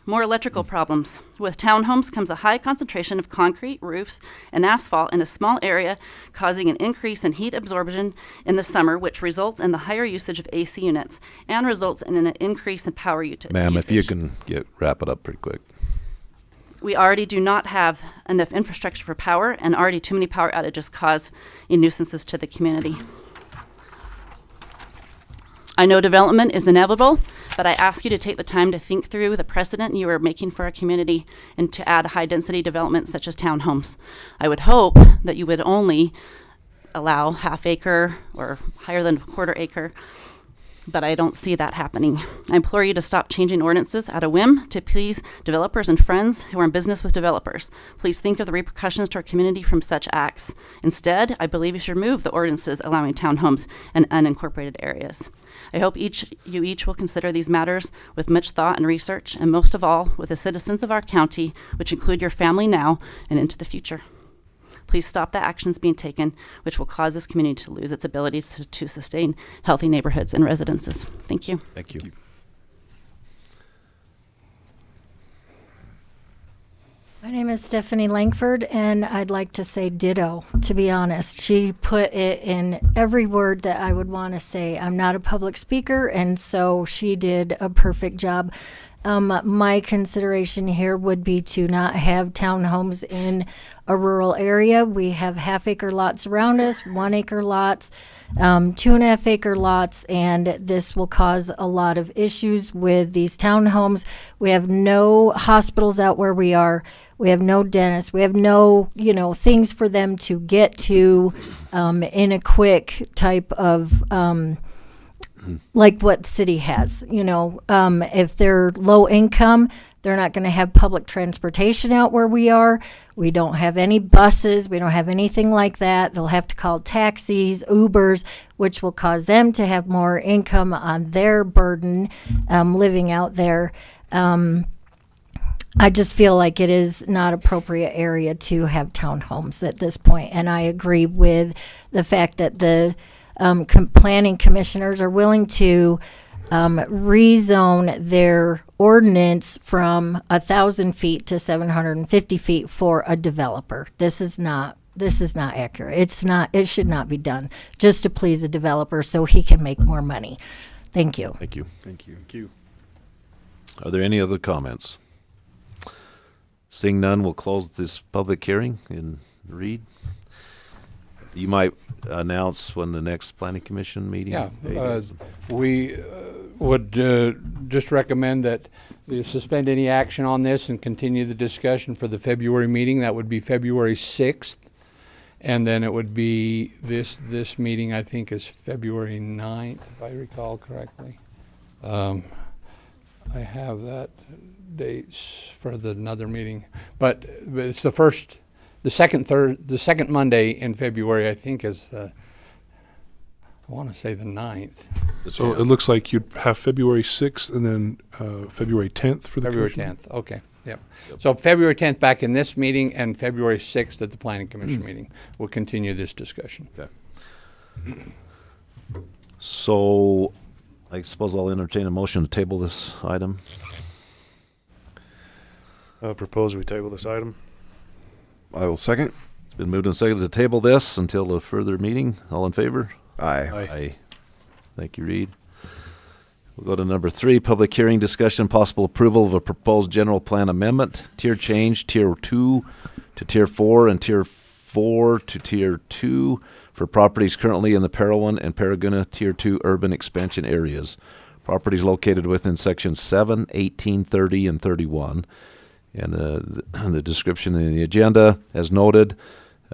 More electrical problems. With townhomes comes a high concentration of concrete, roofs, and asphalt in a small area, causing an increase in heat absorption in the summer, which results in the higher usage of AC units and results in an increase in power usage. Ma'am, if you can wrap it up pretty quick. We already do not have enough infrastructure for power, and already too many power outages cause nuisances to the community. I know development is inevitable, but I ask you to take the time to think through the precedent you are making for our community and to add high-density development such as townhomes. I would hope that you would only allow half-acre or higher than a quarter acre, but I don't see that happening. I implore you to stop changing ordinances at a whim to please developers and friends who are in business with developers. Please think of the repercussions to our community from such acts. Instead, I believe you should remove the ordinances allowing townhomes in unincorporated areas. I hope you each will consider these matters with much thought and research, and most of all, with the citizens of our county, which include your family now and into the future. Please stop the actions being taken, which will cause this community to lose its ability to sustain healthy neighborhoods and residences. Thank you. Thank you. My name is Stephanie Langford, and I'd like to say ditto, to be honest. She put it in every word that I would want to say. I'm not a public speaker, and so she did a perfect job. My consideration here would be to not have townhomes in a rural area. We have half-acre lots around us, 1 acre lots, 2.5 acre lots, and this will cause a lot of issues with these townhomes. We have no hospitals out where we are. We have no dentists. We have no, things for them to get to in a quick type of like what the city has. If they're low income, they're not going to have public transportation out where we are. We don't have any buses. We don't have anything like that. They'll have to call taxis, Ubers, which will cause them to have more income on their burden living out there. I just feel like it is not appropriate area to have townhomes at this point. And I agree with the fact that the planning commissioners are willing to rezone their ordinance from 1,000 feet to 750 feet for a developer. This is not accurate. It should not be done just to please the developer so he can make more money. Thank you. Thank you. Thank you. Are there any other comments? Seeing none, we'll close this public hearing and read. You might announce when the next planning commission meeting date is. We would just recommend that you suspend any action on this and continue the discussion for the February meeting. That would be February 6th. And then it would be this meeting, I think, is February 9th, if I recall correctly. I have that dates for another meeting, but it's the second Monday in February, I think, is I want to say the 9th. So it looks like you'd have February 6th and then February 10th for the February commission? 10th. Okay. Yep. So February 10th back in this meeting, and February 6th at the Planning Commission meeting. We'll continue this discussion. Okay. So I suppose I'll entertain a motion to table this item. Propose we table this item. I will second. It's been moved and seconded to table this until a further meeting. All in favor? Aye. Aye. Thank you, Reed. We'll go to number 3, public hearing, discussion, possible approval of a proposed general plan amendment, tier change, tier 2 to tier 4 and tier 4 to tier 2 for properties currently in the Parowan and Paraguna tier 2 urban expansion areas. Properties located within sections 7, 18, 30, and 31. And the description in the agenda, as noted,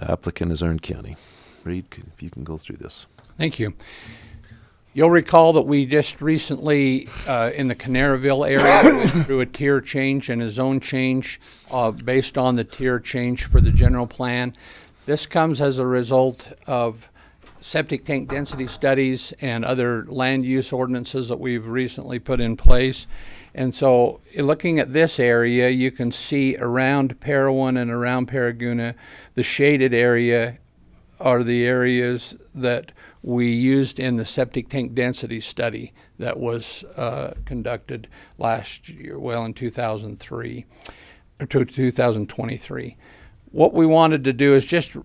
applicant is Ern County. Reed, if you can go through this. Thank you. You'll recall that we just recently, in the Canaryville area, went through a tier change and a zone change based on the tier change for the general plan. This comes as a result of septic tank density studies and other land use ordinances that we've recently put in place. And so looking at this area, you can see around Parowan and around Paragouna, the shaded area are the areas that we used in the septic tank density study that was conducted last year, well, in 2003, or 2023. What we wanted to do is just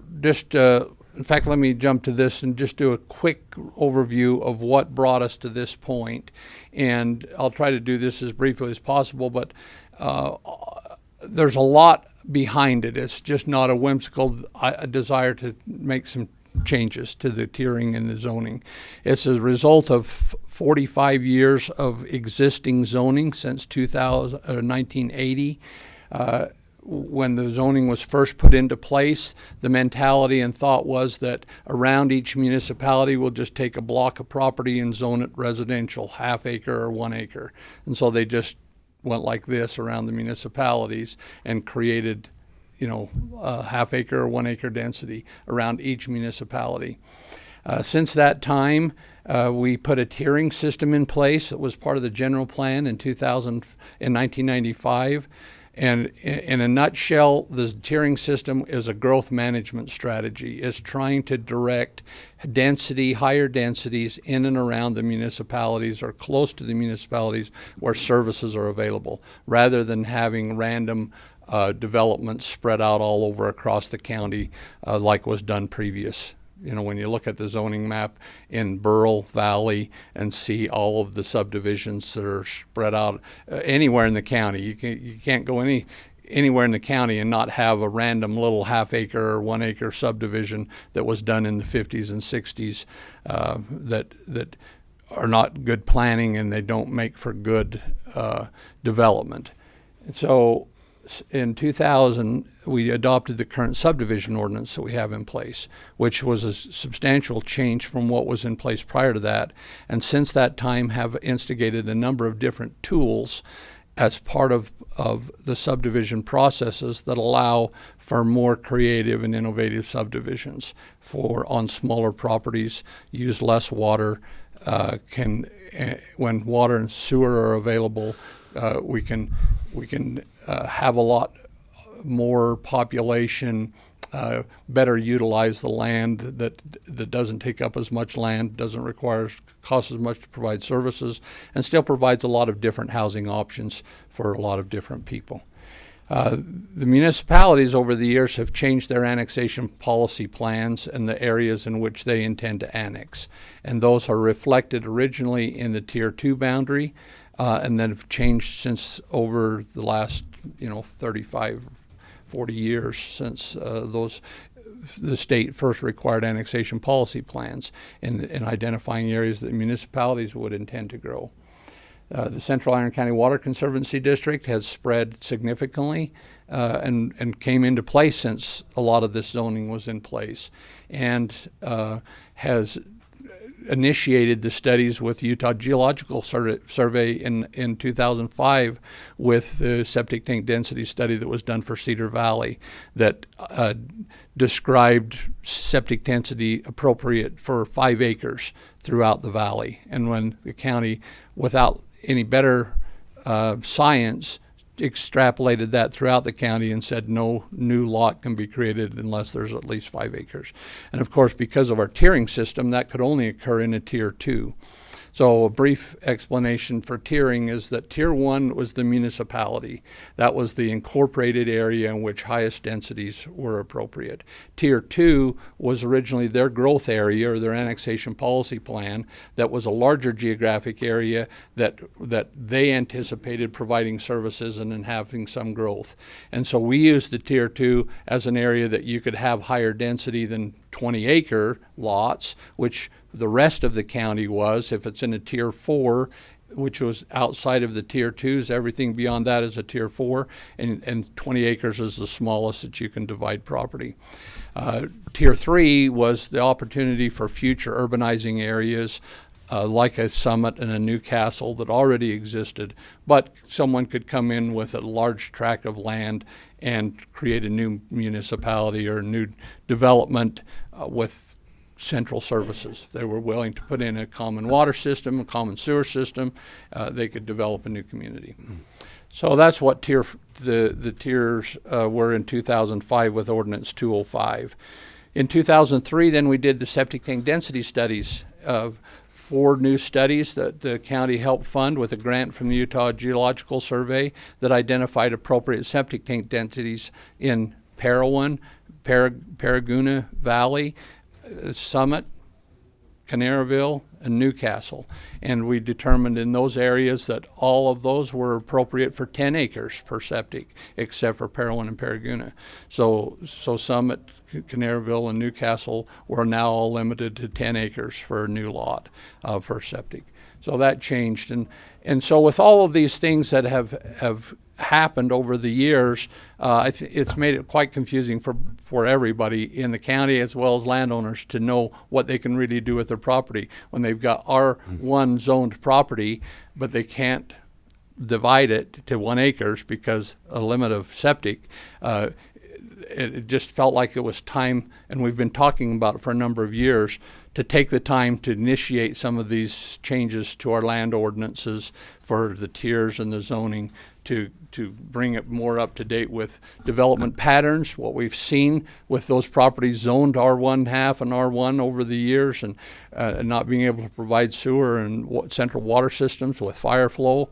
in fact, let me jump to this and just do a quick overview of what brought us to this point. And I'll try to do this as briefly as possible, but there's a lot behind it. It's just not a whimsical desire to make some changes to the tiering and the zoning. It's a result of 45 years of existing zoning since 1980. When the zoning was first put into place, the mentality and thought was that around each municipality will just take a block of property and zone it residential, half acre or 1 acre. And so they just went like this around the municipalities and created, half acre or 1 acre density around each municipality. Since that time, we put a tiering system in place that was part of the general plan in 1995. And in a nutshell, the tiering system is a growth management strategy. It's trying to direct density, higher densities in and around the municipalities or close to the municipalities where services are available, rather than having random development spread out all over across the county like was done previous. When you look at the zoning map in Burl Valley and see all of the subdivisions that are spread out anywhere in the county, you can't go anywhere in the county and not have a random little half acre or 1 acre subdivision that was done in the 50s and 60s that are not good planning and they don't make for good development. And so in 2000, we adopted the current subdivision ordinance that we have in place, which was a substantial change from what was in place prior to that. And since that time have instigated a number of different tools as part of the subdivision processes that allow for more creative and innovative subdivisions on smaller properties, use less water, when water and sewer are available, we can have a lot more population, better utilize the land that doesn't take up as much land, doesn't cost as much to provide services, and still provides a lot of different housing options for a lot of different people. The municipalities over the years have changed their annexation policy plans and the areas in which they intend to annex. And those are reflected originally in the Tier 2 boundary, and then have changed since over the last 35, 40 years since the state first required annexation policy plans in identifying areas that municipalities would intend to grow. The Central Iron County Water Conservancy District has spread significantly and came into place since a lot of this zoning was in place, and has initiated the studies with Utah Geological Survey in 2005 with the septic tank density study that was done for Cedar Valley that described septic density appropriate for 5 acres throughout the valley. And when the county, without any better science, extrapolated that throughout the county and said no new lot can be created unless there's at least 5 acres. And of course, because of our tiering system, that could only occur in a Tier 2. So a brief explanation for tiering is that Tier 1 was the municipality. That was the incorporated area in which highest densities were appropriate. Tier 2 was originally their growth area or their annexation policy plan that was a larger geographic area that they anticipated providing services and then having some growth. And so we used the Tier 2 as an area that you could have higher density than 20-acre lots, which the rest of the county was. If it's in a Tier 4, which was outside of the tier 2s. Everything beyond that is a tier 4, and 20 acres is the smallest that you can divide property. Tier 3 was the opportunity for future urbanizing areas, like a Summit and a Newcastle that already existed, but someone could come in with a large tract of land and create a new municipality or a new development with central services. If they were willing to put in a common water system, a common sewer system, they could develop a new community. So that's what the tiers were in 2005 with Ordinance 205. In 2003, then we did the septic tank density studies of 4 new studies that the county helped fund with a grant from the Utah Geological Survey that identified appropriate septic tank densities in Parowan, Paraguna Valley, Summit, Canaryville, and Newcastle. And we determined in those areas that all of those were appropriate for 10 acres per septic, except for Parowan and Paraguna. So Summit, Canaryville, and Newcastle were now all limited to 10 acres for a new lot per septic. So that changed. And so with all of these things that have happened over the years, it's made it quite confusing for everybody in the county as well as landowners to know what they can really do with their property when they've got R1 zoned property, but they can't divide it to 1 acres because a limit of septic. It just felt like it was time, and we've been talking about it for a number of years, to take the time to initiate some of these changes to our land ordinances for the tiers and the zoning to bring it more up to date with development patterns, what we've seen with those properties zoned R1 half and R1 over the years, and not being able to provide sewer and central water systems with fire flow,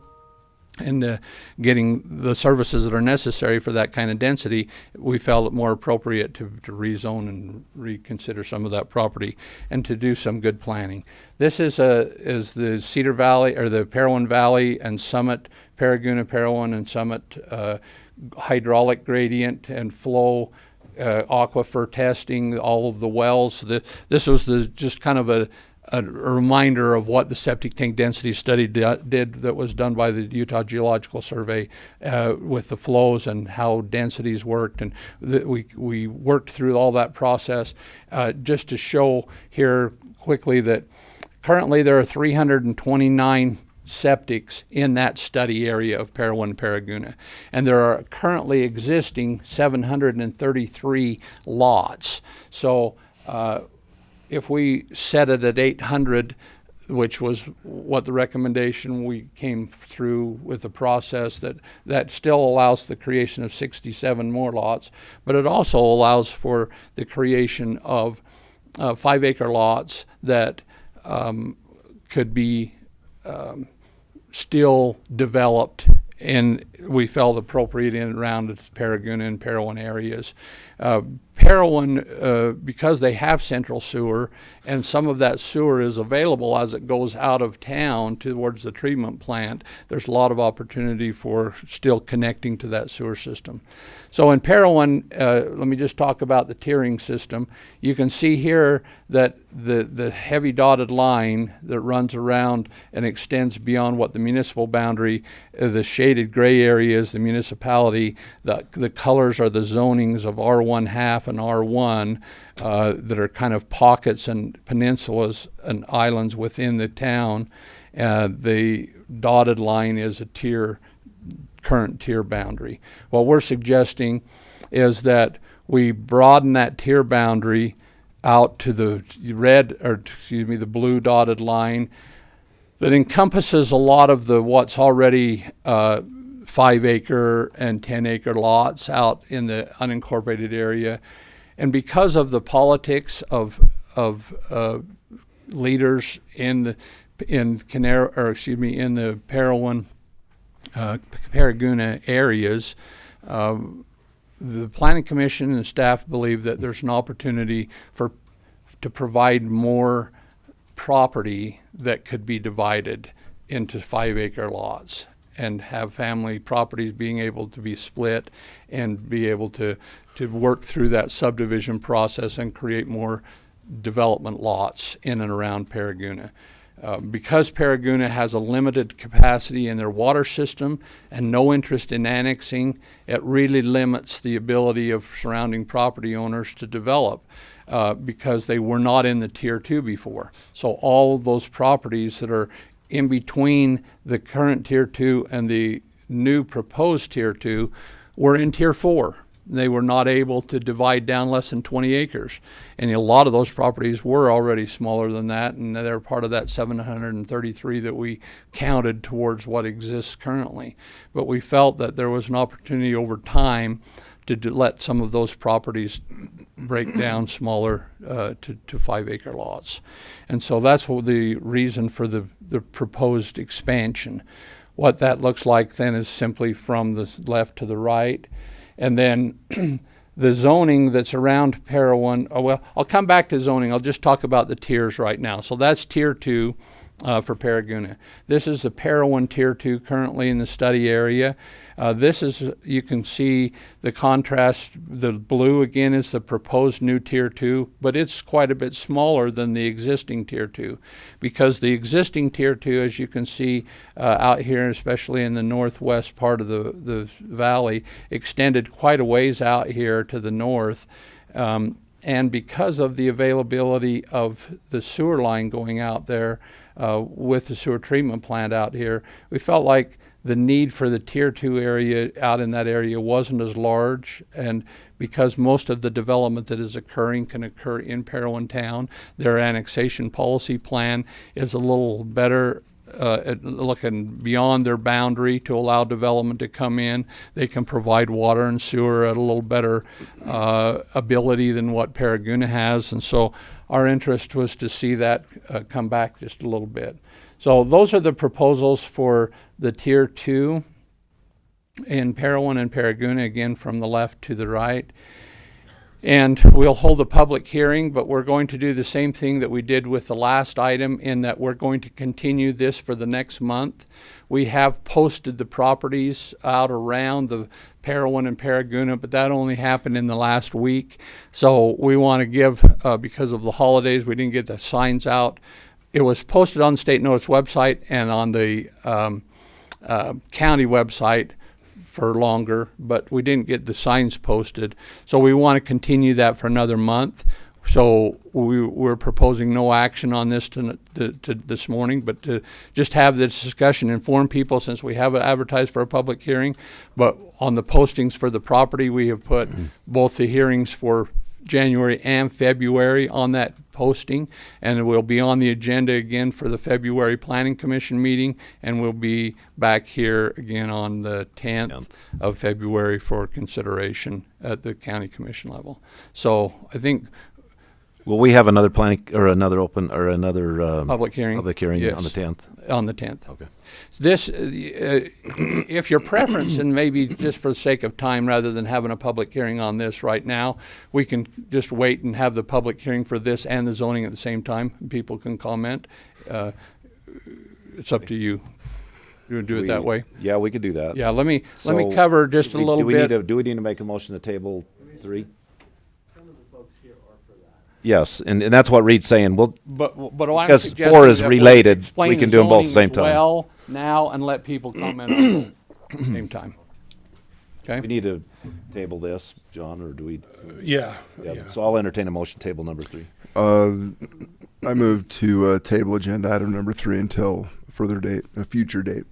and getting the services that are necessary for that kind of density. We felt it more appropriate to rezone and reconsider some of that property and to do some good planning. This is the Cedar Valley, or the Parowan Valley and Summit, Paraguna, Parowan, and Summit hydraulic gradient and flow aquifer testing, all of the wells. This was just kind of a reminder of what the septic tank density study did that was done by the Utah Geological Survey with the flows and how densities worked. And we worked through all that process just to show here quickly that currently there are 329 septics in that study area of Parowan and Paraguna. And there are currently existing 733 lots. So if we set it at 800, which was what the recommendation we came through with the process, that still allows the creation of 67 more lots, but it also allows for the creation of 5-acre lots that could be still developed, and we felt appropriate in and around the Paraguna and Parowan areas. Parowan, because they have central sewer, and some of that sewer is available as it goes out of town towards the treatment plant, there's a lot of opportunity for still connecting to that sewer system. So in Parowan, let me just talk about the tiering system. You can see here that the heavy dotted line that runs around and extends beyond what the municipal boundary, the shaded gray area is the municipality, the colors are the zonings of R1 half and R1 that are kind of pockets and peninsulas and islands within the town. The dotted line is a current tier boundary. What we're suggesting is that we broaden that tier boundary out to the the blue dotted line that encompasses a lot of what's already 5-acre and 10-acre lots out in the unincorporated area. And because of the politics of leaders in the Parowan, Paraguna areas, the Planning Commission and staff believe that there's an opportunity to provide more property that could be divided into 5-acre lots and have family properties being able to be split and be able to work through that subdivision process and create more development lots in and around Paraguna. Because Paraguna has a limited capacity in their water system and no interest in annexing, it really limits the ability of surrounding property owners to develop because they were not in the Tier 2 before. So all of those properties that are in between the current Tier 2 and the new proposed Tier 2 were in Tier 4. They were not able to divide down less than 20 acres. And a lot of those properties were already smaller than that, and they're part of that 733 that we counted towards what exists currently. But we felt that there was an opportunity over time to let some of those properties break down smaller to 5-acre lots. And so that's what the reason for the proposed expansion. What that looks like then is simply from the left to the right. And then the zoning that's around Parowan, I'll come back to zoning. I'll just talk about the tiers right now. So that's Tier 2 for Paraguna. This is the Parowan Tier 2 currently in the study area. This is, you can see the contrast. The blue again is the proposed new Tier 2, but it's quite a bit smaller than the existing Tier 2 because the existing Tier 2, as you can see out here, especially in the northwest part of the valley, extended quite a ways out here to the north. And because of the availability of the sewer line going out there with the sewer treatment plant out here, we felt like the need for the Tier 2 area out in that area wasn't as large. And because most of the development that is occurring can occur in Parowan Town, their annexation policy plan is a little better looking beyond their boundary to allow development to come in. They can provide water and sewer at a little better ability than what Paraguna has. And so our interest was to see that come back just a little bit. So those are the proposals for the Tier 2 in Parowan and Paraguna, again from the left to the right. And we'll hold a public hearing, but we're going to do the same thing that we did with the last item in that we're going to continue this for the next month. We have posted the properties out around the Parowan and Paraguna, but that only happened in the last week. So we want to give, because of the holidays, we didn't get the signs out. It was posted on the State Notice website and on the county website for longer, but we didn't get the signs posted. So we want to continue that for another month. So we're proposing no action on this to this morning, but to just have this discussion, inform people since we have it advertised for a public hearing. But on the postings for the property, we have put both the hearings for January and February on that posting, and it will be on the agenda again for the February Planning Commission meeting, and we'll be back here again on the 10th of February for consideration at the County Commission level. So I think will we have another planning or another open or another public hearing? Public hearing Yes. on the 10th. On the 10th. Okay. This, if your preference, and maybe just for the sake of time, rather than having a public hearing on this right now, we can just wait and have the public hearing for this and the zoning at the same time. People can comment. It's up to you. You want to do it that way? Yeah, we could do that. Yeah. Let me So, cover just a little do we bit. do we need to make a motion to table 3? Yes, and that's what Reed's saying. Well, But what I'm because suggesting 4 is that we related, explain we can the do them both at the zoning same as time. well now and let people comment on it at the same time. We Okay. need to table this, John, or do we? Yeah. So I'll entertain a motion to table number 3. I move to table agenda item number 3 until further date, a future date.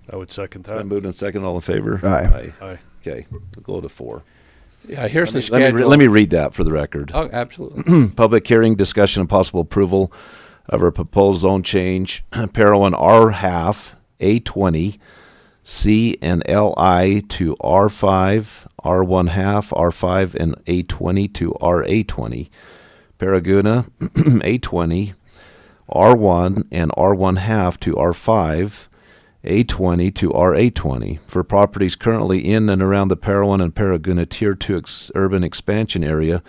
I would second Been that. moved and second. All in favor? Aye. Aye. Okay, we'll go to 4. Yeah. Here's the Let schedule. me read that for the record. Oh, absolutely. Public hearing, discussion, and possible approval of a proposed zone change, Parowan R half, A20, C and LI to R5, R1 half, R5, and A20 to RA20. Paraguna, A20, R1 and R1 half to R5, A20 to RA20 for properties currently in and around the Parowan and Paraguna Tier 2 urban expansion area,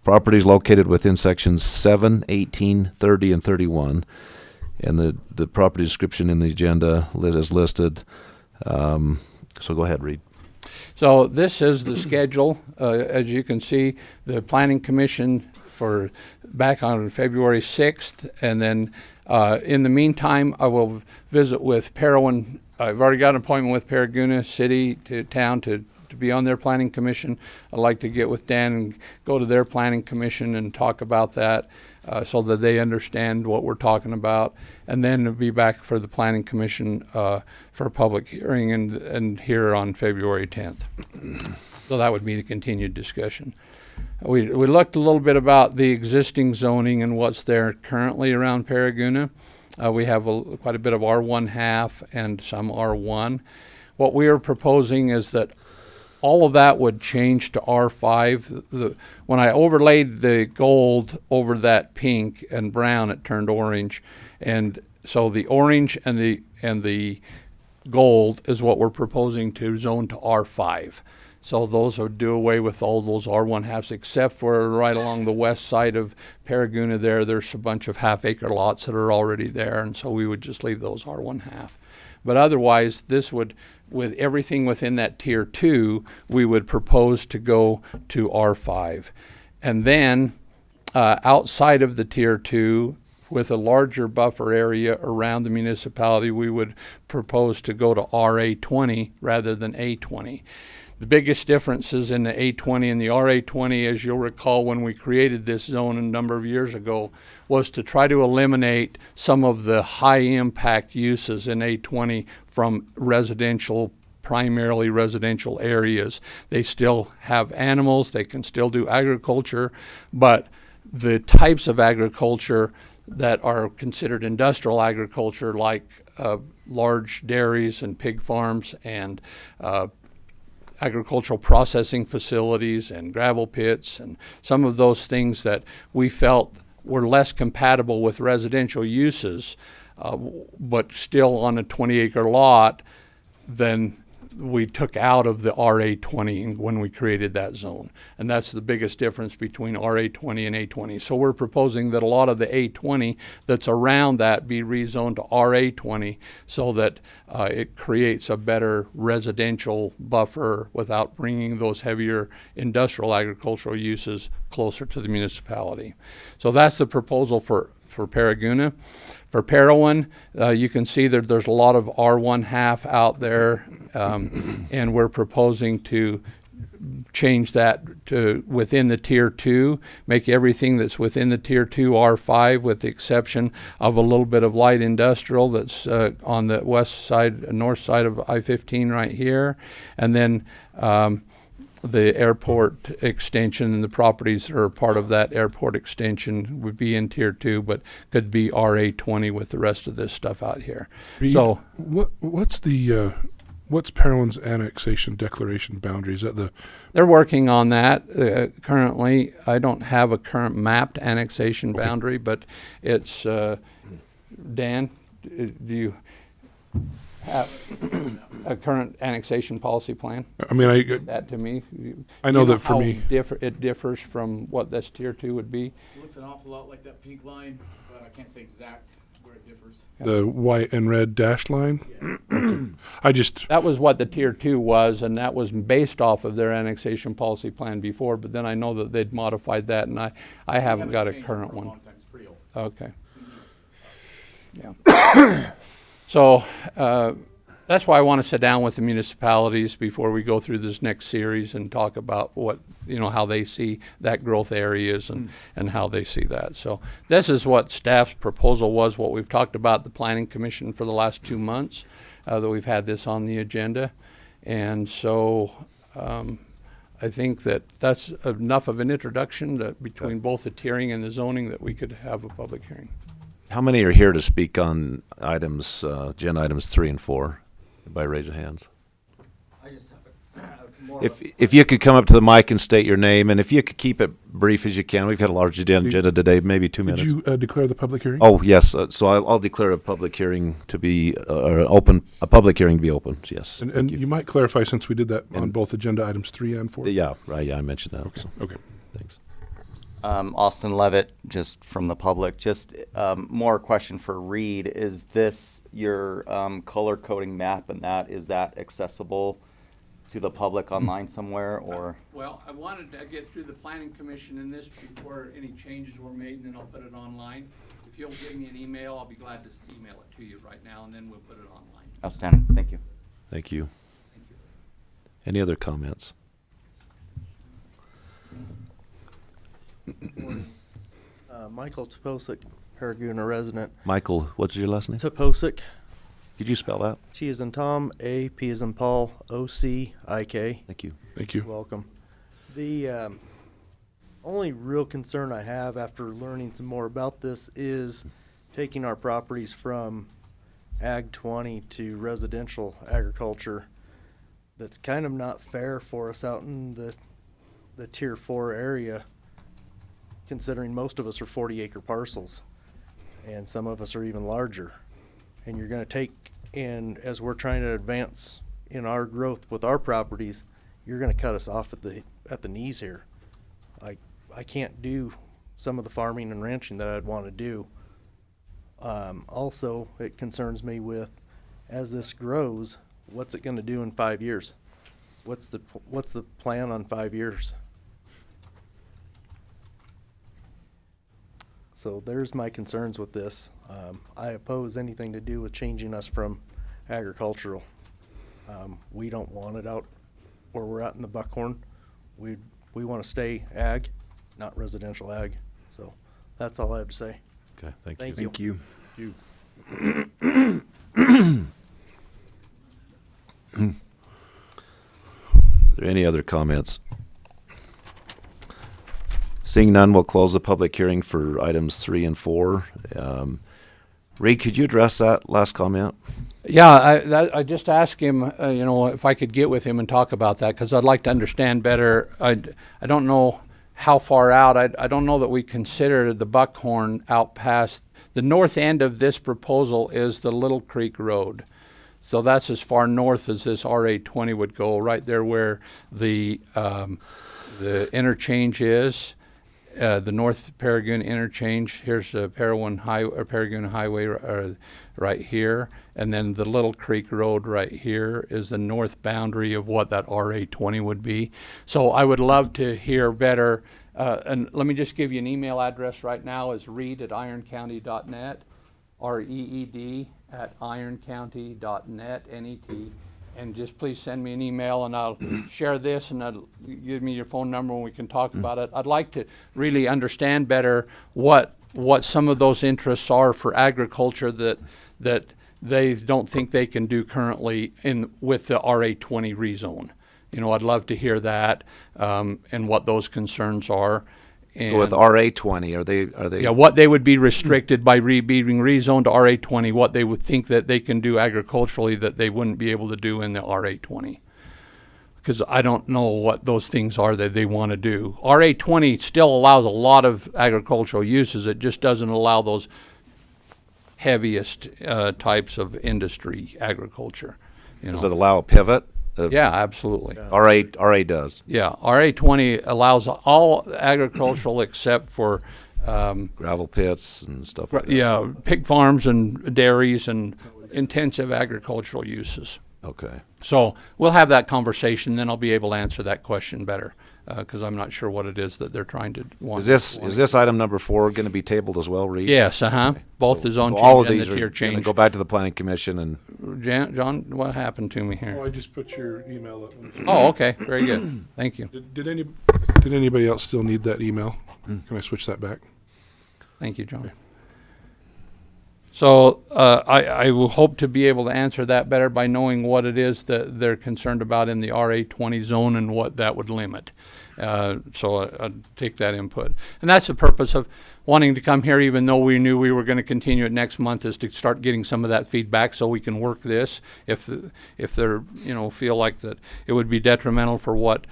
properties located within sections 7, 18, 30, and 31. And the property description in the agenda is listed. So go ahead, Reed. So this is the schedule. As you can see, the Planning Commission for back on February 6th, and then In the meantime, I will visit with Parowan. I've already got an appointment with Paraguna City to town to be on their planning commission. I'd like to get with Dan and go to their planning commission and talk about that so that they understand what we're talking about. And then be back for the planning commission for a public hearing and here on February 10th. So that would be the continued discussion. We looked a little bit about the existing zoning and what's there currently around Paraguna. We have quite a bit of R1/2 and some R1. What we are proposing is that all of that would change to R5. When I overlaid the gold over that pink and brown, it turned orange, and so the orange and the gold is what we're proposing to zone to R5. So those would do away with all those R1/2s, except for right along the west side of Paraguna there's a bunch of half-acre lots that are already there, and so we would just leave those R1/2. But otherwise, this would, with everything within that Tier 2, we would propose to go to R5. And then outside of the Tier 2, with a larger buffer area around the municipality, we would propose to go to RA20 rather than A20. The biggest differences in the A20 and the RA20, as you'll recall when we created this zone a number of years ago, was to try to eliminate some of the high impact uses in A20 from residential, primarily residential areas. They still have animals, they can still do agriculture, but the types of agriculture that are considered industrial agriculture, like large dairies and pig farms and agricultural processing facilities and gravel pits and some of those things that we felt were less compatible with residential uses, but still on a 20-acre lot, then we took out of the RA20 when we created that zone. And that's the biggest difference between RA20 and A20. So we're proposing that a lot of the A20 that's around that be rezoned to RA20 so that it creates a better residential buffer without bringing those heavier industrial agricultural uses closer to the municipality. So that's the proposal for Paraguna. For Parowan, you can see that there's a lot of R1/2 out there, and we're proposing to change that to within the Tier 2, make everything that's within the Tier 2 R5 with the exception of a little bit of light industrial that's on the north side of I-15 right here, and then the airport extension and the properties that are part of that airport extension would be in Tier 2, but could be RA20 with the rest of this stuff out here. So what's Parowan's annexation declaration boundary? Is that they're working on that currently. I don't have a current mapped annexation boundary, but it's Dan, do you have a current annexation policy plan? I mean, that to me. I know that for me, it differs from what this Tier 2 would be. It looks an awful lot like that pink line, but I can't say exact where it differs. the white and red dashed line. Okay. That was what the Tier 2 was, and that was based off of their annexation policy plan before, but then I know that they'd modified that, and I haven't got a current one. Okay. Yeah. So that's why I want to sit down with the municipalities before we go through this next series and talk about what, how they see that growth areas and how they see that. So this is what staff's proposal was, what we've talked about the Planning Commission for the last 2 months that we've had this on the agenda. And so I think that that's enough of an introduction that between both the tiering and the zoning that we could have a public hearing. How many are here to speak on items, agenda items 3 and 4? Everybody raise their hands. I just have If you could come up to the mic and state your name, and if you could keep it brief as you can. We've got a large agenda today, maybe 2 minutes. Did you declare the public hearing? Oh, yes. So I'll declare a public hearing to be open. A public hearing to be open. Yes. And Thank you might clarify, since we did that on both agenda items 3 and 4. Yeah, right. Yeah, I mentioned that. Okay. So, Okay. thanks. Austin Levitt, just from the public. Just more question for Reed. Is this your color coding map, and is that accessible to the public online somewhere, or? Well, I wanted to get through the Planning Commission in this before any changes were made, and then I'll put it online. if you'll give me an email, I'll be glad to email it to you right now, and then we'll put it online. Outstanding. Thank you. Thank you. Thank you. Any other comments? Michael Toposic, Paraguna resident. Michael, what's your last name? Toposic, Could you spell that? T as in Tom, A, P as in Paul, O-C-I-K. Thank you. Thank you. Welcome. The only real concern I have after learning some more about this is taking our properties from Ag 20 to residential agriculture. That's kind of not fair for us out in the Tier 4 area, considering most of us are 40-acre parcels, and some of us are even larger. And you're going to take, and as we're trying to advance in our growth with our properties, you're going to cut us off at the knees here. I can't do some of the farming and ranching that I'd want to do. Also, it concerns me with, as this grows, what's it going to do in 5 years? What's the plan on 5 years? So there's my concerns with this. I oppose anything to do with changing us from agricultural. We don't want it out where we're at in the Buckhorn. We want to stay ag, not residential ag. So that's all I have to say. Okay, thank you. Thank you. Are there any other comments? Seeing none, we'll close the public hearing for items 3 and 4. Reed, could you address that last comment? Yeah, I just asked him, if I could get with him and talk about that, because I'd like to understand better. I don't know how far out. I don't know that we considered the Buckhorn out past. The north end of this proposal is the Little Creek Road. So that's as far north as this RA20 would go, right there where the interchange is. The North Paraguna interchange. Here's the Paraguna Highway right here, and then the Little Creek Road right here is the north boundary of what that RA20 would be. So I would love to hear better. And let me just give you an email address right now. Is reed@ironcounty.net, REED@ironcounty.net, N-E-T. And just please send me an email, and I'll share this, and give me your phone number, and we can talk about it. I'd like to really understand better what some of those interests are for agriculture that they don't think they can do currently with the RA20 rezone. I'd love to hear that, and what those concerns are. And So with RA20, are they? Yeah, what they would be restricted by being rezoned to RA20, what they would think that they can do agriculturally that they wouldn't be able to do in the RA20. Because I don't know what those things are that they want to do. RA20 still allows a lot of agricultural uses. It just doesn't allow those heaviest types of industry agriculture. Does it allow a pivot? Yeah, absolutely. RA does. Yeah, RA20 allows all agricultural except for Gravel pits and stuff like that. yeah, pig farms and dairies and intensive agricultural uses. Okay. So we'll have that conversation, then I'll be able to answer that question better, because I'm not sure what it is that they're trying to want. Is this item number 4 going to be tabled as well, Reed? Yes, both the zone so all of change these and the tier are going to change. go back to the planning commission and. John, what happened to me here? Oh, I just put your email up. Oh, okay, very good. Thank you. Did anybody else still need that email? Can I switch that back? Thank you, John. So I will hope to be able to answer that better by knowing what it is that they're concerned about in the RA20 zone and what that would limit. So I'd take that input. And that's the purpose of wanting to come here, even though we knew we were going to continue it next month, is to start getting some of that feedback so we can work this. If they're, feel like that it would be detrimental for what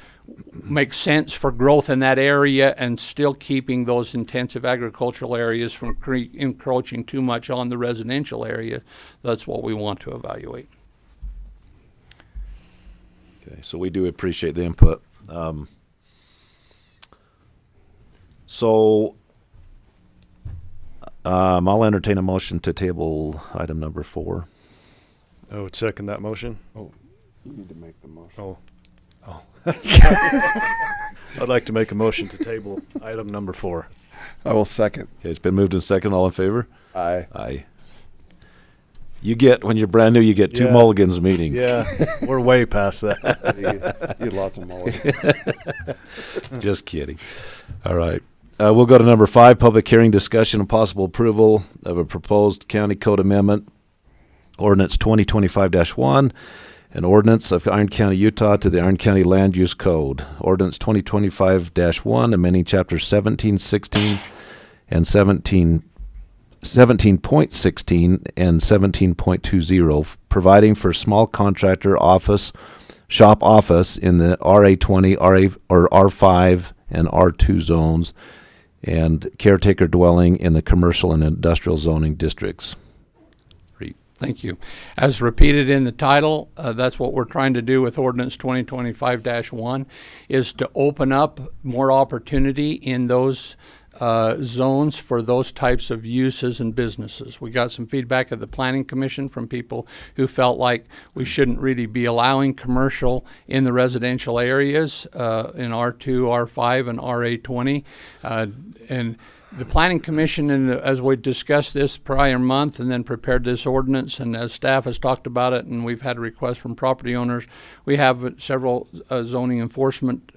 makes sense for growth in that area and still keeping those intensive agricultural areas from encroaching too much on the residential area, that's what we want to evaluate. Okay, so we do appreciate the input. I'll entertain a motion to table item number 4. I would second that motion. You need to make the motion. Oh. I'd like to make a motion to table item number 4. I will second. Okay, it's been moved and second. All in favor? Aye. Aye. You get, when you're brand new, you get two Yeah. mulligans meeting. Yeah, we're way past that. You get lots of mulligans. Just kidding. All right. We'll go to number 5, public hearing, discussion, and possible approval of a proposed county code amendment, ordinance 2025-1, an ordinance of Iron County, Utah to the Iron County Land Use Code. Ordinance 2025-1, amending chapters 17, 16, and 17.16 and 17.20, providing for small contractor shop office in the RA20, R5, and R2 zones, and caretaker dwelling in the commercial and industrial zoning districts. Thank you. As repeated in the title, that's what we're trying to do with Ordinance 2025-1, is to open up more opportunity in those zones for those types of uses and businesses. We got some feedback at the Planning Commission from people who felt like we shouldn't really be allowing commercial in the residential areas in R2, R5, and RA20. And the Planning Commission, and as we discussed this prior month and then prepared this ordinance, and as staff has talked about it, and we've had requests from property owners, we have several zoning enforcement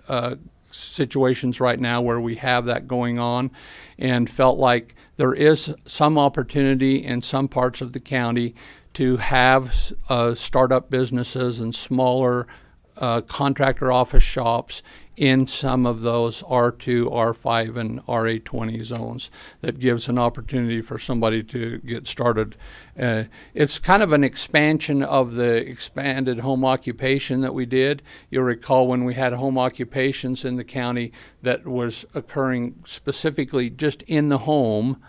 situations right now where we have that going on, and felt like there is some opportunity in some parts of the county to have startup businesses and smaller contractor office shops in some of those R2, R5, and RA20 zones. That gives an opportunity for somebody to get started. It's kind of an expansion of the expanded home occupation that we did. You'll recall when we had home occupations in the county that was occurring specifically just in the home.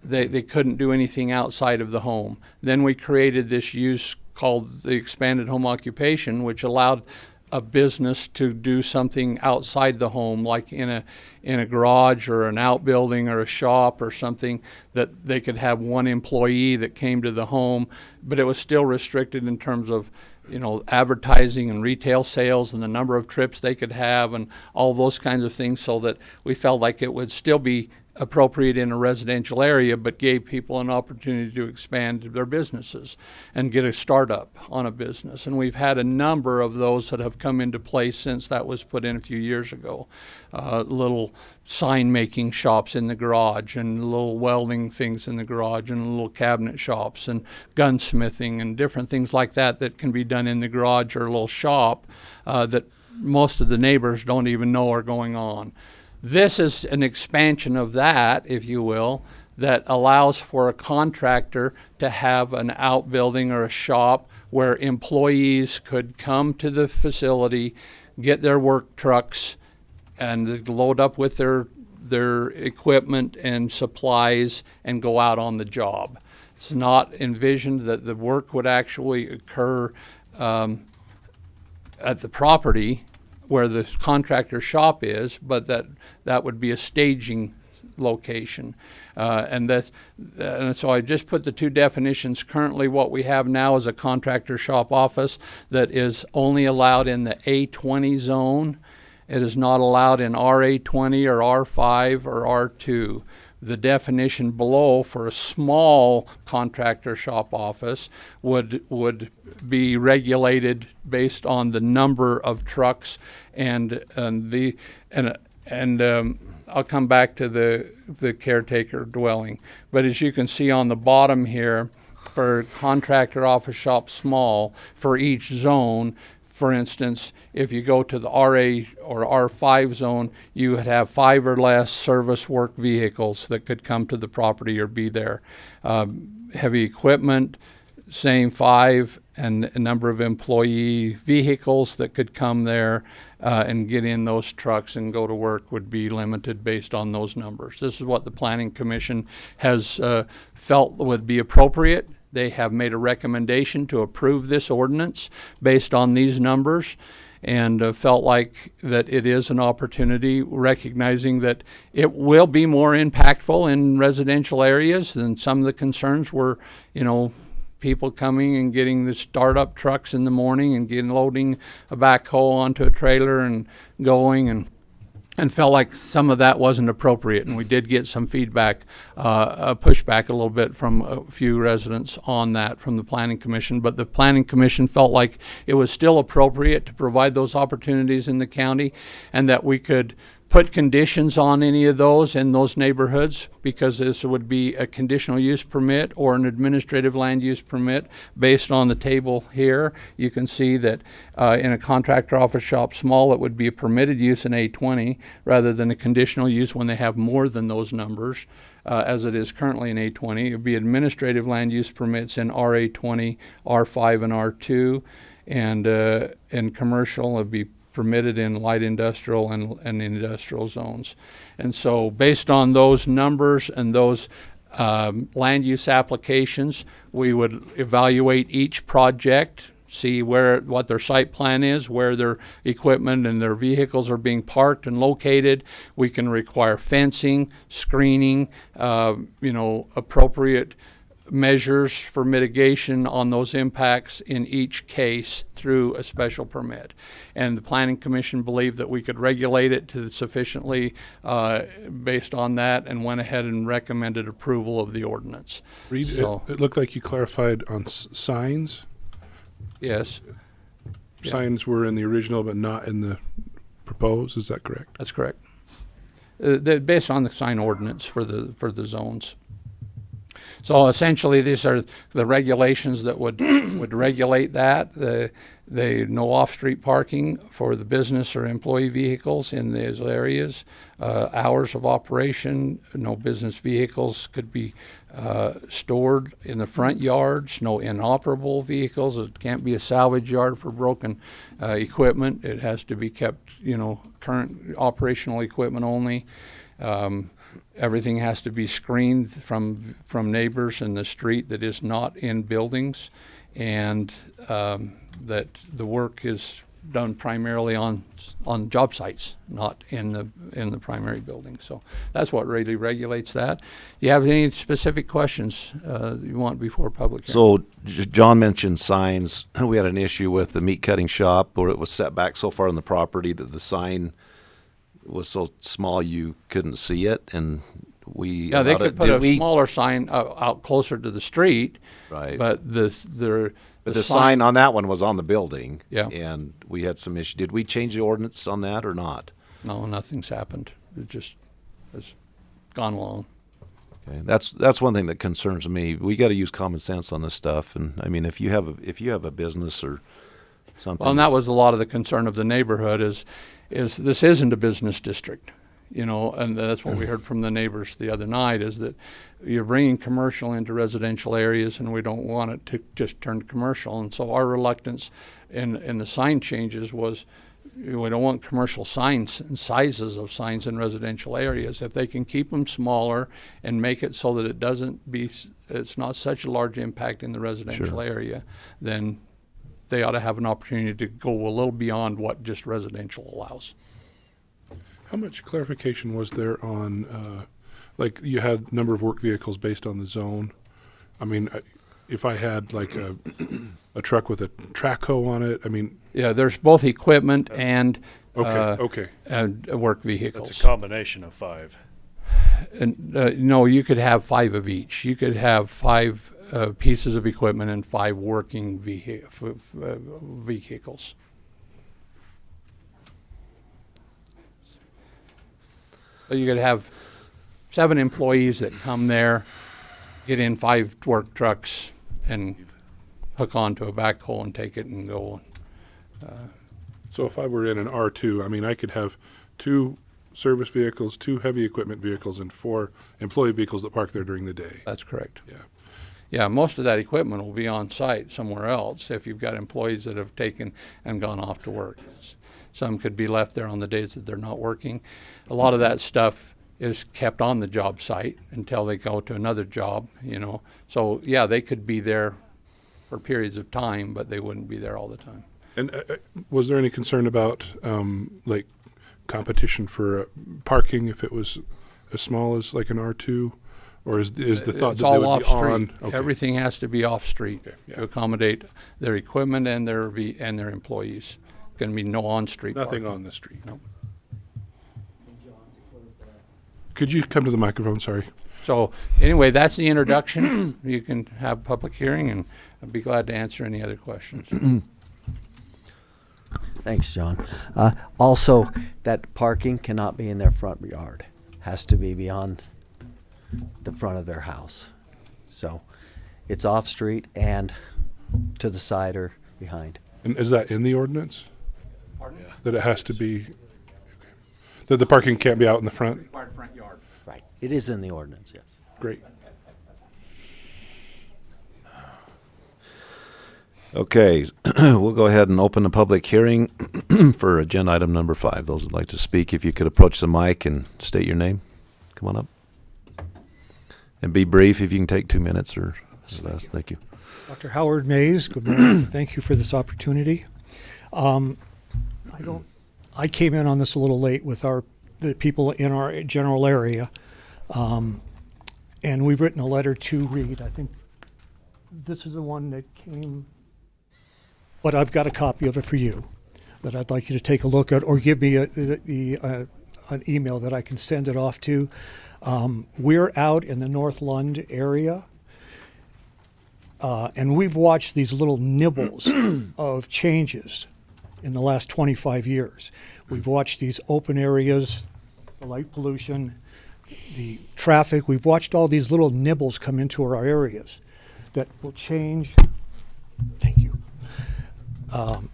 They couldn't do anything outside of the home. Then we created this use called the expanded home occupation, which allowed a business to do something outside the home, like in a garage or an outbuilding or a shop or something, that they could have one employee that came to the home, but it was still restricted in terms of, you know, advertising and retail sales and the number of trips they could have and all those kinds of things, so that we felt like it would still be appropriate in a residential area, but gave people an opportunity to expand their businesses and get a startup on a business. And we've had a number of those that have come into place since that was put in a few years ago. Little sign making shops in the garage, and little welding things in the garage, and little cabinet shops, and gunsmithing and different things like that that can be done in the garage or a little shop that most of the neighbors don't even know are going on. This is an expansion of that, if you will, that allows for a contractor to have an outbuilding or a shop where employees could come to the facility, get their work trucks, and load up with their equipment and supplies and go out on the job. It's not envisioned that the work would actually occur at the property where the contractor shop is, but that would be a staging location. And so I just put the two definitions. Currently what we have now is a contractor shop office that is only allowed in the A20 zone. It is not allowed in RA20 or R5 or R2. The definition below for a small contractor shop office would be regulated based on the number of trucks and I'll come back to the caretaker dwelling. But as you can see on the bottom here, for contractor office shop small, for each zone, for instance, if you go to the RA or R5 zone, you would have 5 or less service work vehicles that could come to the property or be there. Heavy equipment, same 5, and a number of employee vehicles that could come there and get in those trucks and go to work would be limited based on those numbers. This is what the Planning Commission has felt would be appropriate. They have made a recommendation to approve this ordinance based on these numbers, and felt like that it is an opportunity, recognizing that it will be more impactful in residential areas than some of the concerns were, you know, people coming and getting the startup trucks in the morning and loading a backhoe onto a trailer and going, and and felt like some of that wasn't appropriate. And we did get some feedback, pushback a little bit from a few residents on that from the Planning Commission. But the Planning Commission felt like it was still appropriate to provide those opportunities in the county, and that we could put conditions on any of those in those neighborhoods, because this would be a conditional use permit or an administrative land use permit based on the table here. You can see that in a contractor office shop small, it would be a permitted use in A20 rather than a conditional use when they have more than those numbers. As it is currently in A20, it would be administrative land use permits in RA20, R5, and R2, and in commercial, it would be permitted in light industrial and industrial zones. And so based on those numbers and those land use applications, we would evaluate each project, see what their site plan is, where their equipment and their vehicles are being parked and located. We can require fencing, screening, appropriate measures for mitigation on those impacts in each case through a special permit. And the Planning Commission believed that we could regulate it to sufficiently based on that, and went ahead and recommended approval of the ordinance. Reed, So- it looked like you clarified on signs. Yes, Yeah. Signs were in the original but not in the proposed, is that correct? that's correct. They're based on the sign ordinance for the zones. So essentially, these are the regulations that would regulate that. The no off-street parking for the business or employee vehicles in those areas. Hours of operation, no business vehicles could be stored in the front yards. No inoperable vehicles. It can't be a salvage yard for broken equipment. It has to be kept, current operational equipment only. Everything has to be screened from neighbors in the street that is not in buildings, and that the work is done primarily on job sites, not in the primary building. So that's what really regulates that. You have any specific questions you want before public hearing? So John mentioned signs. We had an issue with the meat cutting shop where it was set back so far on the property that the sign was so small you couldn't see it, and Yeah, they could put a smaller sign out closer to the street. Right. But the sign on that one was on the building. Yeah. And we had some issue. Did we change the ordinance on that or not? No, nothing's happened. It just has gone along. Okay. That's one thing that concerns me. We got to use common sense on this stuff. And I mean, if you have a business or something. Well, and that was a lot of the concern of the neighborhood is this isn't a business district, and that's what we heard from the neighbors the other night, is that you're bringing commercial into residential areas, and we don't want it to just turn commercial. And so our reluctance in the sign changes was, we don't want commercial signs and sizes of signs in residential areas. If they can keep them smaller and make it so that it's not such a large impact in the residential area, then they ought to have an opportunity to go a little beyond what just residential allows. How much clarification was there on, like you had number of work vehicles based on the zone? I mean, if I had like a truck with a track hoe on it, I mean. Yeah, there's both equipment and Okay. and work vehicles. It's a combination of 5. And, no, you could have 5 of each. You could have 5 pieces of equipment and 5 working vehicles. So you could have 7 employees that come there, get in 5 work trucks, and hook onto a backhoe and take it and go. So if I were in an R2, I mean, I could have 2 service vehicles, 2 heavy equipment vehicles, and 4 employee vehicles that park there during the day. That's correct. Yeah. Yeah, most of that equipment will be on site somewhere else if you've got employees that have taken and gone off to work. Some could be left there on the days that they're not working. A lot of that stuff is kept on the job site until they go to another job, So, yeah, they could be there for periods of time, but they wouldn't be there all the time. And was there any concern about, like, competition for parking if it was as small as like an R2? Or is the thought It's that they all would off be street. on? Okay. Everything has to be off street to accommodate their equipment and their employees. Going to be no on street. Nothing parking. on the street. No. Could you come to the microphone? Sorry. So anyway, that's the introduction. You can have a public hearing, and I'd be glad to answer any other questions. Thanks, John. Also, that parking cannot be in their front yard. Has to be beyond the front of their house. So it's off street and to the side or behind. And is that in the ordinance? Pardon? That it has to be, that the parking can't be out in the front? Required front yard. Right. It is in the ordinance, yes. Great. Okay, we'll go ahead and open the public hearing for agenda item number 5. Those who'd like to speak, if you could approach the mic and state your name. Come on up. And be brief, if you can take 2 minutes or less. Thank you. Dr. Howard Mays, good morning. Thank you for this opportunity. I came in on this a little late with the people in our general area, and we've written a letter to Reed. I think this is the one that came, but I've got a copy of it for you that I'd like you to take a look at, or give me an email that I can send it off to. We're out in the North Lund area, and we've watched these little nibbles of changes in the last 25 years. We've watched these open areas, the light pollution, the traffic. We've watched all these little nibbles come into our areas that will change. Thank you.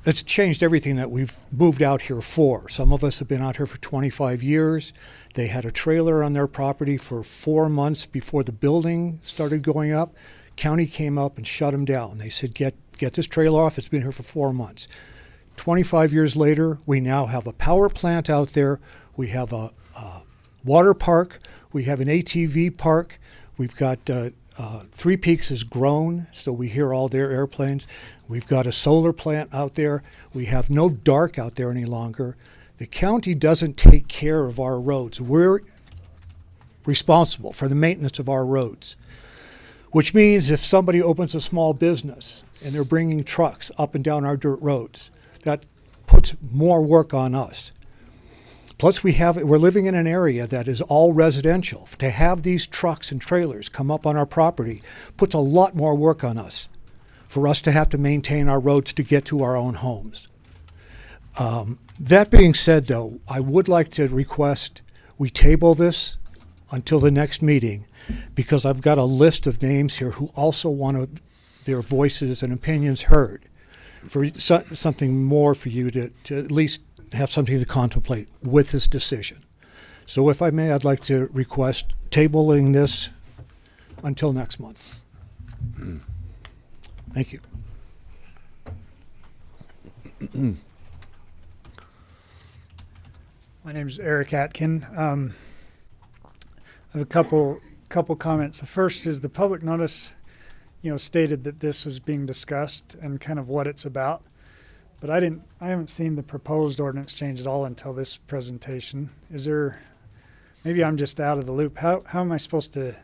It's changed everything that we've moved out here for. Some of us have been out here for 25 years. They had a trailer on their property for 4 months before the building started going up. County came up and shut them down. They said, get this trailer off. It's been here for 4 months. 25 years later, we now have a power plant out there. We have a water park. We have an ATV park. We've got Three Peaks has grown, so we hear all their airplanes. We've got a solar plant out there. We have no dark out there any longer. The county doesn't take care of our roads. We're responsible for the maintenance of our roads, which means if somebody opens a small business and they're bringing trucks up and down our dirt roads, that puts more work on us. Plus, we're living in an area that is all residential. To have these trucks and trailers come up on our property puts a lot more work on us, for us to have to maintain our roads to get to our own homes. That being said, though, I would like to request we table this until the next meeting, because I've got a list of names here who also want their voices and opinions heard, for something more for you to at least have something to contemplate with this decision. So if I may, I'd like to request tabling this until next month. Thank you. My name's Eric Atkin. I have a couple comments. The first is the public notice, stated that this was being discussed and kind of what it's about. But I haven't seen the proposed ordinance change at all until this presentation. Maybe I'm just out of the loop. How am I supposed to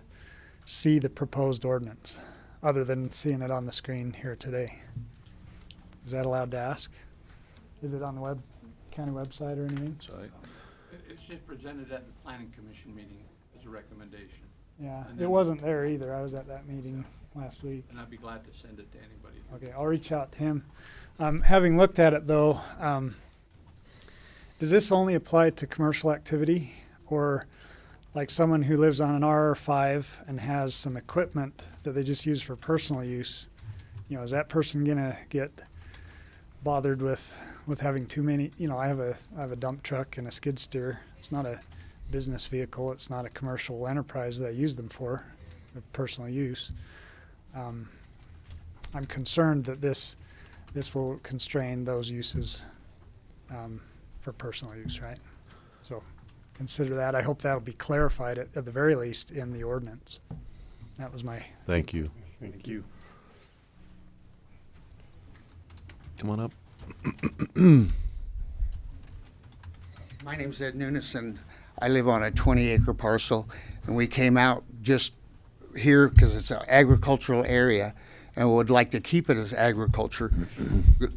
see the proposed ordinance other than seeing it on the screen here today? Is that allowed to ask? Is it on the county website or anything? It's just presented at the planning commission meeting as a recommendation. Yeah, it wasn't there either. I was at that meeting last week. And I'd be glad to send it to anybody. Okay, I'll reach out to him. Having looked at it though, does this only apply to commercial activity, or like someone who lives on an R5 and has some equipment that they just use for personal use? Is that person gonna get bothered with having too many? I have a dump truck and a skid steer. It's not a business vehicle. It's not a commercial enterprise that I use them for personal use. I'm concerned that this will constrain those uses for personal use, right? So consider that. I hope that'll be clarified at the very least in the ordinance. That was my... Thank you. Thank you. Come on up. My name's Ed Nunes, and I live on a 20-acre parcel, and we came out just here because it's an agricultural area and would like to keep it as agriculture.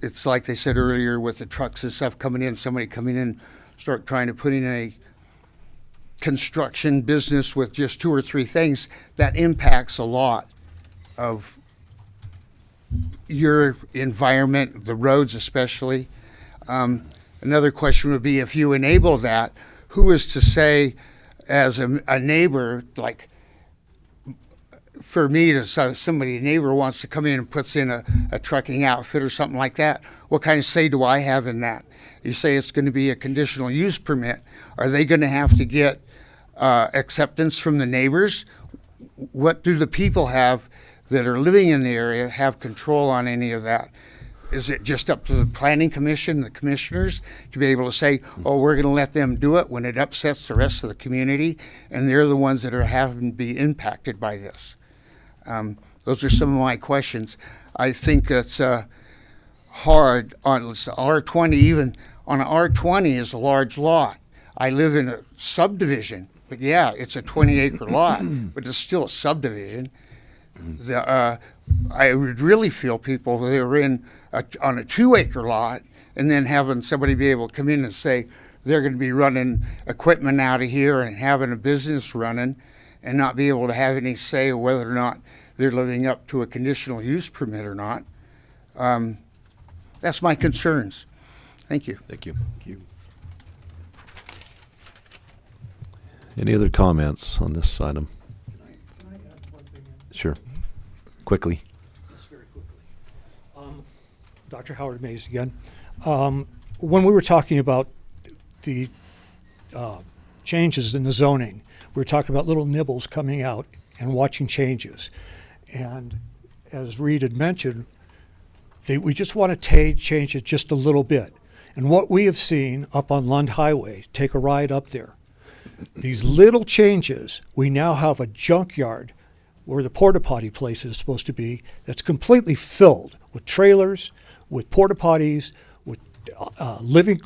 It's like they said earlier with the trucks and stuff coming in, somebody coming in, start trying to put in a construction business with just 2 or 3 things, that impacts a lot of your environment, the roads especially. Another question would be, if you enable that, who is to say, as a neighbor, like for me, a neighbor wants to come in and puts in a trucking outfit or something like that, what kind of say do I have in that? You say it's going to be a conditional use permit. Are they going to have to get acceptance from the neighbors? What do the people have that are living in the area have control on any of that? Is it just up to the planning commission, the commissioners, to be able to say, oh, we're going to let them do it when it upsets the rest of the community, and they're the ones that are having to be impacted by this? Those are some of my questions. I think it's hard on R20, even on an R20 is a large lot. I live in a subdivision, but yeah, it's a 20-acre lot, but it's still a subdivision. I would really feel people that are on a 2-acre lot, and then having somebody be able to come in and say they're going to be running equipment out of here and having a business running, and not be able to have any say whether or not they're living up to a conditional use permit or not. That's my concerns. Thank you. Thank you. Thank you. Any other comments on this item? Can I add one thing in? Sure. Quickly. Just very quickly. Dr. Howard Mays again. When we were talking about the changes in the zoning, we were talking about little nibbles coming out and watching changes. And as Reed had mentioned, we just want to change it just a little bit. And what we have seen up on Lund Highway, take a ride up there, these little changes, we now have a junkyard where the porta potty place is supposed to be, that's completely filled with trailers, with porta potties, with living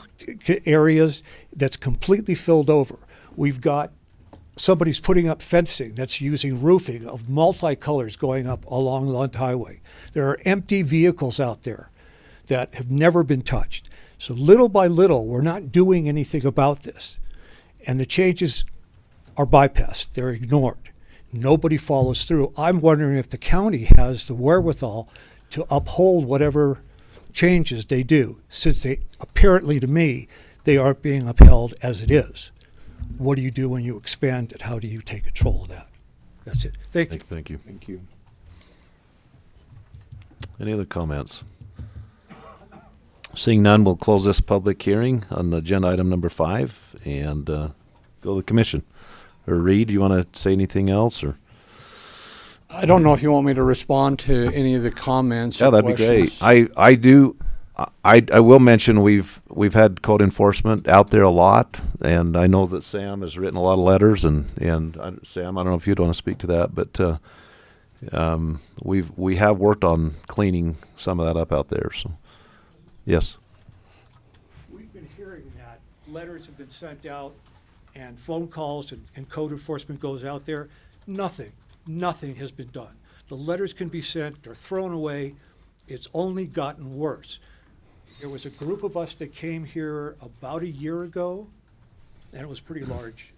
areas, that's completely filled over. We've got somebody's putting up fencing that's using roofing of multicolors going up along Lund Highway. There are empty vehicles out there that have never been touched. So little by little, we're not doing anything about this. And the changes are bypassed, they're ignored. Nobody follows through. I'm wondering if the county has the wherewithal to uphold whatever changes they do, since they apparently, to me, they aren't being upheld as it is. What do you do when you expand it? How do you take control of that? That's it. Thank you. Thank you. Thank you. Any other comments? Seeing none, we'll close this public hearing on agenda item number 5 and go to the commission. Or Reed, you want to say anything else? Or I don't know if you want me to respond to any of the comments. yeah, or that'd be questions. great. I do. I will mention we've had code enforcement out there a lot, and I know that Sam has written a lot of letters. And Sam, I don't know if you'd want to speak to that, but we have worked on cleaning some of that up out there. So yes. We've been hearing that letters have been sent out and phone calls and code enforcement goes out there. Nothing has been done. The letters can be sent, they're thrown away. It's only gotten worse. There was a group of us that came here about a year ago, and it was a pretty large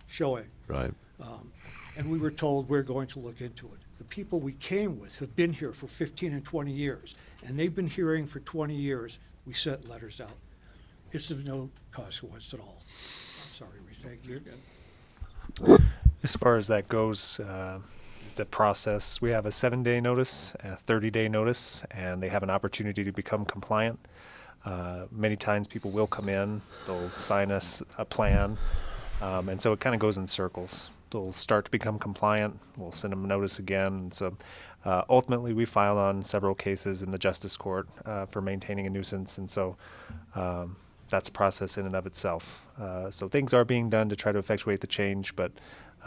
showing. Right. And we were told we're going to look into it. The people we came with have been here for 15 and 20 years, and they've been hearing for 20 years. We sent letters out. It's of no consequence at all. I'm sorry, Reed. Thank you. As far as that goes, the process, we have a 7-day notice, a 30-day notice, and they have an opportunity to become compliant. Many times people will come in, they'll sign us a plan, and so it kind of goes in circles. They'll start to become compliant, we'll send them a notice again, and so ultimately we filed on several cases in the Justice Court for maintaining a nuisance, and so that's a process in and of itself. So things are being done to try to effectuate the change, but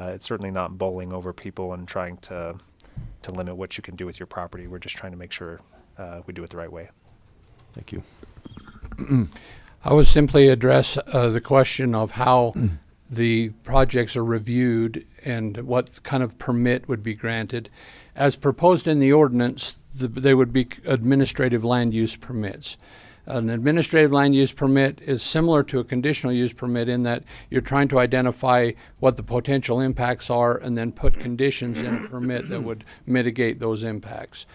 it's certainly not bowling over people and trying to limit what you can do with your property. We're just trying to make sure we do it the right way. Thank you. I would simply address the question of how the projects are reviewed and what kind of permit would be granted. As proposed in the ordinance, they would be administrative land use permits. An administrative land use permit is similar to a conditional use permit in that you're trying to identify what the potential impacts are and then put conditions in a permit that would mitigate those impacts.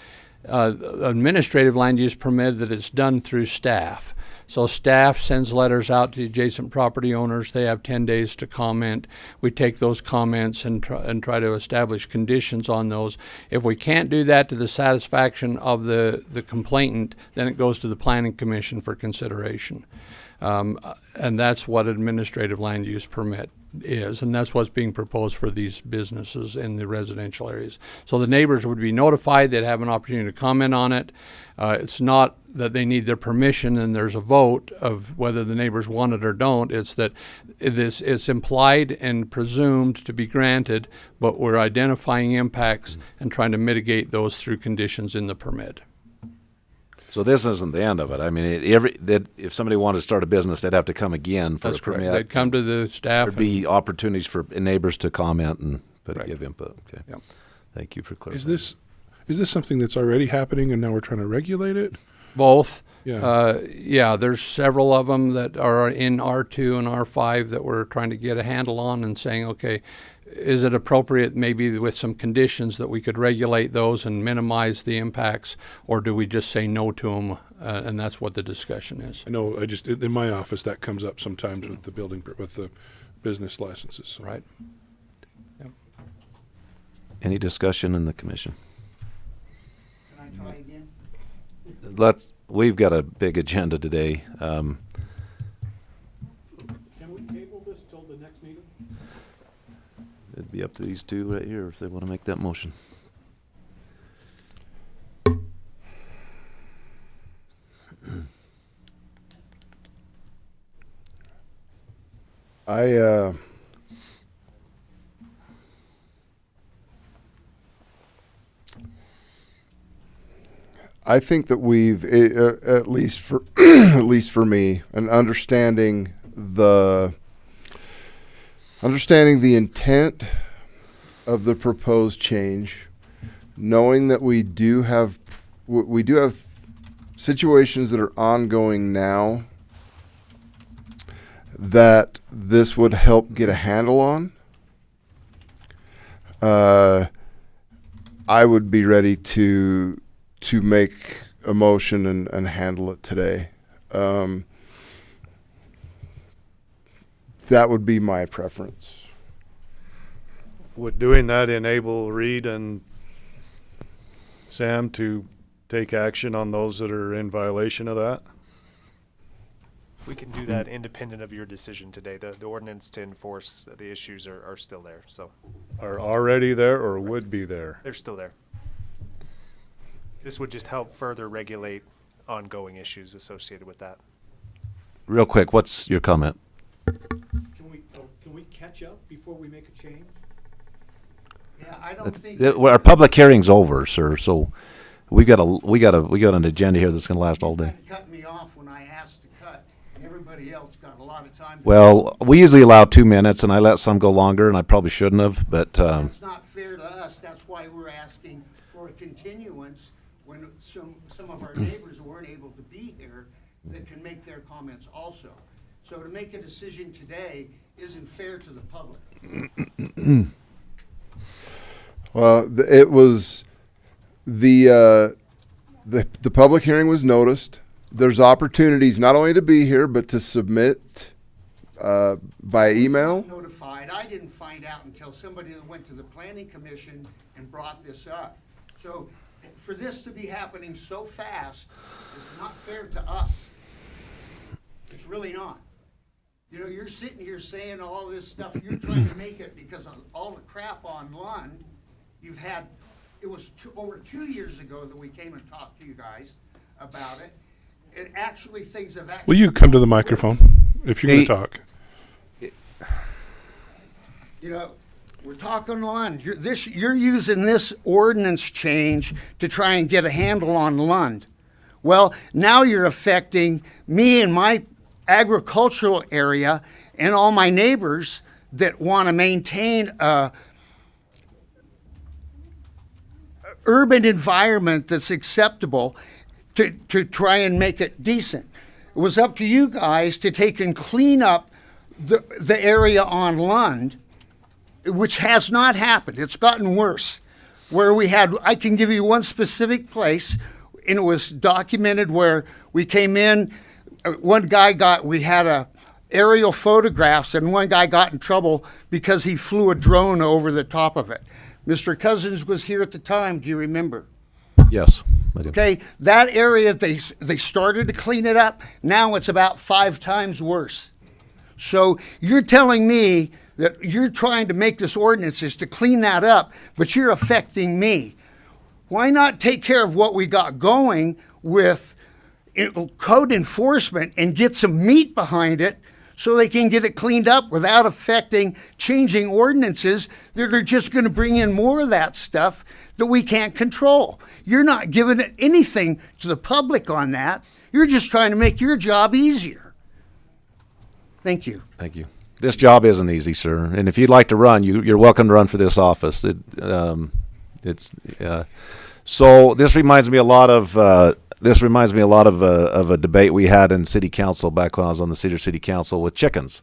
Administrative land use permit that is done through staff. So staff sends letters out to adjacent property owners. They have 10 days to comment. We take those comments and try to establish conditions on those. If we can't do that to the satisfaction of the complainant, then it goes to the Planning Commission for consideration. And that's what administrative land use permit is, and that's what's being proposed for these businesses in the residential areas. So the neighbors would be notified, they'd have an opportunity to comment on it. It's not that they need their permission and there's a vote of whether the neighbors want it or don't. It's that it's implied and presumed to be granted, but we're identifying impacts and trying to mitigate those through conditions in the permit. So this isn't the end of it. I mean, if somebody wanted to start a business, they'd have to come again for That's a permit. correct. They'd come to the staff. There'd be opportunities for neighbors to comment and Right. give input. Okay. Yep. Thank you for clarifying. Is this something that's already happening and now we're trying to regulate it? Both. Yeah. There's several of them that are in R2 and R5 that we're trying to get a handle on and saying, okay, is it appropriate maybe with some conditions that we could regulate those and minimize the impacts, or do we just say no to them? And that's what the discussion is. I know, in my office, that comes up sometimes with the with the business licenses. So. Right. Any discussion in the commission? Can I try again? We've got a big agenda today. Can we table this till the next meeting? It'd be up to these two right here if they want to make that motion. I think that we've, at least for at least for me, and understanding the intent of the proposed change, knowing that we do have situations that are ongoing now that this would help get a handle on. I would be ready to make a motion and handle it today. That would be my preference. Would doing that enable Reed and Sam to take action on those that are in violation of that? We can do that independent of your decision today. The ordinance to enforce the issues are still there, so. Are already there or would be there? They're still there. This would just help further regulate ongoing issues associated with that. Real quick, what's your comment? Can we catch up before we make a change? Yeah, I don't think. Our public hearing's over, sir, so we got an agenda here that's going to last all day. Cut me off when I asked to cut, and everybody else got a lot of time. Well, we usually allow 2 minutes, and I let some go longer, and I probably shouldn't have, but That's not fair to us. That's why we're asking for a continuance when some of our neighbors weren't able to be here that can make their comments also. So to make a decision today isn't fair to the public. Well, it was the public hearing was noticed. There's opportunities not only to be here but to submit via email. Notified. I didn't find out until somebody that went to the planning commission and brought this up. So for this to be happening so fast, it's not fair to us. It's really not. You know, you're sitting here saying all this stuff. You're trying to make it because of all the crap on Lund. You've had, it was over 2 years ago that we came and talked to you guys about it. It actually, things have actually. Will you come to the microphone if you're going to talk? You know, we're talking Lund. You're using this ordinance change to try and get a handle on Lund. Well, now you're affecting me and my agricultural area and all my neighbors that want to maintain a urban environment that's acceptable. to try and make it decent. It was up to you guys to take and clean up the area on Lund, which has not happened. It's gotten worse. Where I can give you one specific place, and it was documented where we came in, we had aerial photographs, and one guy got in trouble because he flew a drone over the top of it. Mr. Cousins was here at the time, do you remember? Yes, I do. Okay, that area, they started to clean it up. Now it's about 5 times worse. So you're telling me that you're trying to make this ordinance is to clean that up, but you're affecting me. Why not take care of what we got going with code enforcement and get some meat behind it so they can get it cleaned up without changing ordinances that are just going to bring in more of that stuff that we can't control. You're not giving it anything to the public on that. You're just trying to make your job easier. Thank you. Thank you. This job isn't easy, sir. And if you'd like to run, you're welcome to run for this office. So this reminds me a lot of a debate we had in city council back when I was on the Cedar City Council with chickens,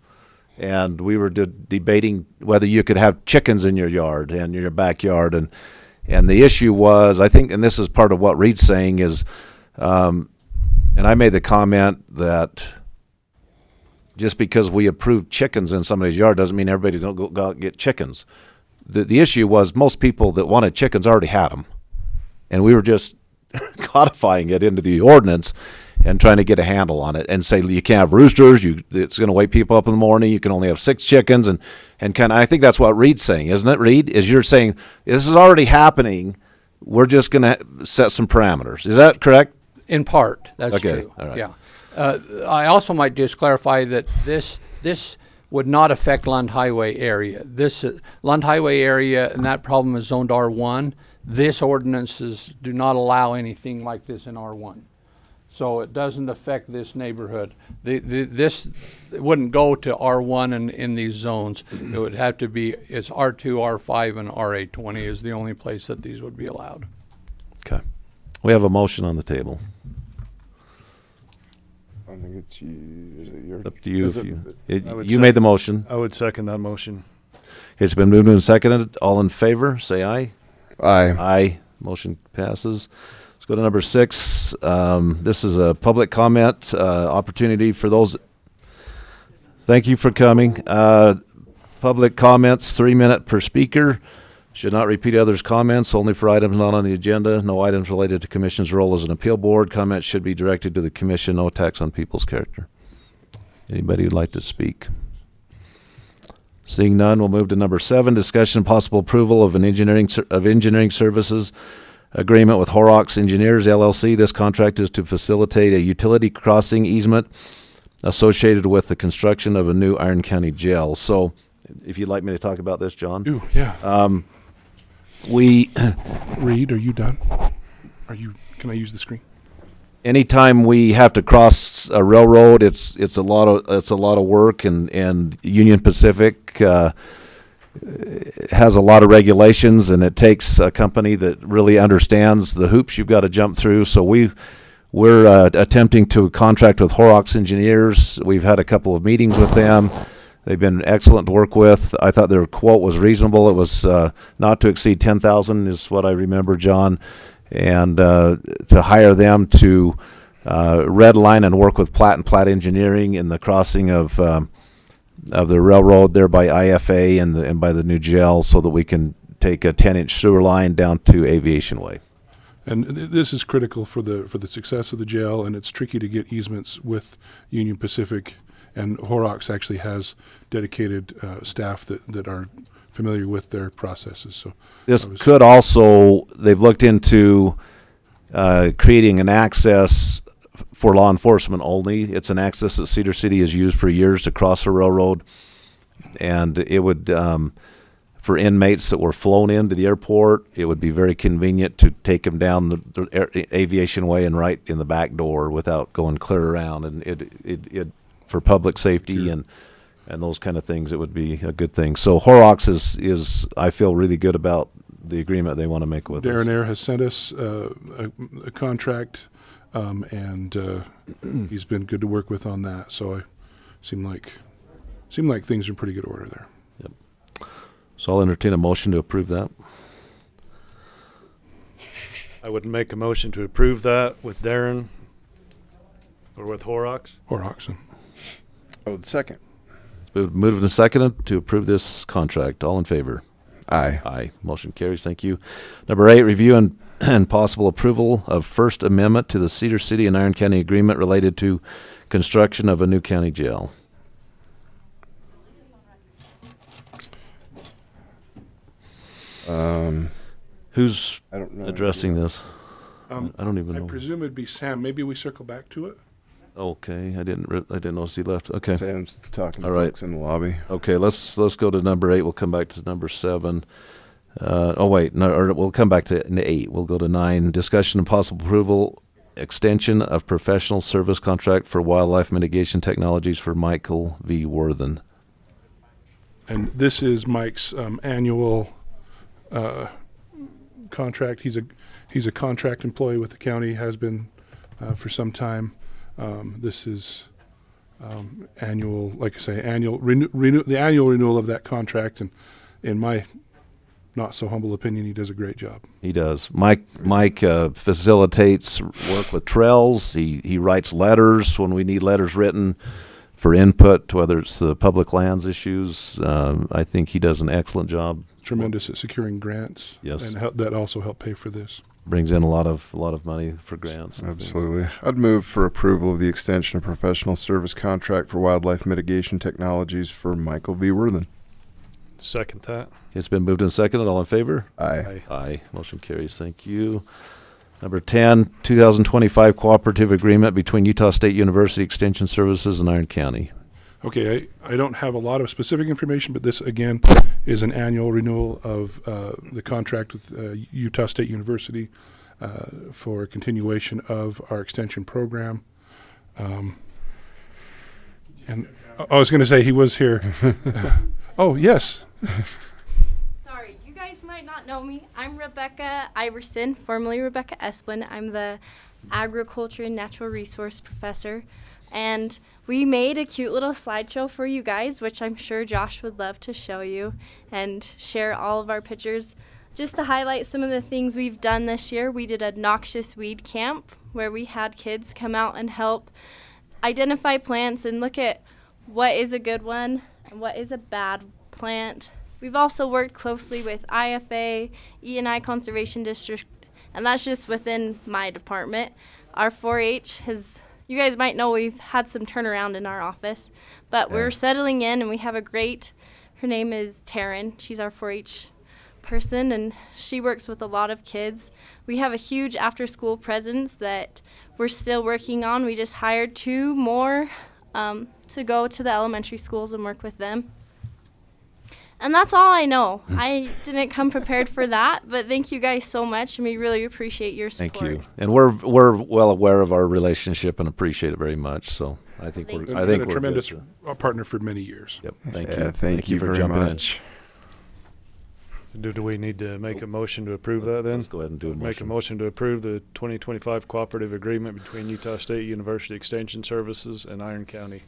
and we were debating whether you could have chickens in your yard and your backyard, and the issue was, I think, and this is part of what Reed's saying is, and I made the comment that just because we approved chickens in somebody's yard doesn't mean everybody don't go out and get chickens. The issue was most people that wanted chickens already had them, and we were just codifying it into the ordinance and trying to get a handle on it and say you can't have roosters. It's going to wake people up in the morning. You can only have 6 chickens and kind of. I think that's what Reed's saying, isn't it? Reed, is you're saying this is already happening. We're just going to set some parameters. Is that correct? In part, that's okay. true. All right. Yeah. I also might just clarify that this would not affect Lund Highway area. This Lund Highway area, and that problem is zoned R1. This ordinances do not allow anything like this in R1. So it doesn't affect this neighborhood. This wouldn't go to R1 in these zones. It would have to be, it's R2, R5, and RA20 is the only place that these would be allowed. Okay. We have a motion on the table. I think it's you. Is it your? Up to you. I You made the motion. I would second that motion. It's been moved and seconded. All in favor, say aye. Aye. Aye. Motion passes. Let's go to number 6. This is a public comment opportunity for those. Thank you for coming. Public comments, 3 minutes per speaker. Should not repeat others' comments, only for items not on the agenda. No items related to Commission's role as an appeal board. Comments should be directed to the Commission. No attacks on people's character. Anybody who'd like to speak? Seeing none, we'll move to number 7. Discussion and possible approval of an engineering services agreement with Horrocks Engineers, LLC. This contract is to facilitate a utility crossing easement associated with the construction of a new Iron County jail. So, if you'd like me to talk about this, John. Ooh, yeah. Reed, are you done? Can I use the screen? Anytime we have to cross a railroad, it's a lot of work, and Union Pacific has a lot of regulations, and it takes a company that really understands the hoops you've got to jump through. So we're attempting to contract with Horrocks Engineers. We've had a couple of meetings with them. They've been excellent to work with. I thought their quote was reasonable. It was not to exceed $10,000 is what I remember, John, and to hire them to redline and work with Platt and Platt Engineering in the crossing of the railroad there by IFA and by the new jail, so that we can take a 10-inch sewer line down to Aviation Way. And this is critical for the success of the jail, and it's tricky to get easements with Union Pacific. And Horrocks actually has dedicated staff that are familiar with their processes. So this could also, they've looked into creating an access for law enforcement only. It's an access that Cedar City has used for years to cross a railroad, and it would, for inmates that were flown into the airport, it would be very convenient to take them down the Aviation Way and right in the back door without going clear around, and it for public safety and those kind of things, it would be a good thing. So Horrocks is I feel really good about the agreement they want to make with us. Darren Air has sent us a contract and he's been good to work with on that. So I seem like things are in pretty good order there. So I'll entertain a motion to approve that. I would make a motion to approve that with Darren or with Horrocks. Horrocks. Oh, the second. It's been moved and seconded to approve this contract. All in favor? Aye. Aye. Motion carries. Thank you. Number 8, review and possible approval of First Amendment to the Cedar City and Iron County Agreement related to construction of a new county jail. Who's I don't know. addressing this? I don't even know. I presume it'd be Sam. Maybe we circle back to it. Okay, I didn't notice he left. Okay. Sam's talking to All right. folks in the lobby. Okay, let's go to number 8. We'll come back to number 7. We'll come back to 8. We'll go to 9. Discussion and possible approval extension of professional service contract for wildlife mitigation technologies for Michael V. Worthen. And this is Mike's annual contract. He's a contract employee with the county, has been for some time. This is annual, like I say, the annual renewal of that contract. And in my not so humble opinion, he does a great job. He does. Mike facilitates work with trails. He writes letters when we need letters written for input, whether it's the public lands issues. I think he does an excellent job. Tremendous at securing grants. Yes. And that also helped pay for this. Brings in a lot of money for grants. Absolutely. I'd move for approval of the extension of professional service contract for wildlife mitigation technologies for Michael V. Worthen. Second that. It's been moved and seconded. All in favor? Aye. Aye. Motion carries. Thank you. Number 10, 2025 cooperative agreement between Utah State University Extension Services and Iron County. Okay, I don't have a lot of specific information, but this, again, is an annual renewal of the contract with Utah State University for continuation of our extension program. And I was going to say he was here. Oh, yes. Sorry, you guys might not know me. I'm Rebecca Iverson, formerly Rebecca Esplin. I'm the agriculture and natural resource professor. And we made a cute little slideshow for you guys, which I'm sure Josh would love to show you and share all of our pictures. Just to highlight some of the things we've done this year, we did a noxious weed camp where we had kids come out and help identify plants and look at what is a good one and what is a bad plant. We've also worked closely with IFA, E&I Conservation District, and that's just within my department. Our 4-H has... You guys might know we've had some turnaround in our office, but we're settling in and we have her name is Taryn. She's our 4-H person and she works with a lot of kids. We have a huge after school presence that we're still working on. We just hired 2 more to go to the elementary schools and work with them. And that's all I know. I didn't come prepared for that, but thank you guys so much, and we really appreciate your support. Thank you. And we're well aware of our relationship and appreciate it very much. So I think Thank we're you. I think Been a we're tremendous good. partner for many years. Yep. Thank Yeah, you. thank you for very jumping in. much. Do we need to make a motion to approve that then? Let's go ahead and do a Make a motion. motion to approve the 2025 cooperative agreement between Utah State University Extension Services and Iron County.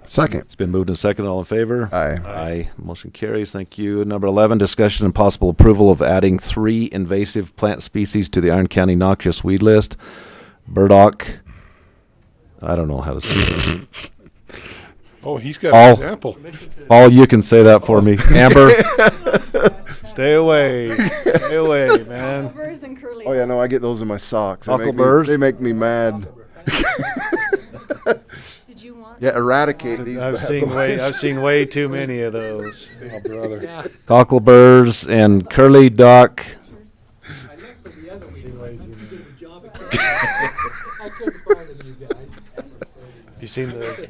Second. It's been moved and seconded. All in favor? Aye. Aye. Motion carries. Thank you. Number 11, discussion and possible approval of adding 3 invasive plant species to the Iron County noxious weed list. Burdock. I don't know how to say it. Oh, he's got an example. All you can say that for me. Amber. Stay away. Stay away, man. Oh yeah, no, I get those in my socks. Huckleberries? They make me mad. Did you want? Yeah, eradicate these. I've bad seen boys. way too many of those. Oh, brother. Cockleburs and curly duck. You seen the?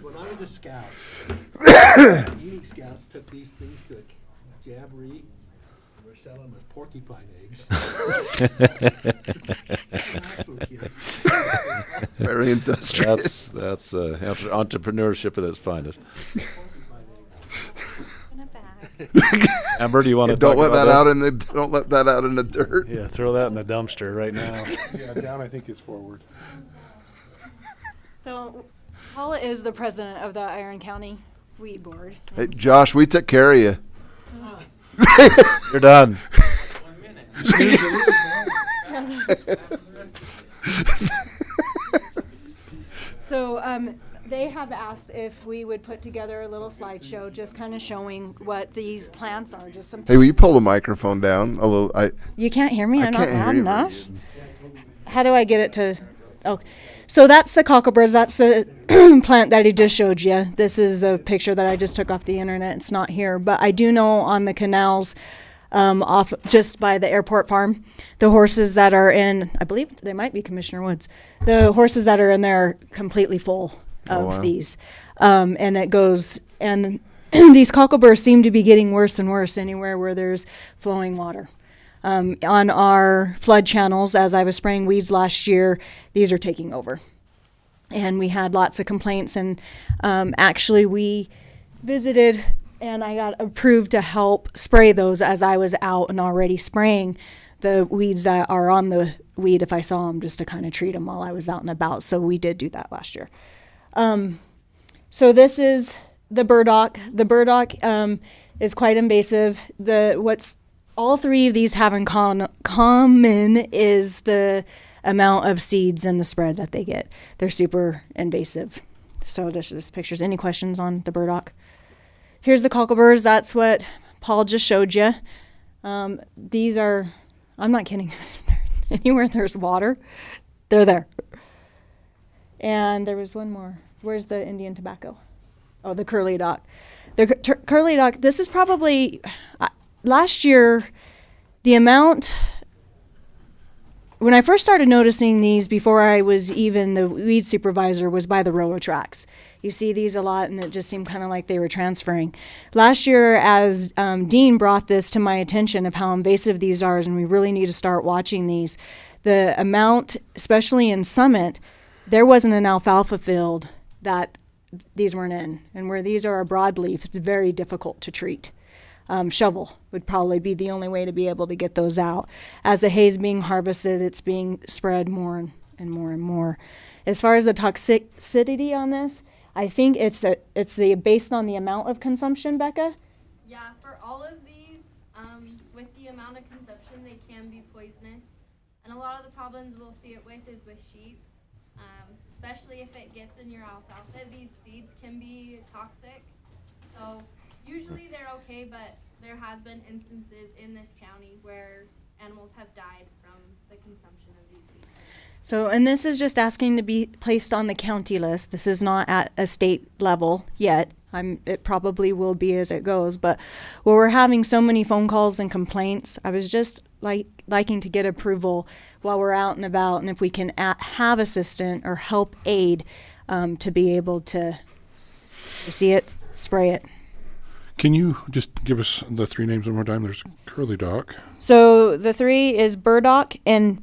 When I was a scout, Unique Scouts took these things to a jamboree and were selling them as porcupine eggs. Very industrious. That's entrepreneurship at its finest. In a bag. Amber, do you want to Don't let that out this? in the don't let that out in the dirt. Yeah, throw that in the dumpster right now. Yeah, down I think is forward. So Paula is the president of the Iron County Weed Board. Hey, Josh, we took care of you. You're done. So they have asked if we would put together a little slideshow just kind of showing what these plants are, just some. Hey, will you pull the microphone down a little? You can't hear me? I I'm not can't hear loud you enough? very How do I get it to? Oh, so that's the cockleburs. That's the plant that he just showed you. This is a picture that I just took off the internet. It's not here, but I do know on the canals, off just by the airport farm, the horses that are in, I believe they might be Commissioner Woods. The horses that are in there are completely full of wow. these, and it goes and these cockleburs seem to be getting worse and worse anywhere where there's flowing water. On our flood channels, as I was spraying weeds last year, these are taking over. And we had lots of complaints, and actually we visited and I got approved to help spray those as I was out and already spraying the weeds that are on the weed if I saw them, just to kind of treat them while I was out and about. So we did do that last year. So this is the burdock. The burdock is quite invasive. All three of these have in common is the amount of seeds and the spread that they get. They're super invasive. So there's just pictures. Any questions on the burdock? Here's the cockleburs. That's what Paul just showed you. These are, I'm not kidding. Anywhere there's water, they're there. And there was one more. Where's the Indian tobacco? Oh, the curly dock. The curly dock, this is probably... last year, the amount, when I first started noticing these before I was even the weed supervisor, was by the railroad tracks. You see these a lot, and it just seemed kind of like they were transferring. Last year, as Dean brought this to my attention of how invasive these are, and we really need to start watching these, the amount, especially in Summit, there wasn't an alfalfa field that these weren't in. And where these are a broadleaf, it's very difficult to treat. Shovel would probably be the only way to be able to get those out. As the hay is being harvested, it's being spread more and more and more. As far as the toxicity on this, I think it's based on the amount of consumption, Becca? Yeah, for all of these, with the amount of consumption, they can be poisonous. And a lot of the problems we'll see it with is with sheep, especially if it gets in your alfalfa. These seeds can be toxic. So usually they're okay, but there has been instances in this county where animals have died from the consumption of these weeds. So, and this is just asking to be placed on the county list. This is not at a state level yet. It probably will be as it goes, but where we're having so many phone calls and complaints, I was just liking to get approval while we're out and about, and if we can have assistant or help aid to be able to see it, spray it. Can you just give us the three names one more time? There's curly dock. So the three is burdock, and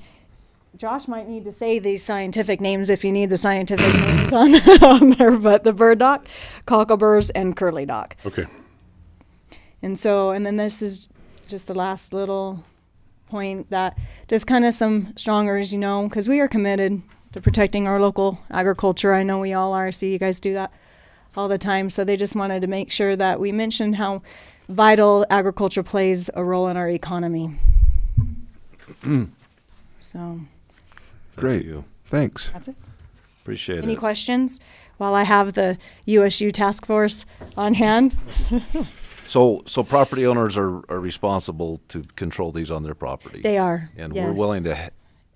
Josh might need to say these scientific names if you need the scientific names on there, but the burdock, cockleburs, and curly dock. Okay. And then this is just the last little point that just kind of some strongers, because we are committed to protecting our local agriculture. I know we all are. I see you guys do that all the time. So they just wanted to make sure that we mentioned how vital agriculture plays a role in our economy. So. Great. Thanks. That's it. Appreciate it. Any questions while I have the USU task force on hand? So property owners are responsible to control these on their property. They are. And yes. we're willing to.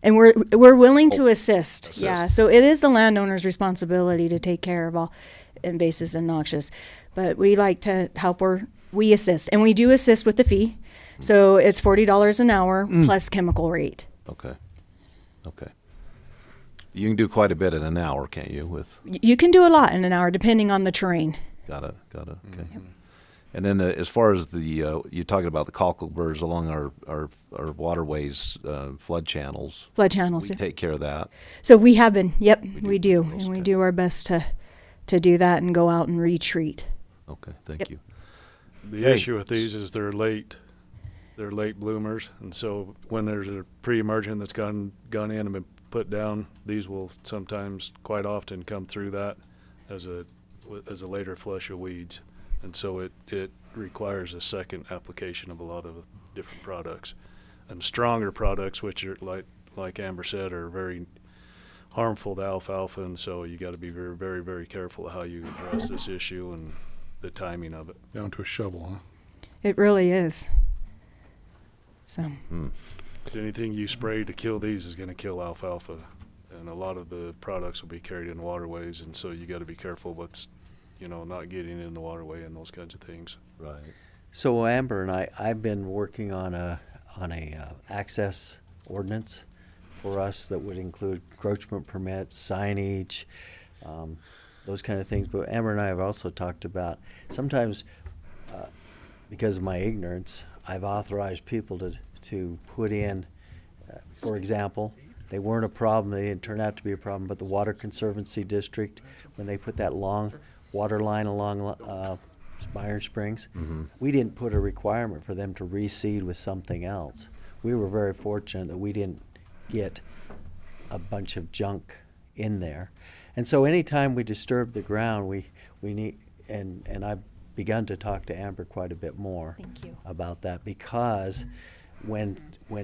And we're willing to assist. Yeah. So it is the landowner's responsibility to take care of all invasives and noxious, but we like to help we assist, and we do assist with the fee. So it's $40 an hour plus chemical rate. Okay. You can do quite a bit in an hour, can't you? You can do a lot in an hour depending on the terrain. Got it. Okay. Yep. And then as far as you're talking about the cockleburs along our waterways, flood channels. Flood channels. We take care of that. So we have been. Yep, we do, and we do our best to do that and go out and retreat. Okay, thank you. The Okay. issue with these is they're late bloomers, and so when there's a pre-emergent that's gone in and been put down, these will sometimes, quite often, come through that as a later flush of weeds, and so it requires a second application of a lot of different products, and stronger products, which are like Amber said, are very harmful to alfalfa, and so you got to be very, very, very careful of how you address this issue and the timing of it. Down to a shovel, huh? It really is. So. Anything you spray to kill these is going to kill alfalfa, and a lot of the products will be carried in waterways, and so you got to be careful what's, not getting in the waterway and those kinds of things. Right. So Amber and I've been working on a access ordinance for us that would include encroachment permits, signage, those kind of things. But Amber and I have also talked about sometimes, because of my ignorance, I've authorized people to put in, for example, they weren't a problem, they didn't turn out to be a problem, but the Water Conservancy District, when they put that long water line along Iron Springs, we didn't put a requirement for them to reseed with something else. We were very fortunate that we didn't get a bunch of junk in there. And so anytime we disturb the ground, we need, and I've begun to talk to Amber quite a bit more about that, because when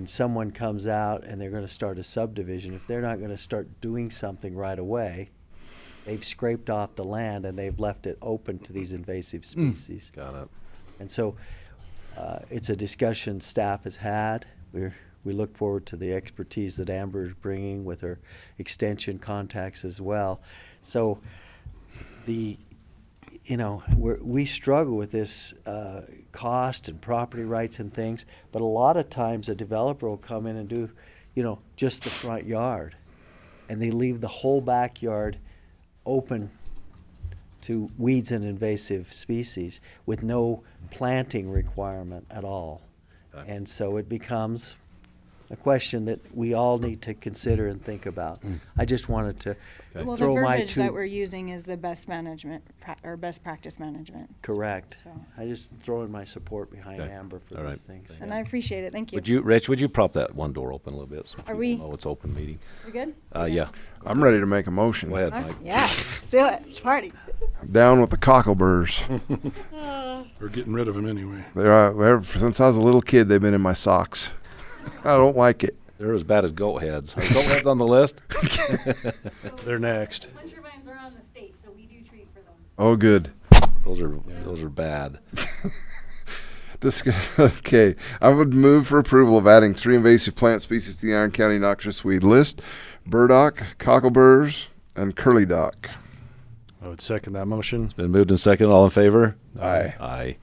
someone comes out and they're going to start a subdivision, if they're not going to start doing something right away, they've scraped off the land and they've left it open to these invasive species. Got it. And so it's a discussion staff has had. We look forward to the expertise that Amber is bringing with her extension contacts as well. So we struggle with this cost and property rights and things, but a lot of times a developer will come in and do, just the front yard, and they leave the whole backyard open to weeds and invasive species with no planting requirement at all. And so it becomes a question that we all need to consider and think about. I just wanted to Well, the throw my verbiage two. that we're using is the best management or best practice management. Correct. So. I just throw in my support behind Okay. Amber for All these right. things. And I appreciate it. Thank you. Rich, would you prop that one door open a little bit so Are people we- know it's open meeting? We good? Yeah. I'm ready to make a motion. Go ahead, Mike. Yeah, let's do it. It's party. Down with the cockleburs. We're getting rid of them anyway. Ever since I was a little kid, they've been in my socks. I don't like it. They're as bad as goat heads. Are goat heads on the list? They're next. Wind turbines are on the state, so we do treat for those. Oh, good. Those are bad. Okay, I would move for approval of adding 3 invasive plant species to the Iron County noxious weed list: burdock, cockleburs, and curly dock. I would second that motion. Been moved and seconded. All in favor? Aye. Aye.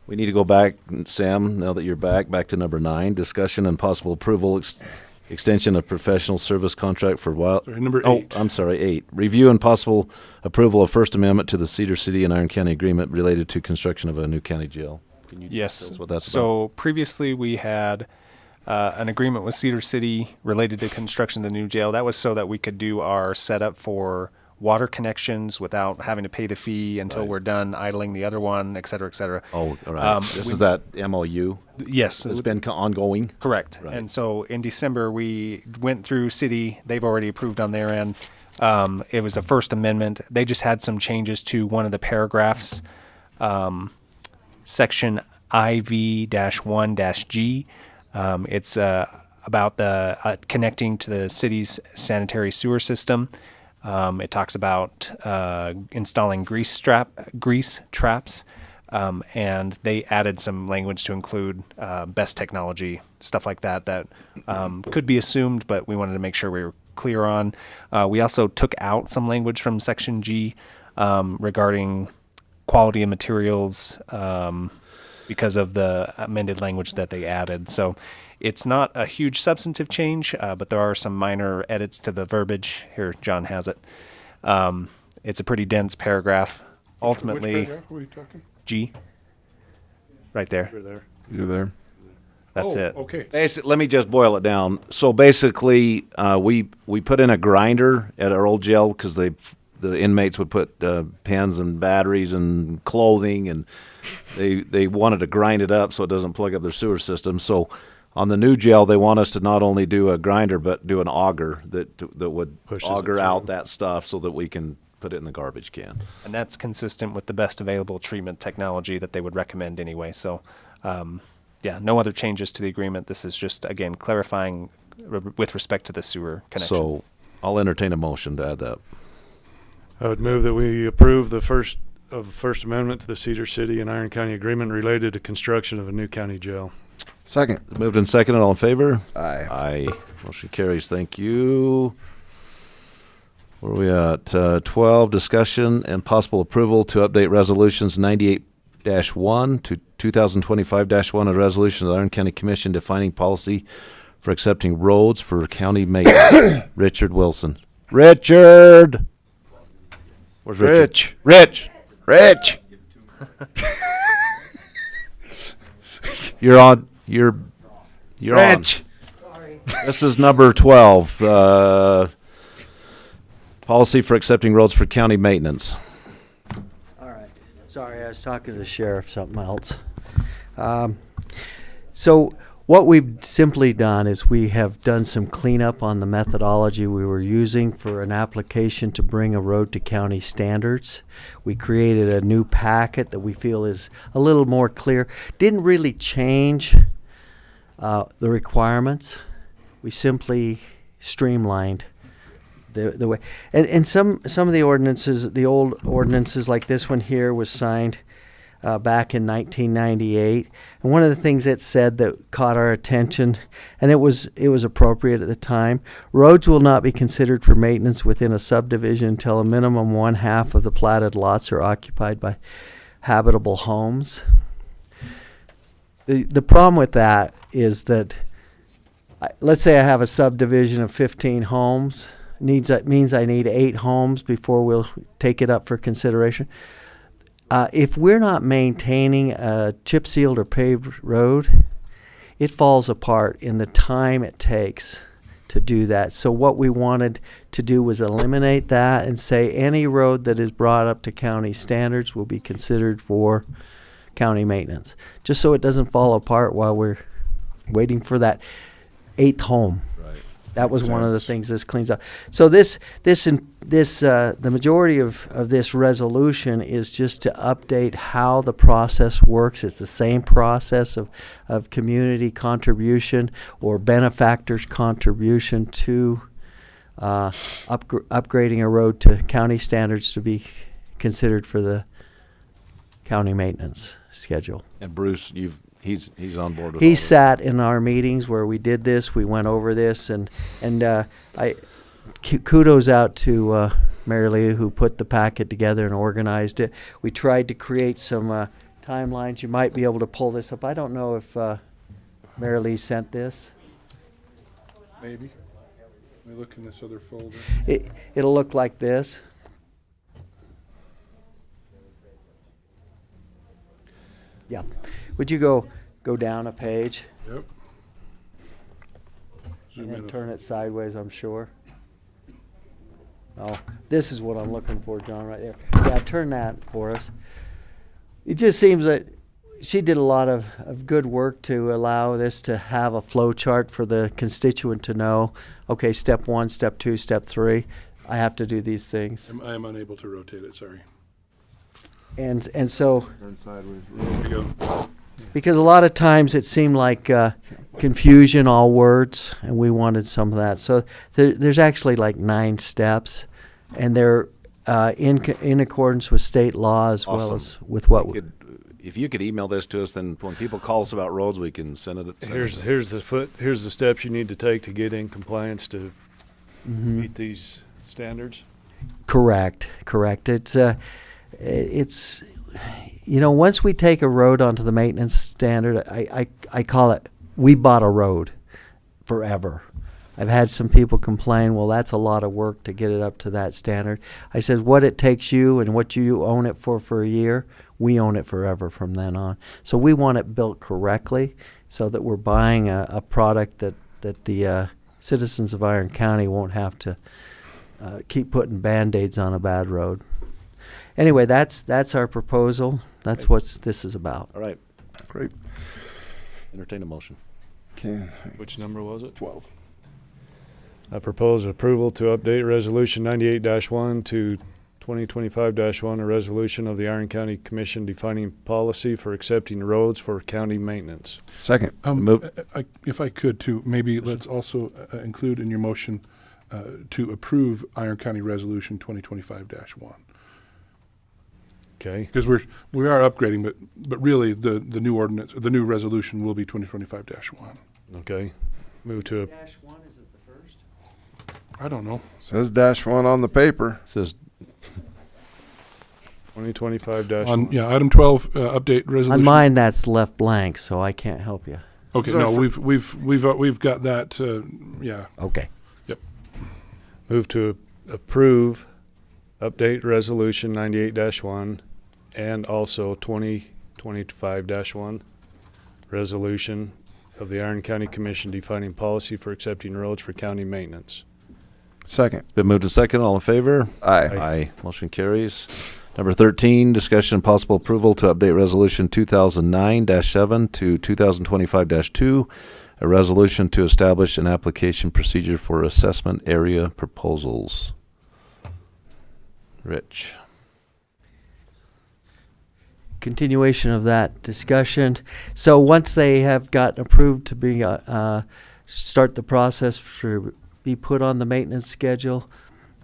We need to go back, Sam, now that you're back to number 9, discussion and possible approval, extension of professional service contract for wild. Sorry, number 8. Oh, I'm sorry, 8. Review and possible approval of First Amendment to the Cedar City and Iron County Agreement related to construction of a new county jail. Can you Yes. tell us what that's So previously we had an agreement with Cedar City related to construction of the new jail. That was so that we could do our setup for water connections without having to pay the fee until we're done idling the other one, et cetera, et cetera. Oh, all right. This is that MOU? Yes. It's been ongoing? Correct. Right. And so in December, we went through city. They've already approved on their end. It was a First Amendment. They just had some changes to one of the paragraphs, section IV-1-G. It's about the connecting to the city's sanitary sewer system. It talks about installing grease traps, and they added some language to include best technology, stuff like that could be assumed, but we wanted to make sure we were clear on. We also took out some language from Section G regarding quality of materials because of the amended language that they added. So it's not a huge substantive change, but there are some minor edits to the verbiage. Here, John has it. It's a pretty dense paragraph. Ultimately, Which paragraph were we talking? G. Right there. You're there. That's it. Okay. Let me just boil it down. So basically, we put in a grinder at our old jail because the inmates would put pens and batteries and clothing, and they wanted to grind it up so it doesn't plug up their sewer system. So on the new jail, they want us to not only do a grinder but do an auger that would Pushes it auger out through. that stuff so that we can put it in the garbage can. And that's consistent with the best available treatment technology that they would recommend anyway. So, yeah, no other changes to the agreement. This is just, again, clarifying with respect to the sewer connection. So I'll entertain a motion to add that. I would move that we approve the First Amendment to the Cedar City and Iron County Agreement related to construction of a new county jail. Second. Moved and seconded. All in favor? Aye. Aye. Motion carries. Thank you. Where are we at? 12, discussion and possible approval to update resolutions 98-1 to 2025-1, a resolution of the Iron County Commission defining policy for accepting roads for county maintenance. Richard Wilson. Richard! Where's Richard? Rich! Rich! You're on. You're Rich! on. This is number 12. Policy for accepting roads for county maintenance. All right. Sorry, I was talking to the sheriff, something else. So what we've simply done is we have done some cleanup on the methodology we were using for an application to bring a road to county standards. We created a new packet that we feel is a little more clear. Didn't really change the requirements. We simply streamlined the way. And some of the ordinances, the old ordinances like this one here was signed back in 1998. And one of the things it said that caught our attention, and it was appropriate at the time, roads will not be considered for maintenance within a subdivision until a minimum 1/2 of the platted lots are occupied by habitable homes. The problem with that is that, let's say I have a subdivision of 15 homes. Means I need 8 homes before we'll take it up for consideration. If we're not maintaining a chip sealed or paved road, it falls apart in the time it takes to do that. So what we wanted to do was eliminate that and say any road that is brought up to county standards will be considered for county maintenance, just so it doesn't fall apart while we're waiting for that 8th home. That was one of the things this cleans up. So the majority of this resolution is just to update how the process works. It's the same process of community contribution or benefactors contribution to upgrading a road to county standards to be considered for the county maintenance schedule. And Bruce, he's on board with He all of it. sat in our meetings where we did this. We went over this, and kudos out to Mary Lee, who put the packet together and organized it. We tried to create some timelines. You might be able to pull this up. I don't know if Mary Lee sent this. Maybe. Let me look in this other folder. It'll look like this. Yeah. Would you go down a page? Yep. And then turn it sideways, I'm sure. Oh, this is what I'm looking for, John, right there. Yeah, turn that for us. It just seems that she did a lot of good work to allow this to have a flow chart for the constituent to know, okay, step 1, step 2, step 3. I have to do these things. I am unable to rotate it, sorry. And so, Turn sideways. There we go. because a lot of times it seemed like confusion, all words, and we wanted some of that. So there's actually like 9 steps, and they're in accordance with state law as well as with what we. If you could email this to us, then when people call us about roads, we can send it. Here's the steps you need to take to get in compliance to meet these standards. Correct. It's once we take a road onto the maintenance standard, I call it, we bought a road forever. I've had some people complain, well, that's a lot of work to get it up to that standard. I said, what it takes you and what you own it for a year, we own it forever from then on. So we want it built correctly so that we're buying a product that the citizens of Iron County won't have to keep putting Band-Aids on a bad road. Anyway, that's our proposal. That's what this is about. All right. Great. Entertain a motion. Okay. Which number was it? 12. I propose approval to update Resolution 98-1 to 2025-1, a resolution of the Iron County Commission defining policy for accepting roads for county maintenance. Second. If I could too, maybe let's also include in your motion to approve Iron County Resolution 2025-1. Okay. Because we are upgrading, but really the new ordinance, the new resolution will be 2025-1. Okay. Move to -1, is it the first? I don't know. Says -1 on the paper. Says 2025-1. Yeah, item 12, update resolution. On mine, that's left blank, so I can't help you. Okay, no, we've got that. Yeah. Okay. Yep. Move to approve update resolution 98-1 and also 2025-1 resolution of the Iron County Commission defining policy for accepting roads for county maintenance. Second. Been moved to second. All in favor? Aye. Aye. Motion carries. Number 13, discussion and possible approval to update Resolution 2009-7 to 2025-2, a resolution to establish an application procedure for assessment area proposals. Rich. Continuation of that discussion. So once they have got approved to be start the process to be put on the maintenance schedule,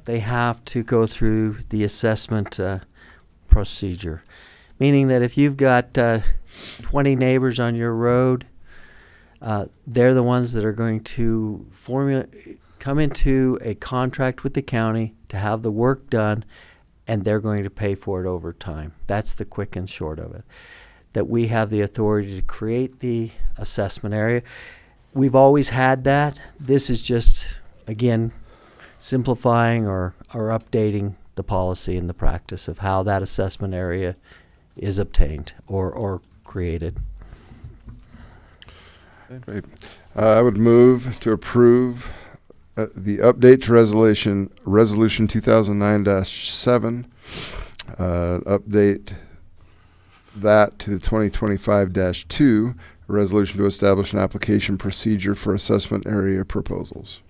they have to go through the assessment procedure. Meaning that if you've got 20 neighbors on your road, they're the ones that are going to come into a contract with the county to have the work done, and they're going to pay for it over time. That's the quick and short of it. That we have the authority to create the assessment area. We've always had that. This is just, again, simplifying or updating the policy and the practice of how that assessment area is obtained or created. Great. I would move to approve the update to resolution 2009-7, update that to the 2025-2, a resolution to establish an application procedure for assessment area proposals.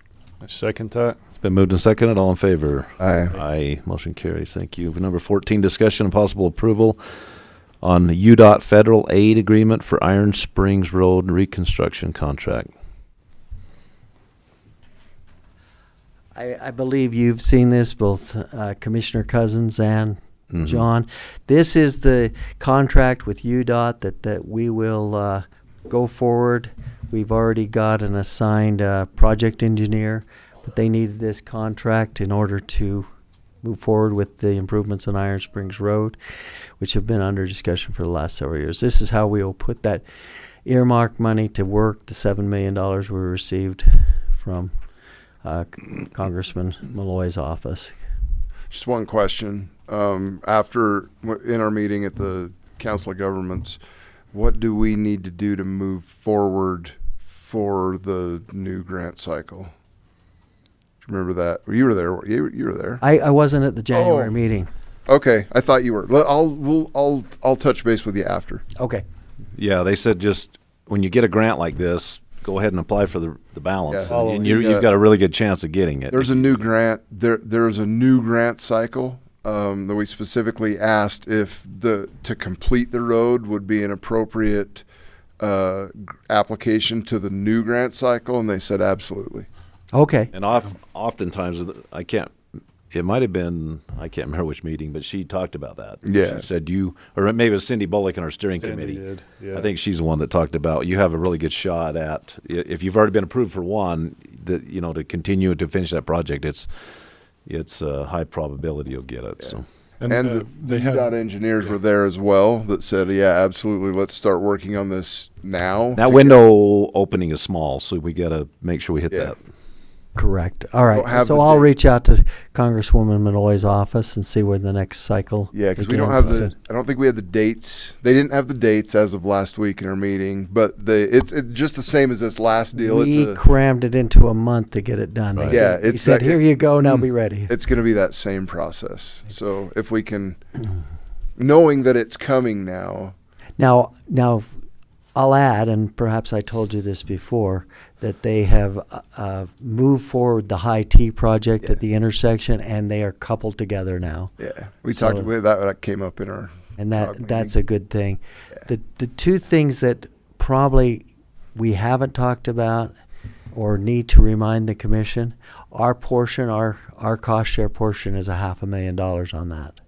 I second that. It's been moved and seconded. All in favor? Aye. Aye. Motion carries. Thank you. Number 14, discussion and possible approval on UDOT federal aid agreement for Iron Springs Road reconstruction contract. I believe you've seen this, both Commissioner Cousins and John. This is the contract with UDOT that we will go forward. We've already got an assigned project engineer, but they needed this contract in order to move forward with the improvements on Iron Springs Road, which have been under discussion for the last several years. This is how we will put that earmark money to work, the $7 million we received from Congressman Malloy's office. Just one question. In our meeting at the Council of Governments, what do we need to do to move forward for the new grant cycle? Remember that? You were there. You were there. I wasn't at the January meeting. Okay, I thought you were. I'll touch base with you after. Okay. Yeah, they said just when you get a grant like this, go ahead and apply for the balance, Yeah. and you've got a really good chance of getting it. There's a new grant. There's a new grant cycle that we specifically asked if to complete the road would be an appropriate application to the new grant cycle, and they said absolutely. Okay. And oftentimes, it might have been, I can't remember which meeting, but she talked about that. Yeah. She said or maybe it was Cindy Bullock in our steering Cindy committee. did, yeah. I think she's the one that talked about you have a really good shot at, if you've already been approved for one, to continue to finish that project, it's a high probability you'll get it. Yeah. So. And the UDOT engineers were there as well that said, yeah, absolutely, let's start working on this now. That window opening is small, so we got to make sure we hit that. Correct. All right. Don't have So the I'll date. reach out to Congresswoman Malloy's office and see where the next cycle. Yeah, because we don't begins. have I don't think we had the dates. They didn't have the dates as of last week in our meeting, but it's just the same as this last deal. We crammed it into a month to get it done. Right. They- Yeah, he it's said, that- "Here you go. Now be ready." It's going to be that same process. So if we can, knowing that it's coming now. Now, I'll add, and perhaps I told you this before, that they have moved forward the high T project at the intersection, and they are coupled together now. Yeah, we So- talked about that came up in our. And COG that's meeting. a good thing. The two things that probably we haven't talked about or need to remind the commission, our portion, our cost share portion is $500,000 on that.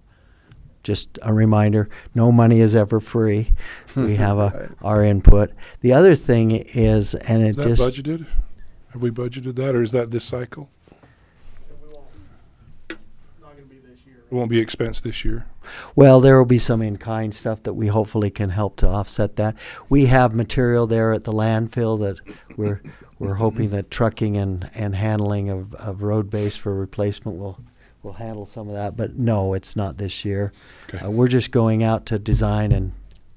Just a reminder, no money is ever free. We have our input. The other thing is, and Is it that just budgeted? Have we budgeted that, or is that this cycle? It won't be expensed this year. Well, there will be some in-kind stuff that we hopefully can help to offset that. We have material there at the landfill that we're hoping that trucking and handling of road base for replacement will handle some of that. But no, it's not this year. Okay. We're just going out to design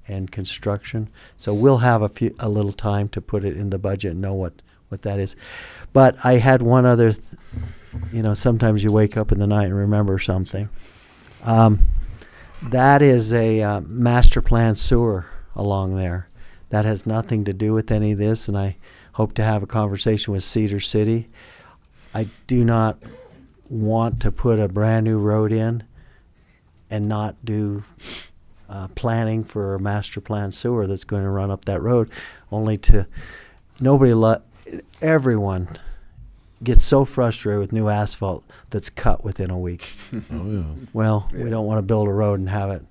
and construction. So we'll have a little time to put it in the budget and know what that is. But I had one other, sometimes you wake up in the night and remember something. That is a master plan sewer along there. That has nothing to do with any of this, and I hope to have a conversation with Cedar City. I do not want to put a brand new road in and not do planning for a master plan sewer that's going to run up that road, only to everyone gets so frustrated with new asphalt that's cut within a week. Oh, yeah. Well, we don't want to build a road and have it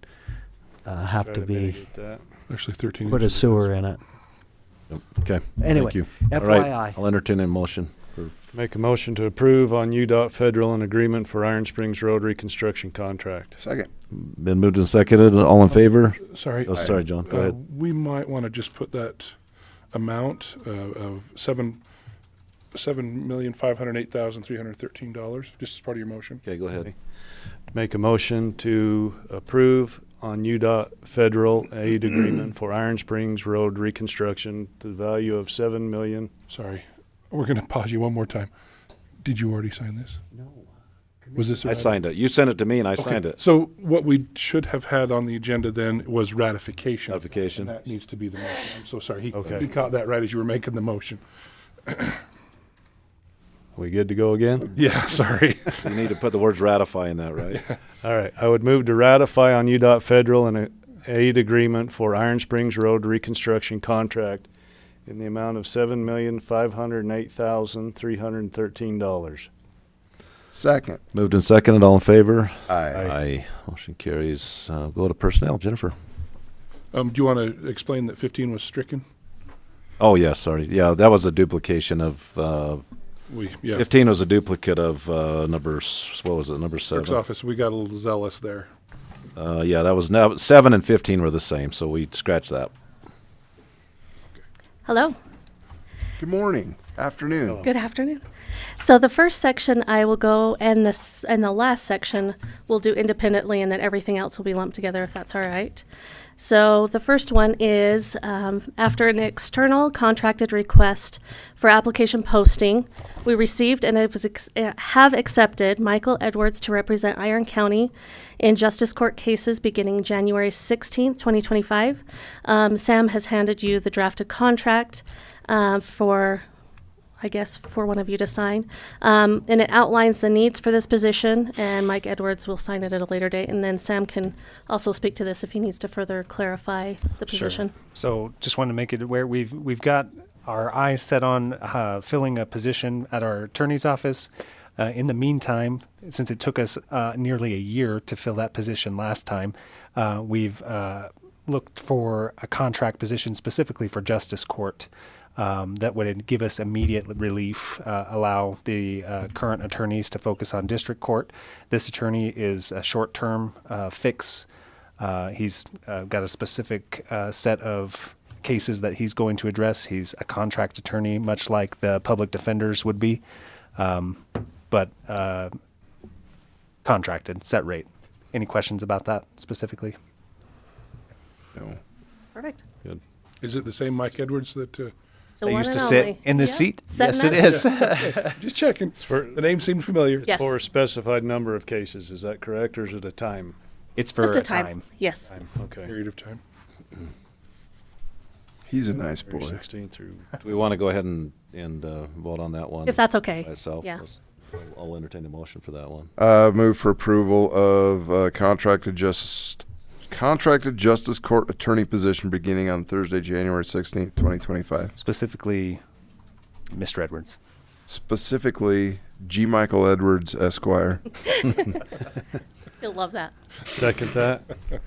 have Try to be mitigate that. Actually, 13 put a inches. sewer in it. Okay. Anyway, Thank you. FYI. All right. I'll entertain a motion. Make a motion to approve on UDOT federal and agreement for Iron Springs Road reconstruction contract. Second. Been moved and seconded. All in favor? Sorry. Oh, sorry, John. Go ahead. We might want to just put that amount of $7,508,313, just as part of your motion. Okay, go ahead. Make a motion to approve on UDOT federal aid agreement for Iron Springs Road reconstruction to the value of $7 million. Sorry. We're going to pause you one more time. Did you already sign this? No. Was this? I signed it. You sent it to me, and I Okay. signed it. So what we should have had on the agenda then was ratification. Ratification. And that needs to be the motion. I'm so sorry. Okay. He caught that right as you were making the motion. We good to go again? Yeah, sorry. You need to put the words ratify in that, right? All right. I would move to ratify on UDOT federal and aid agreement for Iron Springs Road reconstruction contract in the amount of $7,508,313. Second. Moved and seconded. All in favor? Aye. Aye. Motion carries. Go to personnel. Jennifer. Do you want to explain that 15 was stricken? Oh, yes. Sorry. Yeah, that was a duplication of. 15 was a duplicate of number 7. Clerk's office, we got a little zealous there. Yeah, that was 7 and 15 were the same, so we scratched that. Hello. Good morning. Afternoon. Good afternoon. So the first section I will go, and the last section we'll do independently, and then everything else will be lumped together if that's all right. So the first one is after an external contracted request for application posting, we received and have accepted Michael Edwards to represent Iron County in justice court cases beginning January 16th, 2025. Sam has handed you the drafted contract for one of you to sign. And it outlines the needs for this position, and Mike Edwards will sign it at a later date. And then Sam can also speak to this if he needs to further clarify the position. Sure. So just wanted to make it aware we've got our eyes set on filling a position at our attorney's office. In the meantime, since it took us nearly a year to fill that position last time, we've looked for a contract position specifically for justice court. That would give us immediate relief, allow the current attorneys to focus on district court. This attorney is a short-term fix. He's got a specific set of cases that he's going to address. He's a contract attorney, much like the public defenders would be. but contracted, set rate. Any questions about that specifically? No. Perfect. Good. Is it the same Mike Edwards that? The That one used to and sit only. in this Yeah. seat? Set Yes, and it that- is. Just checking. The name seemed familiar. Yes. For a specified number of cases, is that correct, or is it a time? It's for Just a a time. time. Yes. Time, okay. Period of time. He's a nice February boy. 16 through. Do we want to go ahead and vote on that one? If that's okay. By itself? Yeah. I'll entertain a motion for that one. Move for approval of contracted justice court attorney position beginning on Thursday, January 16th, 2025. Specifically, Mr. Edwards. Specifically, G. Michael Edwards, Esquire. You'll love that. Second that.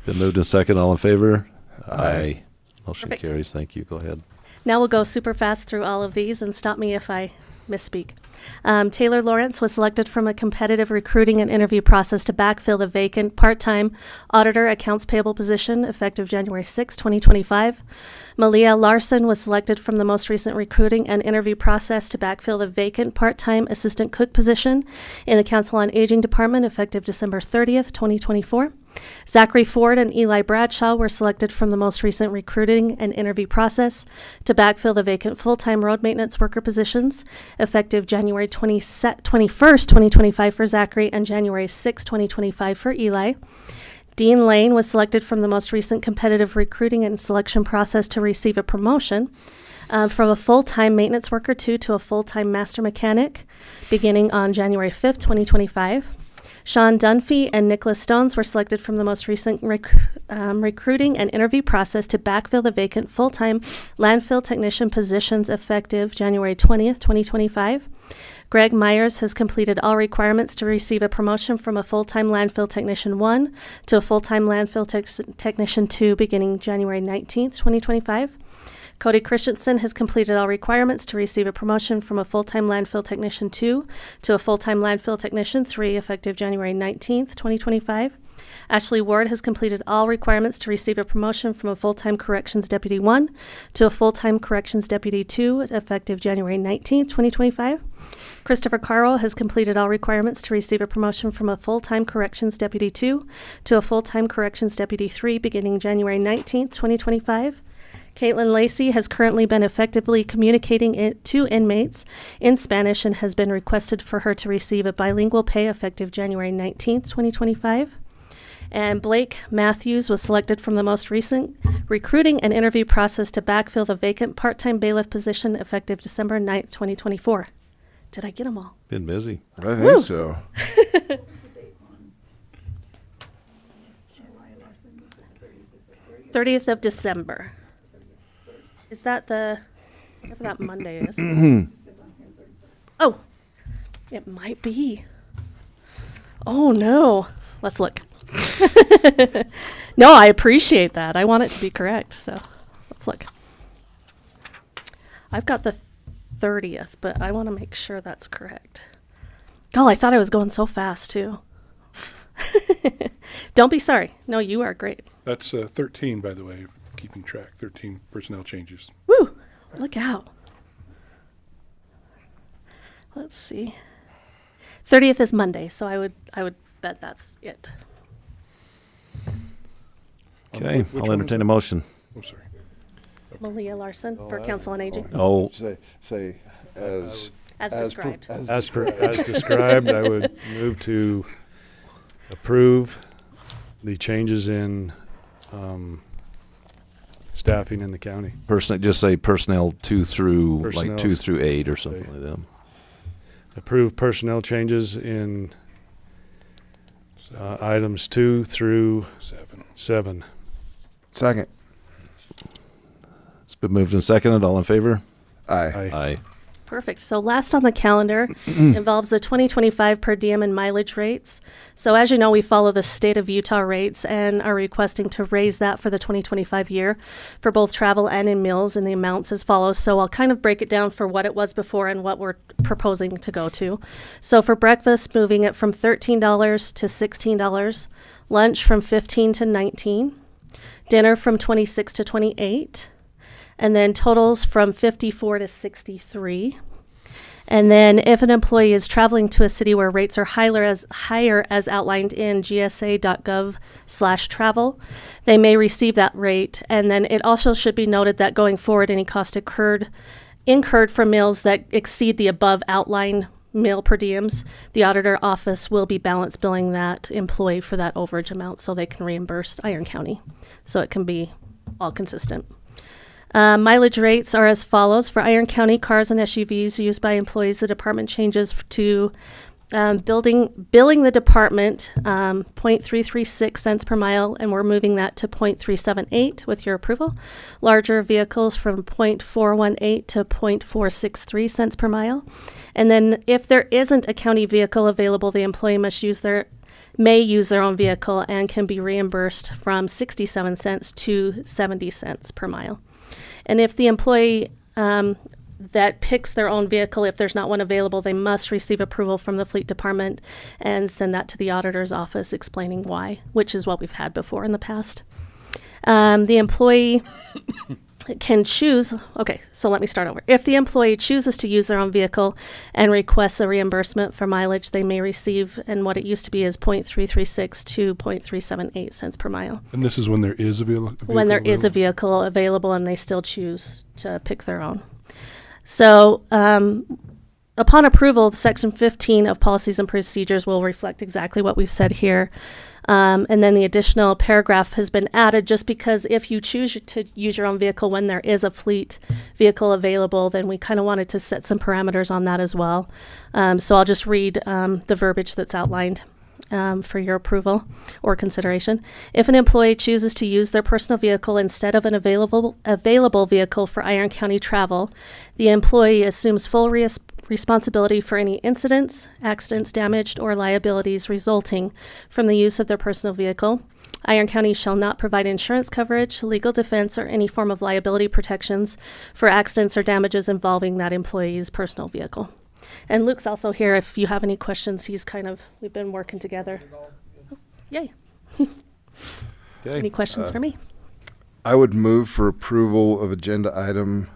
Been moved and second. All in favor? Aye. Motion Perfect. carries. Thank you. Go ahead. Now we'll go super fast through all of these and stop me if I misspeak. Taylor Lawrence was selected from a competitive recruiting and interview process to backfill the vacant part-time auditor accounts payable position effective January 6, 2025. Malia Larson was selected from the most recent recruiting and interview process to backfill the vacant part-time assistant cook position in the Council on Aging Department effective December 30th, 2024. Zachary Ford and Eli Bradshaw were selected from the most recent recruiting and interview process to backfill the vacant full-time road maintenance worker positions effective January 21st, 2025 for Zachary and January 6, 2025 for Eli. Dean Lane was selected from the most recent competitive recruiting and selection process to receive a promotion from a full-time maintenance worker 2 to a full-time master mechanic beginning on January 5th, 2025. Sean Dunphy and Nicholas Stones were selected from the most recent recruiting and interview process to backfill the vacant full-time landfill technician positions effective January 20th, 2025. Greg Myers has completed all requirements to receive a promotion from a full-time landfill technician 1 to a full-time landfill technician 2 beginning January 19th, 2025. Cody Christensen has completed all requirements to receive a promotion from a full-time landfill technician 2 to a full-time landfill technician 3 effective January 19th, 2025. Ashley Ward has completed all requirements to receive a promotion from a full-time corrections deputy 1 to a full-time corrections deputy 2 effective January 19th, 2025. Christopher Carl has completed all requirements to receive a promotion from a full-time corrections deputy 2 to a full-time corrections deputy 3 beginning January 19th, 2025. Caitlin Lacey has currently been effectively communicating it to inmates in Spanish and has been requested for her to receive a bilingual pay effective January 19th, 2025. And Blake Matthews was selected from the most recent recruiting and interview process to backfill the vacant part-time bailiff position effective December 9th, 2024. Did I get them all? Been busy. I think so. 30th of December. Is that whatever that Monday is? Oh, it might be. Oh no. Let's look. No, I appreciate that. I want it to be correct, so let's look. I've got the 30th, but I want to make sure that's correct. Oh, I thought I was going so fast too. Don't be sorry. No, you are great. That's 13, by the way, keeping track. 13 personnel changes. Woo! Look out. Let's see. 30th is Monday, so I would bet that's it. Okay, which I'll one entertain was a motion. Oh, sorry. Malia Larson for Council on Aging. Oh, Say as Described. As described, I would move to approve the changes in staffing in the county. just say personnel 2 through Personnel 2 through 8 or something like that. Approve personnel changes in items 2 through 7. Second. It's been moved and seconded. All in favor? Aye. Aye. Perfect. So last on the calendar involves the 2025 per diem and mileage rates. So as you know, we follow the state of Utah rates and are requesting to raise that for the 2025 year for both travel and in meals, and the amounts as follows. So I'll kind of break it down for what it was before and what we're proposing to go to. So for breakfast, moving it from $13 to $16, lunch from $15 to $19, dinner from $26 to $28, and then totals from $54 to $63. And then if an employee is traveling to a city where rates are higher as outlined in gsa.gov/travel, they may receive that rate. And then it also should be noted that going forward, any cost incurred for meals that exceed the above outline meal per diems, the auditor office will be balance billing that employee for that overage amount so they can reimburse Iron County. So it can be all consistent. Mileage rates are as follows. For Iron County cars and SUVs used by employees, the department changes to billing the department 0.336 cents per mile, and we're moving that to 0.378 with your approval. Larger vehicles from 0.418 to 0.463 cents per mile. And then if there isn't a county vehicle available, the employee may use their own vehicle and can be reimbursed from 67 cents to 70 cents per mile. And if the employee that picks their own vehicle, if there's not one available, they must receive approval from the fleet department and send that to the auditor's office explaining why, which is what we've had before in the past. The employee can choose, okay, so let me start over. If the employee chooses to use their own vehicle and requests a reimbursement for mileage, they may receive, and what it used to be is 0.336 to 0.378 cents per mile. And this is when there is a vehicle When there is a vehicle available and they still choose to pick their own. So, upon approval, Section 15 of Policies and Procedures will reflect exactly what we've said here. And then the additional paragraph has been added just because if you choose to use your own vehicle when there is a fleet vehicle available, then we kind of wanted to set some parameters on that as well. So I'll just read the verbiage that's outlined for your approval or consideration. If an employee chooses to use their personal vehicle instead of an available vehicle for Iron County travel, the employee assumes full responsibility for any incidents, accidents, damaged, or liabilities resulting from the use of their personal vehicle. Iron County shall not provide insurance coverage, legal defense, or any form of liability protections for accidents or damages involving that employee's personal vehicle. And Luke's also here if you have any questions. We've been working together. Oh, yay. Okay. Any questions for me? I would move for approval of agenda item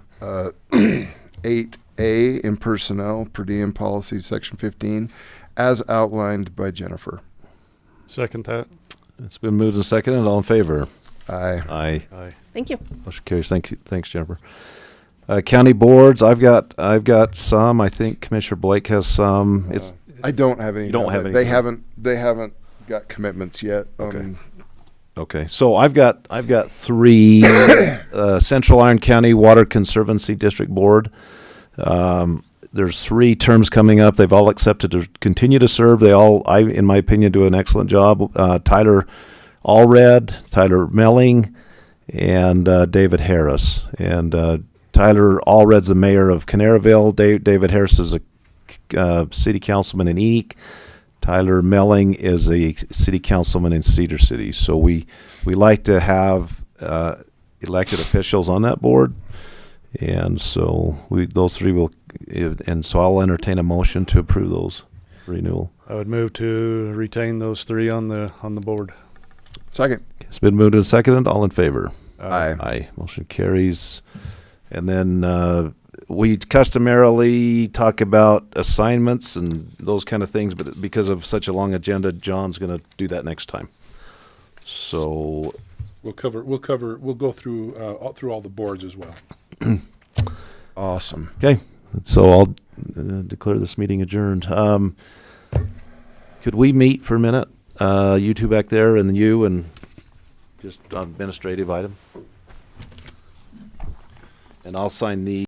8A in personnel per diem policy section 15 as outlined by Jennifer. Second that. It's been moved and seconded. All in favor? Aye. Aye. Aye. Thank you. Motion carries. Thank you. Thanks, Jennifer. County boards, I've got some. I think Commissioner Blake has some. I don't have any. You don't have any. They haven't got commitments yet. Okay. Okay. So I've got 3 Central Iron County Water Conservancy District Board. There's 3 terms coming up. They've all accepted to continue to serve. They all, in my opinion, do an excellent job. Tyler Allred, Tyler Melling, and David Harris. And Tyler Allred's the mayor of Canaryville. David Harris is a city councilman in Enoch. Tyler Melling is a city councilman in Cedar City. So we like to have elected officials on that board. And so those 3 will, and so I'll entertain a motion to approve those renewal. I would move to retain those 3 on the board. Second. It's been moved and seconded. All in favor? Aye. Aye. Motion carries. And then we customarily talk about assignments and those kind of things, but because of such a long agenda, John's going to do that next time. So we'll go through all the boards as well. Awesome. Okay. So I'll declare this meeting adjourned. Could we meet for a minute? You 2 back there and you, and just administrative item? And I'll sign the